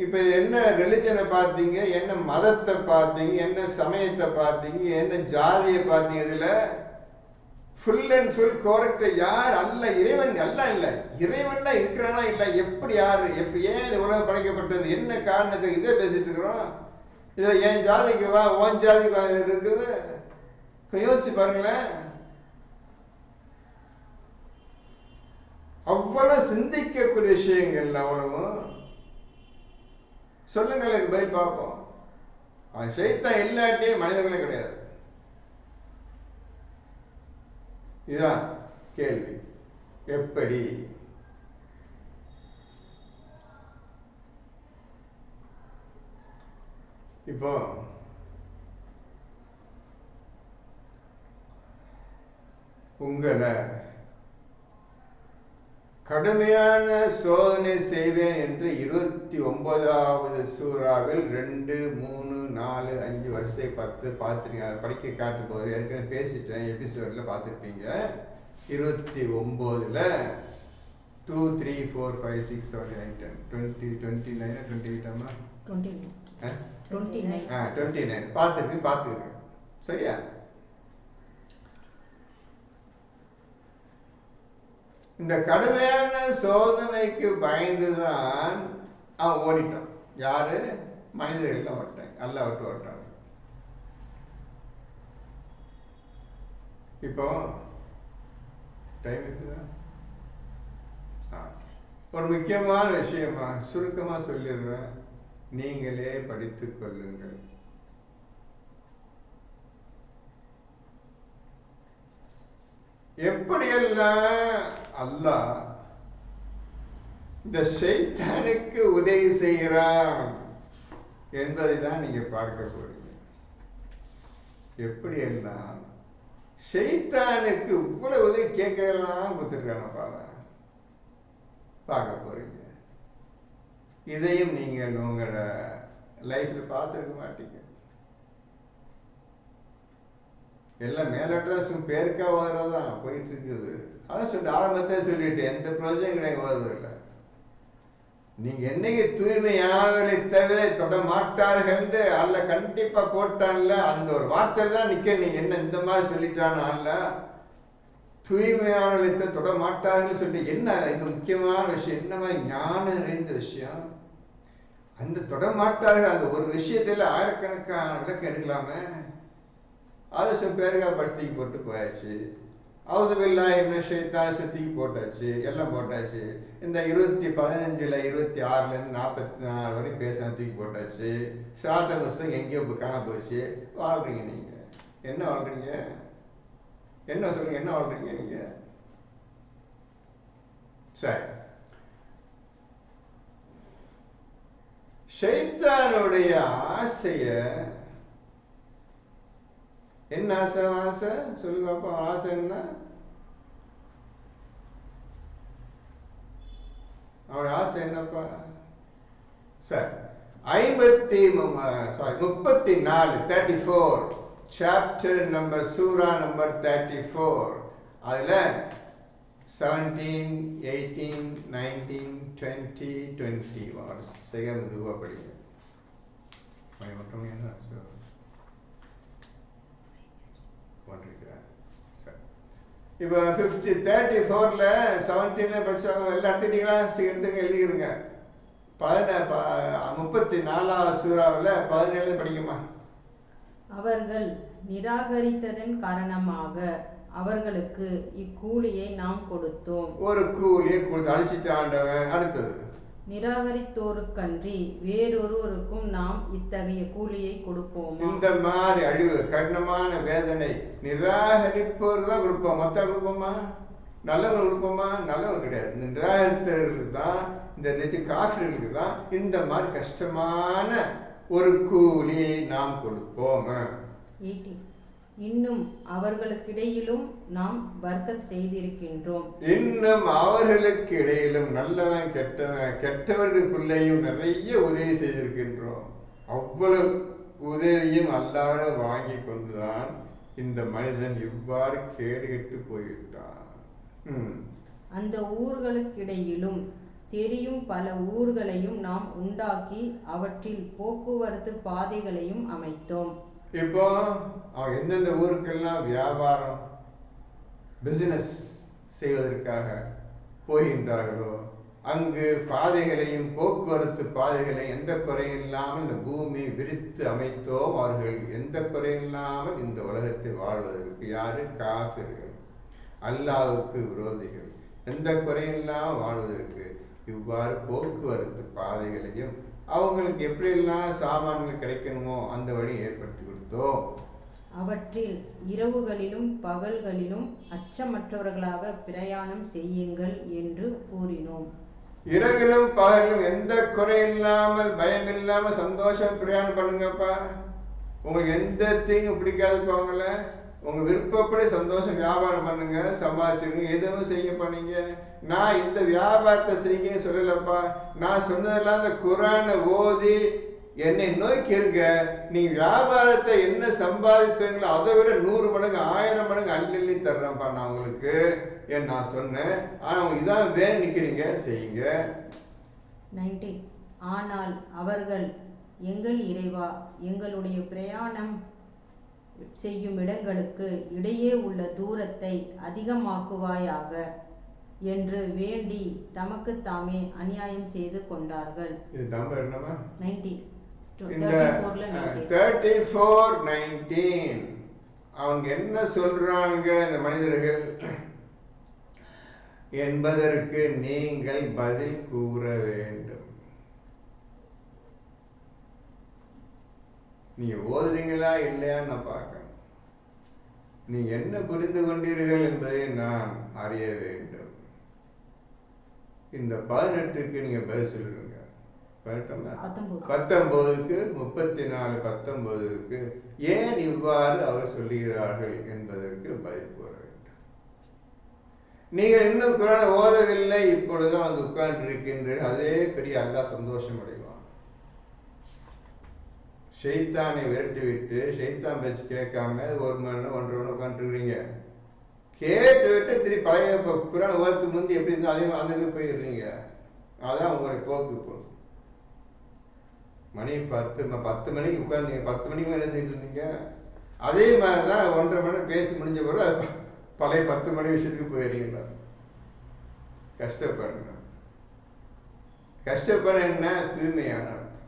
இப்ப என்ன ரிலிஜனை பார்த்தீங்க, என்ன மதத்தை பார்த்தீங்க, என்ன சமயத்தை பார்த்தீங்க, என்ன ஜாதியை பார்த்தீங்க? இதுல ஃபுல் அண்ட் ஃபுல் கரெக்ட். யார் அல்ல? இறைவன் அல்ல. இல்லை, இறைவன் தான் இருக்கிறானா? இல்லை. எப்படி? யாரு? எப்படி? ஏன் இந்த உலகம் படைக்கப்பட்டது? என்ன காரணத்துக்கு இதே பேசிட்டு இருக்கிறோம்? இதுல என் ஜாதிக்கு வா, ஓன் ஜாதிக்கு வா இருக்குது. யோசிச்சு பாருங்களேன். அவ்வளவு சிந்திக்கக்கூடிய விஷயங்கள் அவ்வளவும். சொல்லுங்க, எனக்கு பதில் பார்ப்போம். ஷைத்தான் இல்லாட்டியே மனிதர்களே கிடையாது. இதுதான் கேள்வி. எப்படி? இப்போ உங்களை கடுமையான சோதனை செய்வேன் என்று 29வது சூறாவில் 2, 3, 4, 5 வரிசை 10 பார்த்துருக்கீங்க. அதை படிக்க காட்டும் போது ஏற்கனவே பேசிட்டேன், எபிசோட்ல பார்த்துருப்பீங்க. 29ல் 2, 3, 4, 5, 6, 7, 8, 10, 20, 29, 28 29 பார்த்துருக்கேன். சரியா? இந்த கடுமையான சோதனைக்கு பயந்துதான் அவன் ஓடிட்டான். யாரு? மனிதர்கள் ஓட்டாங்க, அல்ல விட்டு ஓட்டாங்க. இப்போ டைம் இருக்குதா? ஒரு முக்கியமான விஷயமா சுருக்கமா சொல்லிடுறேன், நீங்களே படித்துக் கொள்ளுங்கள். எப்படியெல்லாம் அல்லாஹ் இந்த ஷைத்தானுக்கு உதவி செய்கிறான் என்பதை தான் நீங்க பார்க்க போறீங்க. எப்படியெல்லாம் ஷைத்தானுக்கு இவ்வளவு உதவி கேட்கலாம் கொடுத்துருக்கான பார்க்க போறீங்க. இதையும் நீங்கள் உங்களோட லைஃப்ல பார்த்துருக்க மாட்டீங்க. எல்லாம் மேலட்டும் பேருக்கா ஓதுறதான் போயிட்டு இருக்குது. அதான் சொல்லி ஆரம்பத்தை சொல்லிட்டு எந்த பிரயோஜனம் கிடையாது, ஓதுறதில்லை. நீங்க என்னைக்கு தூய்மையானவர்களை தவிர தொட மாட்டார்கள் அல்ல கண்டிப்பா போட்டான்ல, அந்த ஒரு வார்த்தை தான் நிக்க. நீங்க என்ன இந்த மாதிரி சொல்லிட்டான் அல்ல, தூய்மையானவர்களை தொட மாட்டார்கள் சொல்லிட்டு என்ன இந்த முக்கியமான விஷயம், என்ன மாதிரி ஞானம் நிறைந்த விஷயம். அந்த தொட மாட்டார்கள் அந்த ஒரு விஷயத்துல ஆயிரக்கணக்கான விளக்கம் எடுக்கலாமே. அதை பேருக்கா படுத்திக்கு போட்டு போயாச்சு. அவுசுபில்லாஹி மினஷ் ஷைத்தானிர் ரஜீம் தூக்கி போட்டாச்சு, எல்லாம் போட்டாச்சு. இந்த 2015 26 44 வரைக்கும் பேச தூக்கி போட்டாச்சு. சிராத்தல் முஸ்தகம் எங்கேயோ காண போச்சு. வாழ்றீங்க நீங்க, என்ன வாழ்றீங்க? என்ன சொல்லுங்க, என்ன வாழ்றீங்க நீங்க? சரி, ஷைத்தானுடைய ஆசைய என்ன ஆசை? ஆசை சொல்லுங்க அப்பா, ஆசை என்ன? அவருடைய ஆசை என்னப்பா? சரி, 34 சாப்டர் நம்பர் சூரா நம்பர் 34. அதுல 17, 18, 19, 20, 21 வரிசையாக மெதுவா படிங்க. என்ன இப்போ 34ல் 17 படிச்சவங்க எல்லாம் எடுத்துட்டீங்களா? எடுத்துங்க, எழுதிருங்க. 34வது சூறாவில் 17 படிக்குமா? அவர்கள் நிராகரித்ததன் காரணமாக அவர்களுக்கு இக்கூலியை நாம் கொடுத்தோம். ஒரு கூலியை கொடுத்து அழிச்சிட்டு ஆண்டவன். அடுத்தது, நிராகரித்தோருக்கன்றி வேறொருவருக்கும் நாம் இத்தகைய கூலியை கொடுப்போம். இந்த மாதிரி அழிவு கடினமான வேதனை நிராகரிப்போர் தான் கொடுப்போம். மொத்த கொடுப்போமா? நல்லவங்க கொடுப்போமா? நல்லவங்க கிடையாது. இந்த நிராகரித்தவர்களுக்கு தான், இந்த நெஞ்சு காஃபிர்களுக்கு தான் இந்த மாதிரி கஷ்டமான ஒரு கூலியை நாம் கொடுப்போம். இன்னும் அவர்களுக்கிடையிலும் நாம் வர்க்கத் செய்திருக்கின்றோம். இன்னும் அவர்களுக்கு இடையிலும் நல்லவன் கெட்டவன், கெட்டவர்களுக்குள்ளேயும் நிறைய உதவி செய்திருக்கின்றோம். அவ்வளவு உதவியும் அல்லாஹ் வாங்கி கொண்டுதான் இந்த மனிதன் இவ்வாறு கேடுகெட்டு போய்விட்டான். அந்த ஊர்களுக்கிடையிலும் தெரியும் பல ஊர்களையும் நாம் உண்டாக்கி அவற்றில் போக்குவரத்து பாதைகளையும் அமைத்தோம். இப்போ அவங்க எந்தெந்த ஊருக்கெல்லாம் வியாபாரம் பிசினஸ் செய்வதற்காக போகின்றார்களோ அங்கு பாதைகளையும் போக்குவரத்து பாதைகளையும் எந்த குறையும் இல்லாமல் இந்த பூமி விரித்து அமைத்தோம். அவர்கள் எந்த குறையும் இல்லாமல் இந்த உலகத்தில் வாழ்வதற்கு. யாரு? காஃபிர்கள், அல்லாஹ்வுக்கு விரோதிகள். எந்த குறையும் இல்லாமல் வாழ்வதற்கு இவ்வாறு போக்குவரத்து பாதைகளையும் அவங்களுக்கு எப்படியெல்லாம் சாமான்கள் கிடைக்கணுமோ அந்த வழியை ஏற்படுத்தி கொடுத்தோம். அவற்றில் இரவுகளிலும் பகல்களிலும் அச்சமற்றவர்களாக பிரயாணம் செய்யுங்கள் என்று கூறினோம். இரவிலும் பகலிலும் எந்த குறையில்லாமல் பயம் இல்லாமல் சந்தோஷம் பிரயாணம் பண்ணுங்கப்பா. உங்களுக்கு எந்த தீங்கும் பிடிக்காதுப்பா. அவங்கள உங்க விருப்பப்படி சந்தோஷம் வியாபாரம் பண்ணுங்க, சம்பாதிச்சிருங்க, எதுவும் செய்ய பண்ணீங்க. நான் இந்த வியாபாரத்தை செய்யுங்கன்னு சொல்லலப்பா. நான் சொன்னதெல்லாம் இந்த குர்ஆனை ஓதி என்னை நோக்கி இருக்க. நீங்க வியாபாரத்தை என்ன சம்பாதிப்பீங்களோ அதை விட 100 மடங்கு 1000 மடங்கு அள்ளி தர்றேன்ப்பா நான் உங்களுக்கு ஏன் நான் சொன்னேன். ஆனா அவங்க இதான் வேணும் நிக்கிறீங்க, செய்யுங்க. 19 ஆனால் அவர்கள் எங்கள் இறைவா, எங்களுடைய பிரயாணம் செய்யும் இடங்களுக்கு இடையே உள்ள தூரத்தை அதிகமாக்குவாயாக. என்று வேண்டி தமக்கு தாமே அநியாயம் செய்து கொண்டார்கள். இது நம்பர் என்னமா? 19. இந்த 34ல 19. 34:19 அவங்க என்ன சொல்றாங்க இந்த மனிதர்கள் என்பதற்கு நீங்கள் பதில் கூற வேண்டும். நீங்க ஓதுறீங்களா இல்லையான்னு நான் பார்க்கணும். நீங்க என்ன புரிந்து கொண்டீர்கள் என்பதை நான் அறிய வேண்டும். இந்த 18க்கு நீங்க பதில் சொல்லுங்க. 19க்கு 34:19க்கு ஏன் இவ்வாறு அவர் சொல்லுகிறார்கள் என்பதற்கு பதில் கூற வேண்டும். நீங்கள் இன்னும் குர்ஆனை ஓதவில்லை, இப்பொழுதுதான் வந்து உட்கார்ந்து இருக்கின்றீர்கள். அதே பெரிய அல்லாஹ் சந்தோஷம் அடைவான். ஷைத்தானை விரட்டிவிட்டு ஷைத்தான் பேச்சு கேட்காம 1 மணி நேரம் 1.5 மணி நேரம் உட்காந்துருக்கிறீங்க. கேட்டு விட்டு திருப்பி பழைய குர்ஆனை ஓதுறதுக்கு முந்தி எப்படி இருந்தால் அதே அந்த இதுக்கு போயிடுறீங்க. அதான் உங்களுடைய போக்கு. போகுது மணி 10 மணிக்கு உட்கார்ந்தீங்க. 10 மணிக்கு என்ன செய்யிட்டு இருந்தீங்க? அதே மாதிரி தான் 1.5 மணி நேரம் பேசி முடிஞ்ச பிறகு பழைய 10 மணி விஷயத்துக்கு போயிடுறீங்களா? கஷ்டப்படுங்க. கஷ்டப்பட என்ன? தூய்மையான அர்த்தம்.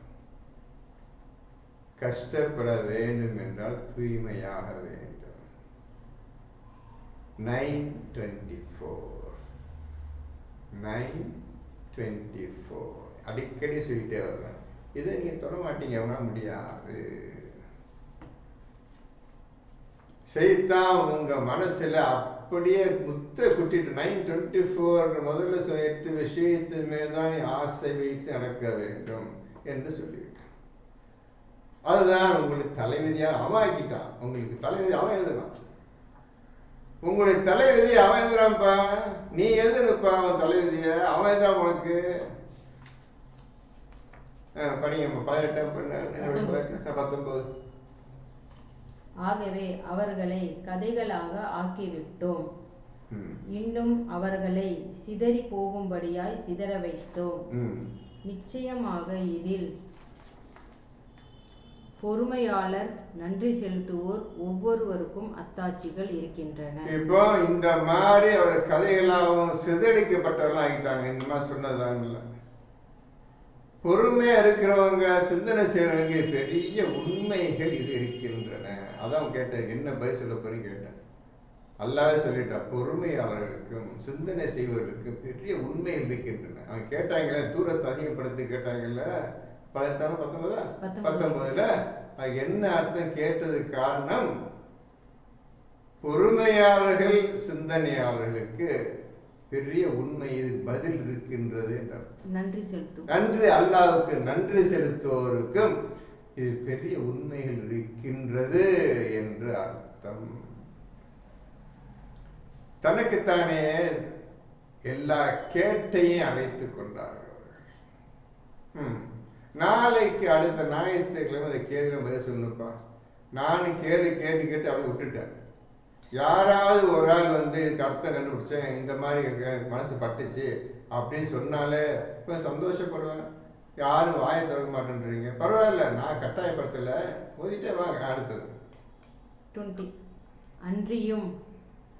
கஷ்டப்பட வேண்டும் என்றால் தூய்மையாக வேண்டும். 9:24 அடிக்கடி சொல்லிட்டே வரேன். இதை நீங்க தொட மாட்டீங்க, அவங்களால முடியாது. ஷைத்தான் உங்க மனசுல அப்படியே முத்த குட்டிட்டு 9:24 முதல்ல 8 விஷயத்தின் மேல்தான் நீ ஆசை வைத்து நடக்க வேண்டும் என்று சொல்லிவிட்டான். அதுதான் உங்களுக்கு தலைவிதியாக அவன் ஆக்கிட்டான். உங்களுக்கு தலைவிதி அவன் எழுதுறான். உங்களுடைய தலைவிதி அவன் எழுதுறான்ப்பா. நீ எழுதுனுப்பா அவன் தலைவிதிய. அவன் எழுதுறான் உனக்கு. படிங்க 19. ஆகவே அவர்களை கதைகளாக ஆக்கிவிட்டோம், இன்னும் அவர்களை சிதறி போகும்படியாய் சிதற வைத்தோம். நிச்சயமாக இதில் பொறுமையாளர், நன்றி செலுத்துவோர் ஒவ்வொருவருக்கும் அத்தாட்சிகள் இருக்கின்றன. இப்போ இந்த மாதிரி அவர் கதைகளாகவும் சிதறடிக்கப்பட்டவர்கள் ஆகிட்டாங்க. இந்த மாதிரி சொன்னதான் இல்லை. பொறுமையா இருக்கிறவங்க, சிந்தனை செய்யறவங்க பெரிய உண்மைகள் இது இருக்கின்றன. அதான் கேட்டேன், என்ன பதில் சொல்ல போறேன்னு கேட்டேன். அல்லாவே சொல்லிட்டான், பொறுமையாளர்களுக்கும் சிந்தனை செய்வதற்கும் பெரிய உண்மைகள் இருக்கின்றன. அவங்க கேட்டாங்கல்ல, தூரத்தை அதிகப்படுத்தி கேட்டாங்கல்ல, 19ல அது என்ன அர்த்தம் கேட்டதுக்கு காரணம், பொறுமையாளர்கள் சிந்தனையாளர்களுக்கு பெரிய உண்மை பதில் இருக்கின்றது என்ற நன்றி செலுத்தும். நன்றி அல்லாஹ்வுக்கு நன்றி செலுத்துவோருக்கும் இது பெரிய உண்மைகள் இருக்கின்றது என்று அர்த்தம். தனக்குத்தானே எல்லா கேட்டையும் அடைத்துக் கொண்டார்கள். நாளைக்கு அடுத்த ஞாயிற்றுக்கிழமை அந்த கேள்வி பதில் சொல்லணுப்பா. நானும் கேள்வி கேட்டு அவளை விட்டுட்டேன். யாராவது ஒரு ஆள் இதுக்கு அர்த்தம் கண்டுபிடிச்சேன், இந்த மாதிரி மனசு பட்டுச்சு அப்படின்னு சொன்னாலே கொஞ்சம் சந்தோஷப்படுவேன். யாரும் வாயை திறக்க மாட்டேன்றீங்க. பரவாயில்ல, நான் கட்டாயப்படுத்தல, ஓதிட்டே வாங்க. அடுத்தது 20. அன்றியும்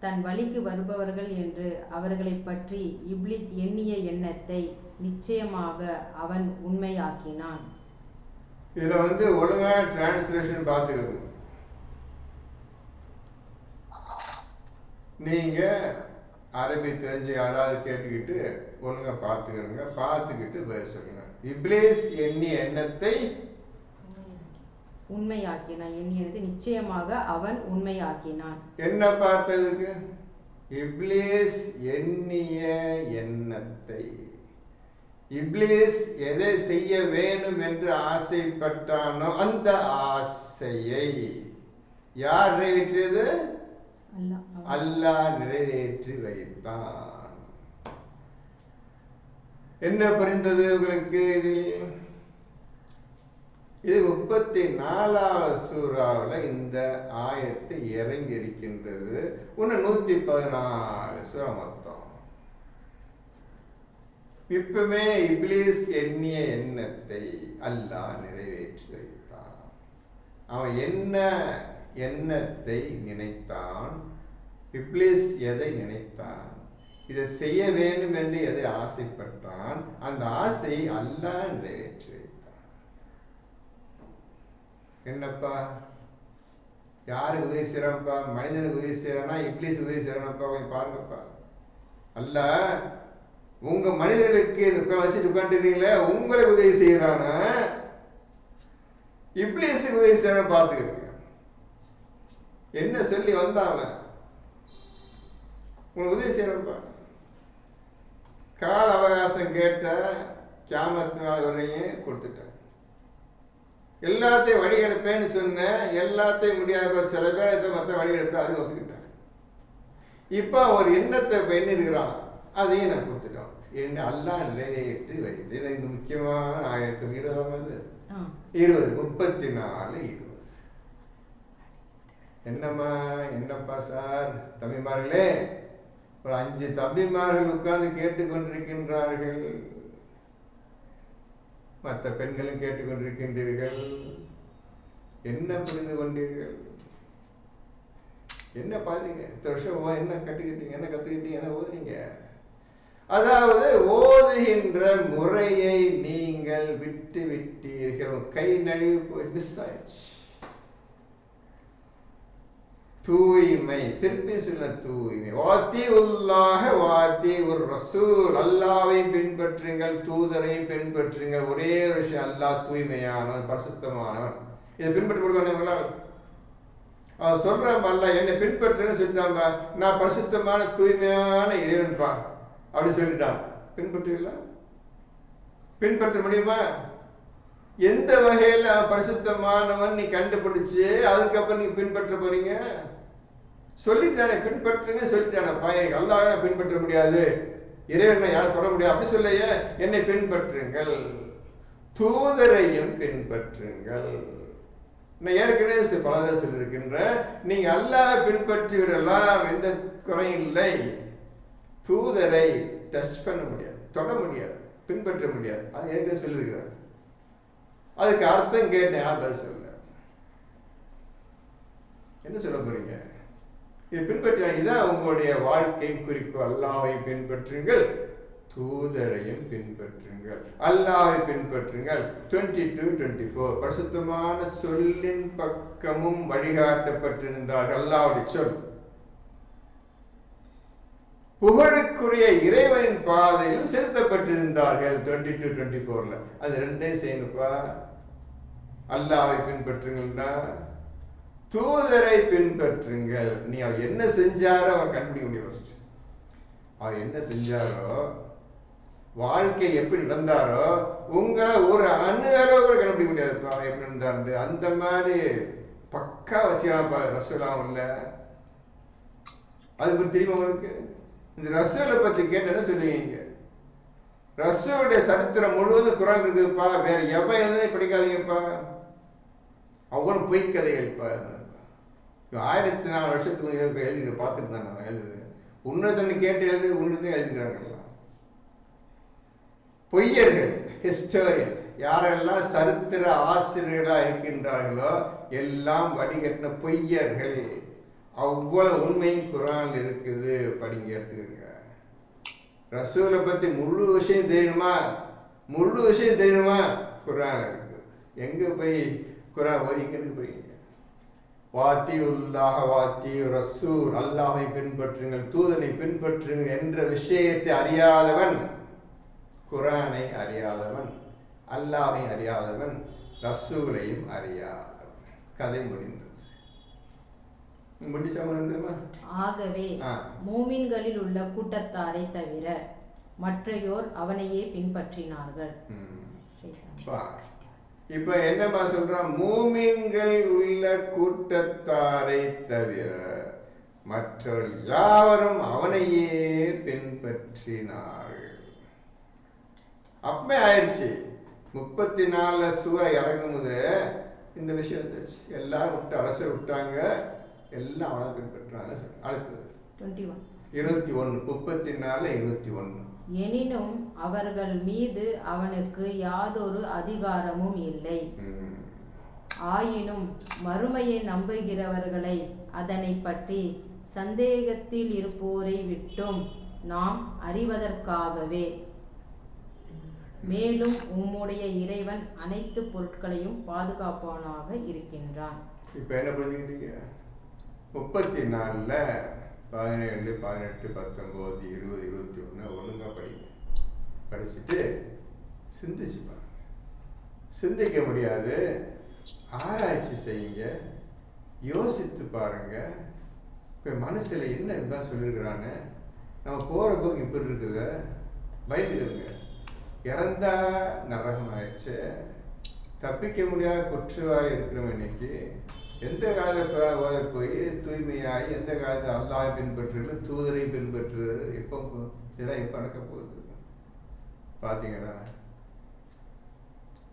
தன் வழிக்கு வருபவர்கள் என்று அவர்களை பற்றி இப்லிஸ் எண்ணிய எண்ணத்தை நிச்சயமாக அவன் உண்மையாக்கினான். இதுல ஒழுங்கா டிரான்ஸ்லேஷன் பார்த்துக்கணும். நீங்க அரபி தெரிஞ்சு யாராவது கேட்டுக்கிட்டு ஒழுங்கா பார்த்துக்கிறங்க, பார்த்துக்கிட்டு பதில் சொல்லுங்க. இப்லிஸ் எண்ணிய எண்ணத்தை உண்மையாக்கினான். எண்ணியது நிச்சயமாக அவன் உண்மையாக்கினான். என்ன பார்த்ததுக்கு? இப்லிஸ் எண்ணிய எண்ணத்தை. இப்லிஸ் எதை செய்ய வேண்டும் என்று ஆசைப்பட்டானோ அந்த ஆசையை யார் நிறைவேற்றியது? அல்லாஹ் நிறைவேற்றி வைத்தான். என்ன புரிந்தது உங்களுக்கு? இது 34வது சூறாவில் இந்த ஆயத்து இறங்கி இருக்கின்றது. 114 சூறா மொத்தம். இப்பவே இப்லிஸ் எண்ணிய எண்ணத்தை அல்லாஹ் நிறைவேற்றி வைத்தான். அவன் என்ன எண்ணத்தை நினைத்தான்? இப்லிஸ் எதை நினைத்தான்? இதை செய்ய வேண்டும் என்று எதை ஆசைப்பட்டான் அந்த ஆசையை அல்லாஹ் நிறைவேற்றி வைத்தான். என்னப்பா யாருக்கு உதவி செய்யறான்ப்பா? மனிதனுக்கு உதவி செய்யறானா இப்லீஸ் உதவி செய்யறானப்பா? கொஞ்சம் பாருங்கப்பா. அல்லாஹ் உங்க மனிதர்களுக்கு வச்சுட்டு உட்காந்துருக்கீங்களே உங்களுக்கு உதவி செய்யறானா இப்லீஸுக்கு உதவி செய்யறான பார்த்துக்கிறீங்க. என்ன சொல்லி வந்தான் உனக்கு உதவி செய்யறப்பா. கால அவகாசம் கேட்ட கியாமத்து நாள் வரையும் கொடுத்துட்டேன். எல்லாத்தையும் வழிகெடுப்பேன்னு சொன்னேன். எல்லாத்தையும் முடியாத சில பேர் மற்ற வழிகெடுப்பேன், அது ஒத்துக்கிட்டேன். இப்போ ஒரு எண்ணத்தை எண்ணிருக்கிறான், அதையும் நான் கொடுத்துட்டோம். என்ன அல்லாஹ் நிறைவேற்றி வருது. இது முக்கியமான ஆயத்து 20 34 20. என்னம்மா என்னப்பா சார் தம்பிமார்களே, ஒரு 5 தம்பிமார்கள் உட்கார்ந்து கேட்டுக்கொண்டிருக்கின்றார்கள். மற்ற பெண்களும் கேட்டுக்கொண்டிருக்கின்றீர்கள். என்ன புரிந்து கொண்டீர்கள்? என்ன பாத்தீங்க? இத்தனை வருஷம் என்ன கற்றுக்கிட்டீங்க? என்ன கற்றுக்கிட்டீங்க? என்ன ஓதுனீங்க? அதாவது ஓதுகின்ற முறையை நீங்கள் விட்டு விட்டீர்கள். கை நழுவி போய் மிஸ் ஆயிடுச்சு. தூய்மை, திருப்பி சொன்ன தூய்மை. வாத்தி உள்ளாக வாத்தி ஒரு ரசூல், அல்லாவையும் பின்பற்றுங்கள் தூதரையும் பின்பற்றுங்கள். ஒரே ஒரு விஷயம், அல்லாஹ் தூய்மையானவன் பரிசுத்தமானவன். இதை பின்பற்றி கொடுக்கணுங்களால் அவன் சொல்றான், அல்ல என்னை பின்பற்றுன்னு சொல்லிட்டான்பா, நான் பரிசுத்தமான தூய்மையான இறைவன்பா அப்படி சொல்லிட்டான். பின்பற்றுவீங்களா? பின்பற்ற முடியுமா? எந்த வகையில் அவன் பரிசுத்தமானவன் நீ கண்டுபிடிச்சு அதுக்கப்புறம் நீ பின்பற்ற போறீங்க? சொல்லிட்டானே பின்பற்றுன்னு சொல்லிட்டானப்பா, எனக்கு அல்லாஹ்வை பின்பற்ற முடியாது, இறைவனை யாரும் தொட முடியாது அப்படி சொல்லைய. என்னை பின்பற்றுங்கள், தூதரையும் பின்பற்றுங்கள். நான் ஏற்கனவே பலதை சொல்லியிருக்கின்றேன். நீங்க அல்லாஹ்வை பின்பற்றி விடலாம், எந்த குறையும் இல்லை. தூதரை டச் பண்ண முடியாது, தொட முடியாது, பின்பற்ற முடியாது. அது ஏற்கனவே சொல்லியிருக்கிறார். அதுக்கு அர்த்தம் கேட்டேன், யார் பதில் சொல்ல. என்ன சொல்ல போறீங்க? இது பின்பற்ற, இதுதான் உங்களுடைய வாழ்க்கை குறிக்கோள். அல்லாஹ்வை பின்பற்றுங்கள், தூதரையும் பின்பற்றுங்கள். அல்லாஹ்வை பின்பற்றுங்கள். 22-24 பரிசுத்தமான சொல்லின் பக்கமும் வழிகாட்டப்பட்டிருந்தார்கள். அல்லாஹ்வுடைய சொல் புகழுக்குரிய இறைவனின் பாதையிலும் செலுத்தப்பட்டிருந்தார்கள். 22-24 அது ரெண்டே செய்யணுப்பா. அல்லாஹ்வை பின்பற்றுங்கள்னா தூதரை பின்பற்றுங்கள். நீ அவர் என்ன செஞ்சாரோ அவன் கண்டுபிடிக்க முடியும். அவர் என்ன செஞ்சாரோ, வாழ்க்கை எப்படி நடந்தாரோ, உங்களை ஒரு அணு அளவு கூட கண்டுபிடிக்க முடியாதுப்பா எப்படி இருந்தாரு. அந்த மாதிரி பக்கா வச்சுக்கலாம்ப்பா ரசூலாம் இல்ல. அது பற்றி தெரியுமா உங்களுக்கு? இந்த ரசூலை பத்தி கேட்டு என்ன சொல்லுவீங்க? ரசூலுடைய சரித்திரம் முழுவதும் குரான் இருக்குதுப்பா, வேற எவன் எதுவும் படிக்காதீங்கப்பா. அவ்வளவு பொய் கதைகள்ப்பா. 1400 வருஷத்துக்கு எழுதி பார்த்துட்டு தான் நான் எழுதுது. உன்னதன்னு கேட்டு எழுது, உன்னதே எழுதுகிறார்கள். பொய்யர்கள், ஹிஸ்டோரியன்ஸ், யாரெல்லாம் சரித்திர ஆசிரியர்களாக இருக்கின்றார்களோ எல்லாம் வடிகட்டின பொய்யர்கள். அவ்வளவு உண்மையும் குரான் இருக்குது, படிங்க, எடுத்துக்கங்க. ரசூலை பத்தி முழு விஷயம் தெரியணுமா, முழு விஷயம் தெரியணுமா, குரான் இருக்குது. எங்க போய் குரான் ஒதுக்கிறது போறீங்க? வாத்தி உல்லாஹ வாத்தி ரசூல், அல்லாஹை பின்பற்றுங்கள், தூதனை பின்பற்றுங்கள் என்ற விஷயத்தை அறியாதவன், குரானை அறியாதவன், அல்லாஹை அறியாதவன், ரசூலையும் அறியாதவன். கதை முடிந்தது. ஆகவே மூமின்களில் உள்ள கூட்டத்தாரை தவிர மற்றையோர் அவனையே பின்பற்றினார்கள். இப்ப என்னமா சொல்றான்? மூமின்கள் உள்ள கூட்டத்தாரை தவிர மற்றவர்கள் யாவரும் அவனையே பின்பற்றினார்கள். அப்பவே ஆயிடுச்சு. 34 சூரை இறங்கும்போது இந்த விஷயம் வந்துச்சு. எல்லாரும் விட்டு அரசர் விட்டாங்க, எல்லாம் அவனை பின்பற்றாங்க. அடுத்தது 21 34 21. எனினும் அவர்கள் மீது அவனுக்கு யாதொரு அதிகாரமும் இல்லை. ஆயினும் மறுமையை நம்புகிறவர்களை அதனை பற்றி சந்தேகத்தில் இருப்போரை விட்டும் நாம் அறிவதற்காகவே. மேலும் உம்முடைய இறைவன் அனைத்து பொருட்களையும் பாதுகாப்பவனாக இருக்கின்றான். இப்போ என்ன புரிஞ்சுக்கிட்டீங்க? 34 17 18 19 20 21 ஒழுங்காக படிங்க. படிச்சுட்டு சிந்திச்சு பாருங்க. சிந்திக்க முடியாது, ஆராய்ச்சி செய்யுங்க, யோசித்து பாருங்க. இப்போ மனசில் என்ன இதுதான் சொல்லியிருக்கிறான்னு, நம்ம போகிற போக்கு இப்படி இருக்குது, பயந்துக்கிறங்க. இறந்தா நரகம் ஆயிடுச்சு, தப்பிக்க முடியாத குற்றவாளி இருக்கிறவன் இன்னைக்கு. எந்த காலத்தை ஓத போய் தூய்மையாகி எந்த காலத்தை அல்லாஹ் பின்பற்றுறது, தூதரை பின்பற்றுறது, எப்போ இதெல்லாம் எப்போ நடக்க போகுது பார்த்தீங்களா?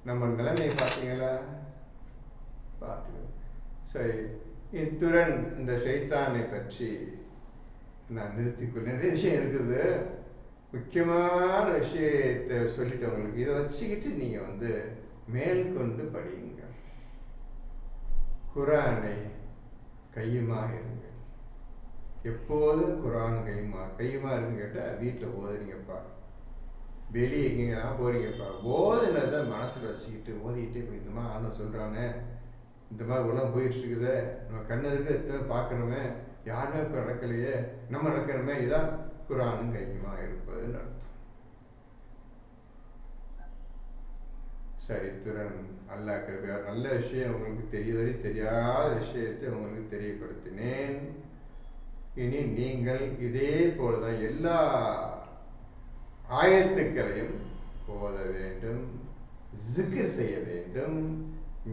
நம்ம நிலைமையை பார்த்தீங்களா? பார்த்துக்கணும். சரி, இத்துடன் இந்த ஷைத்தானை பற்றி நான் நிறுத்திக்கொள்ள. நிறைய விஷயம் இருக்குது, முக்கியமான விஷயத்தை சொல்லிட்டு உங்களுக்கு இதை வச்சுக்கிட்டு நீங்கள் மேற்கொண்டு படியுங்க. குரானை கையுமாக இருங்க. எப்போதும் குரான் கையுமா இருக்குன்னு கேட்டால் வீட்டில் ஓதுறீங்கப்பா, வெளியே எங்கேங்கன்னா போறீங்கப்பா, ஓதுனதை மனசில் வச்சுக்கிட்டு ஓதிக்கிட்டே போய் இந்த மாதிரி ஆன சொல்கிறானே, இந்த மாதிரி உலகம் போயிட்டு இருக்குது, நம்ம கண்ணு இருக்க பார்க்குறோமே, யாருமே இப்போ நடக்கலையே, நம்ம நடக்கிறோமே, இதான் குரானும் கையுமா இருப்பதுன்னு அர்த்தம். சரித்திரன் அல்லாஹ் கிருபையால் நல்ல விஷயம் உங்களுக்கு தெரியாத விஷயத்தை உங்களுக்கு தெரியப்படுத்தினேன். இனி நீங்கள் இதே போலதான் எல்லா ஆயத்துக்களையும் ஓத வேண்டும், ஜிக்ர் செய்ய வேண்டும்,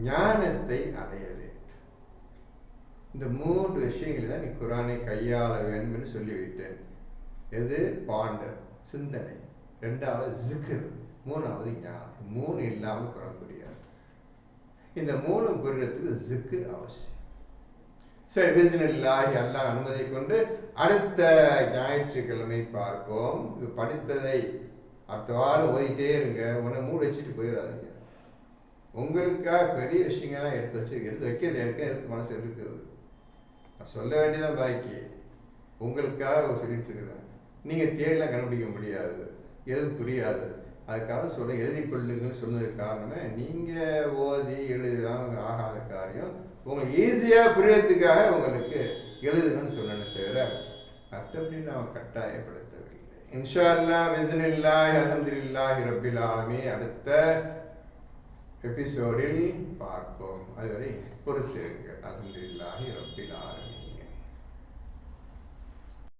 ஞானத்தை அடைய வேண்டும். இந்த 3 விஷயங்களை தான் நீ குரானை கையாள வேண்டும் என்று சொல்லிவிட்டேன். எது? பாண்டர் சிந்தனை, 2வது ஜிக்ர், 3வது ஞானம். 3 இல்லாமல் குரான் புரியாது. இந்த 3 புரியறதுக்கு ஜிக்ர் அவசியம். சரி, பிஸ்மில்லாஹி, அல்லாஹ் அனுமதி கொண்டு அடுத்த ஞாயிற்றுக்கிழமை பார்ப்போம். படித்ததை அடுத்த வாரம் ஓதிட்டே இருங்க, உன்னை மூட வச்சுட்டு போயிடாதீங்க. உங்களுக்காக பெரிய விஷயங்கள்லாம் எடுத்து வைக்கிறது எனக்கு மனசு இருக்குது. நான் சொல்ல வேண்டியதான் பாக்கி, உங்களுக்காக சொல்லிட்டு இருக்கிறேன். நீங்கள் தேடலாம் கண்டுபிடிக்க முடியாது, எதுவும் புரியாது. அதுக்காக எழுதி கொள்ளுங்கன்னு சொன்னதுக்கு காரணமே, நீங்கள் ஓதி எழுதிதான் ஆகாத காரியம். உங்களுக்கு ஈஸியாக புரியறதுக்காக உங்களுக்கு எழுதுங்கன்னு சொன்னேன்னு தவிர மற்றபடி நான் கட்டாயப்படுத்தவில்லை. இன்ஷா அல்லாஹ், பிஸ்மில்லாஹி, அல்ஹம்துலில்லாஹி ரப்பில் ஆலமீன். அடுத்த எபிசோடில் பார்ப்போம். அதுவரை பொறுத்திருங்க. அல்ஹம்துலில்லாஹி ரப்பில் ஆலமீன்.